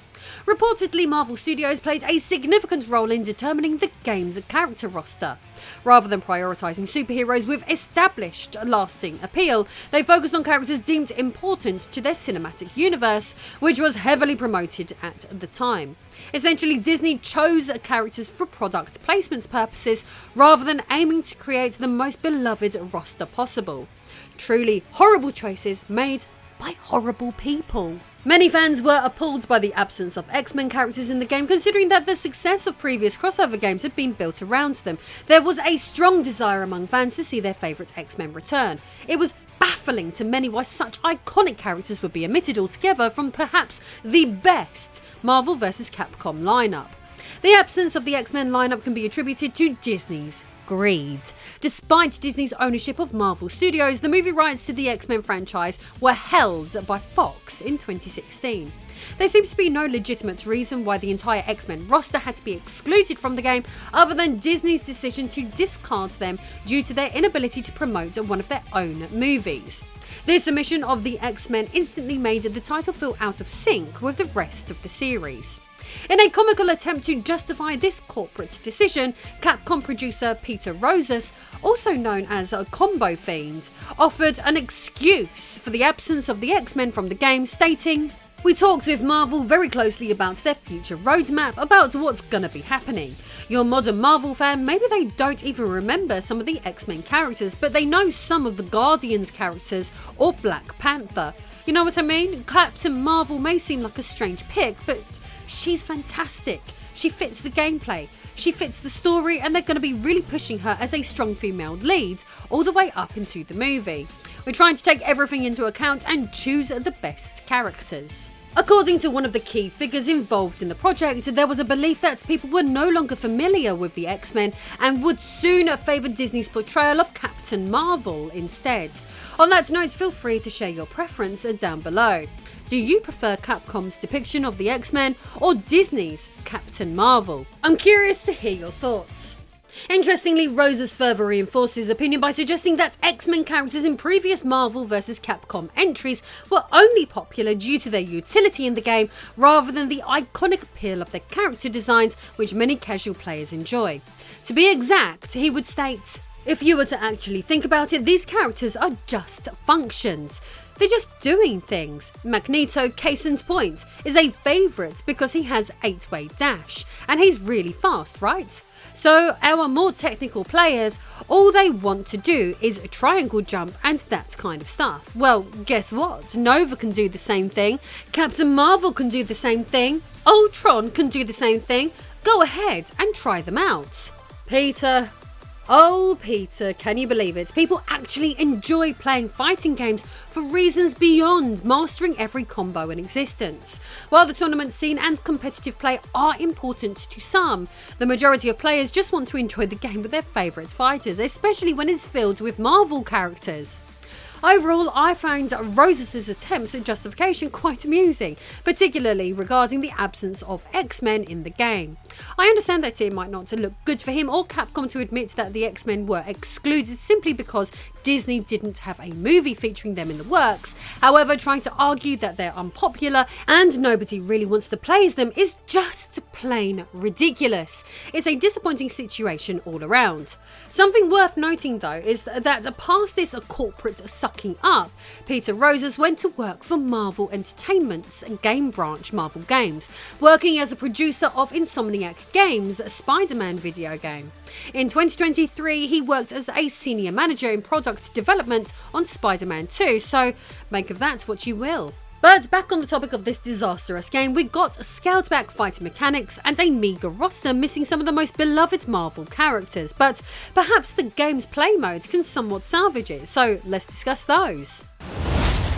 S3: Reportedly, Marvel Studios played a significant role in determining the game's character roster. Rather than prioritising superheroes with established, lasting appeal, they focused on characters deemed important to their cinematic universe, which was heavily promoted at the time. Essentially, Disney chose characters for product placement purposes rather than aiming to create the most beloved roster possible. Truly horrible choices made by horrible people. Many fans were appalled by the absence of X-Men characters in the game, considering that the success of previous crossover games had been built around them. There was a strong desire among fans to see their favourite X-Men return. It was baffling to many why such iconic characters would be omitted altogether from perhaps the best Marvel vs. Capcom lineup. The absence of the X-Men lineup can be attributed to Disney's greed. Despite Disney's ownership of Marvel Studios, the movie rights to the X-Men franchise were held by Fox in 2016. There seems to be no legitimate reason why the entire X-Men roster had to be excluded from the game other than Disney's decision to discard them due to their inability to promote one of their own movies. This omission of the X-Men instantly made the title feel out of sync with the rest of the series. In a comical attempt to justify this corporate decision, Capcom producer Peter Rosas, also known as a Combo Fiend, offered an excuse for the absence of the X-Men from the game, stating, "We talked with Marvel very closely about their future roadmap, about what's gonna be happening. Your modern Marvel fan, maybe they don't even remember some of the X-Men characters, but they know some of the Guardians characters or Black Panther. You know what I mean? Captain Marvel may seem like a strange pick, but she's fantastic. She fits the gameplay, she fits the story, and they're going to be really pushing her as a strong female lead all the way up into the movie. We're trying to take everything into account and choose the best characters." According to one of the key figures involved in the project, there was a belief that people were no longer familiar with the X-Men and would soon favour Disney's portrayal of Captain Marvel instead. On that note, feel free to share your preference down below. Do you prefer Capcom's depiction of the X-Men or Disney's Captain Marvel? I'm curious to hear your thoughts. Interestingly, Roses further reinforced his opinion by suggesting that X-Men characters in previous Marvel vs. Capcom entries were only popular due to their utility in the game rather than the iconic appeal of their character designs, which many casual players enjoy. To be exact, he would state, "If you were to actually think about it, these characters are just functions. They're just doing things. Magneto, case in point, is a favourite because he has 8-way dash, and he's really fast, right? So our more technical players, all they want to do is a triangle jump and that kind of stuff. Well, guess what? Nova can do the same thing, Captain Marvel can do the same thing, Ultron can do the same thing. Go ahead and try them out." Peter. Oh, Peter, can you believe it? People actually enjoy playing fighting games for reasons beyond mastering every combo in existence. While the tournament scene and competitive play are important to some, the majority of players just want to enjoy the game with their favourite fighters, especially when it's filled with Marvel characters. Overall, I found Roses' attempts at justification quite amusing, particularly regarding the absence of X-Men in the game. I understand that it might not look good for him or Capcom to admit that the X-Men were excluded simply because Disney didn't have a movie featuring them in the works. However, trying to argue that they're unpopular and nobody really wants to play as them is just plain ridiculous. It's a disappointing situation all around. Something worth noting though is that past this corporate sucking up, Peter Roses went to work for Marvel Entertainment's game branch Marvel Games, working as a producer of Insomniac Games' Spider-Man video game. In 2023, he worked as a senior manager in product development on Spider-Man 2, so make of that what you will. But back on the topic of this disastrous game, we got scaled back fighting mechanics and a meagre roster missing some of the most beloved Marvel characters, but perhaps the game's play modes can somewhat salvage it, so let's discuss those.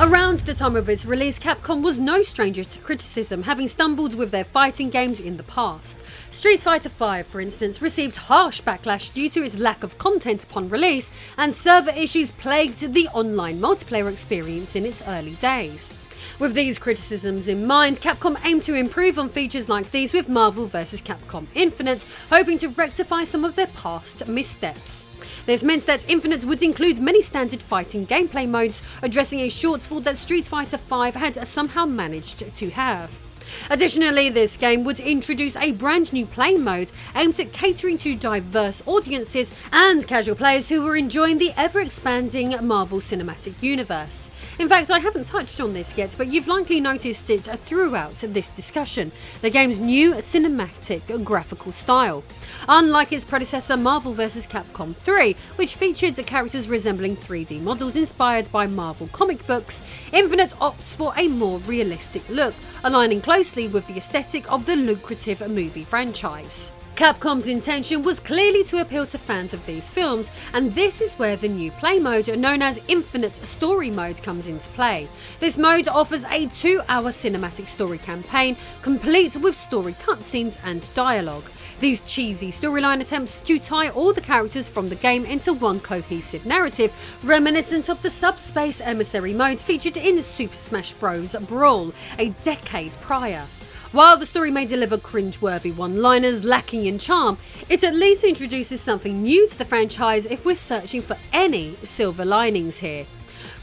S3: Around the time of its release, Capcom was no stranger to criticism, having stumbled with their fighting games in the past. Street Fighter V, for instance, received harsh backlash due to its lack of content upon release, and server issues plagued the online multiplayer experience in its early days. With these criticisms in mind, Capcom aimed to improve on features like these with Marvel vs. Capcom Infinite, hoping to rectify some of their past missteps. This meant that Infinite would include many standard fighting gameplay modes, addressing a shortfall that Street Fighter V had somehow managed to have. Additionally, this game would introduce a brand new play mode aimed at catering to diverse audiences and casual players who were enjoying the ever-expanding Marvel Cinematic Universe. In fact, I haven't touched on this yet, but you've likely noticed it throughout this discussion, the game's new cinematic graphical style. Unlike its predecessor Marvel vs. Capcom 3, which featured characters resembling 3D models inspired by Marvel comic books, Infinite opts for a more realistic look, aligning closely with the aesthetic of the lucrative movie franchise. Capcom's intention was clearly to appeal to fans of these films, and this is where the new play mode known as Infinite Story Mode comes into play. This mode offers a 2-hour cinematic story campaign, complete with story cutscenes and dialogue. These cheesy storyline attempts to tie all the characters from the game into one cohesive narrative, reminiscent of the Subspace Emissary mode featured in Super Smash Bros. Brawl a decade prior. While the story may deliver cringe-worthy one-liners lacking in charm, it at least introduces something new to the franchise if we're searching for any silver linings here.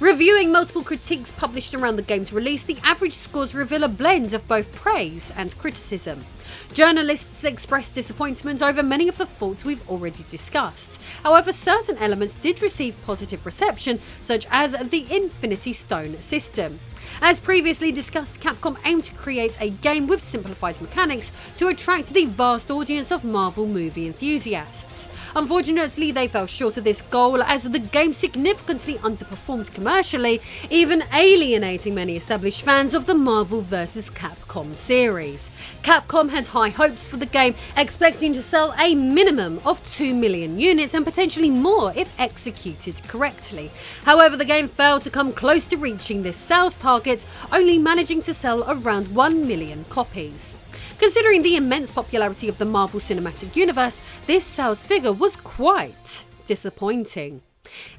S3: Reviewing multiple critiques published around the game's release, the average scores reveal a blend of both praise and criticism. Journalists expressed disappointment over many of the faults we've already discussed. However, certain elements did receive positive reception, such as the Infinity Stone system. As previously discussed, Capcom aimed to create a game with simplified mechanics to attract the vast audience of Marvel movie enthusiasts. Unfortunately, they fell short of this goal as the game significantly underperformed commercially, even alienating many established fans of the Marvel vs. Capcom series. Capcom had high hopes for the game, expecting to sell a minimum of 2 million units and potentially more if executed correctly. However, the game failed to come close to reaching this sales target, only managing to sell around 1 million copies. Considering the immense popularity of the Marvel Cinematic Universe, this sales figure was quite disappointing.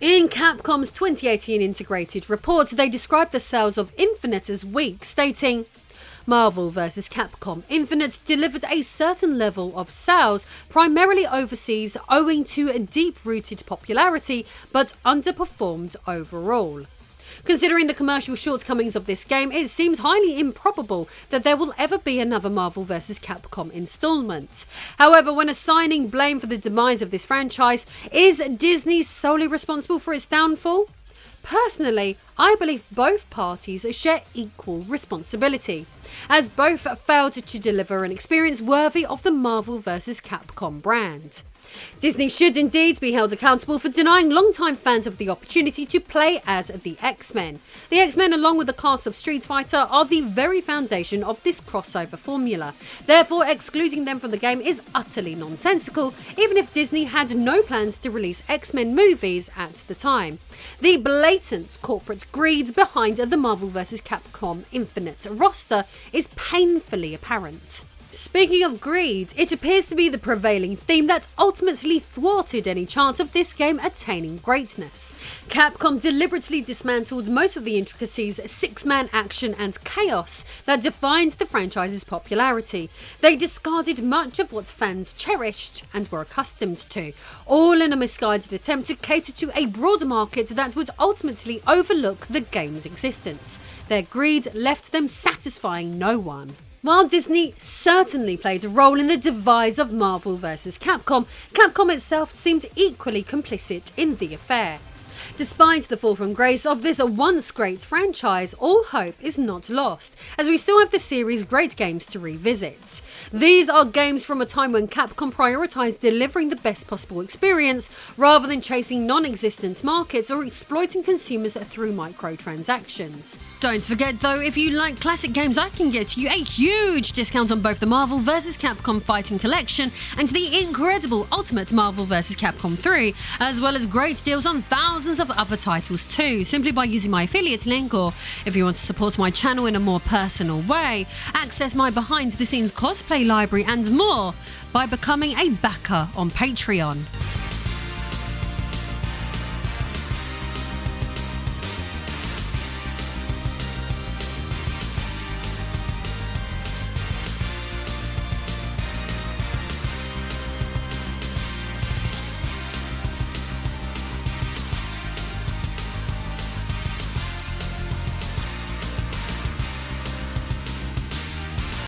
S3: In Capcom's 2018 integrated report, they described the sales of Infinite as weak, stating, Marvel vs. Capcom Infinite delivered a certain level of sales, primarily overseas, owing to a deep-rooted popularity, but underperformed overall. Considering the commercial shortcomings of this game, it seems highly improbable that there will ever be another Marvel vs. Capcom installment. However, when assigning blame for the demise of this franchise, is Disney solely responsible for its downfall? Personally, I believe both parties share equal responsibility, as both failed to deliver an experience worthy of the Marvel vs. Capcom brand. Disney should indeed be held accountable for denying longtime fans of the opportunity to play as the X-Men. The X-Men, along with the cast of Street Fighter, are the very foundation of this crossover formula. Therefore, excluding them from the game is utterly nonsensical, even if Disney had no plans to release X-Men movies at the time. The blatant corporate greed behind the Marvel vs. Capcom Infinite roster is painfully apparent. Speaking of greed, it appears to be the prevailing theme that ultimately thwarted any chance of this game attaining greatness. Capcom deliberately dismantled most of the intricacies, six-man action and chaos that defined the franchise's popularity. They discarded much of what fans cherished and were accustomed to, all in a misguided attempt to cater to a broader market that would ultimately overlook the game's existence. Their greed left them satisfying no one. While Disney certainly played a role in the demise of Marvel vs. Capcom, Capcom itself seemed equally complicit in the affair. Despite the fall from grace of this once great franchise, all hope is not lost, as we still have the series' great games to revisit. These are games from a time when Capcom prioritised delivering the best possible experience rather than chasing non-existent markets or exploiting consumers through microtransactions. Don't forget though, if you like classic games, I can get you a huge discount on both the Marvel vs. Capcom Fighting Collection and the incredible Ultimate Marvel vs. Capcom 3, as well as great deals on thousands of other titles too, simply by using my affiliate link, or if you want to support my channel in a more personal way, access my behind the scenes cosplay library and more by becoming a backer on Patreon.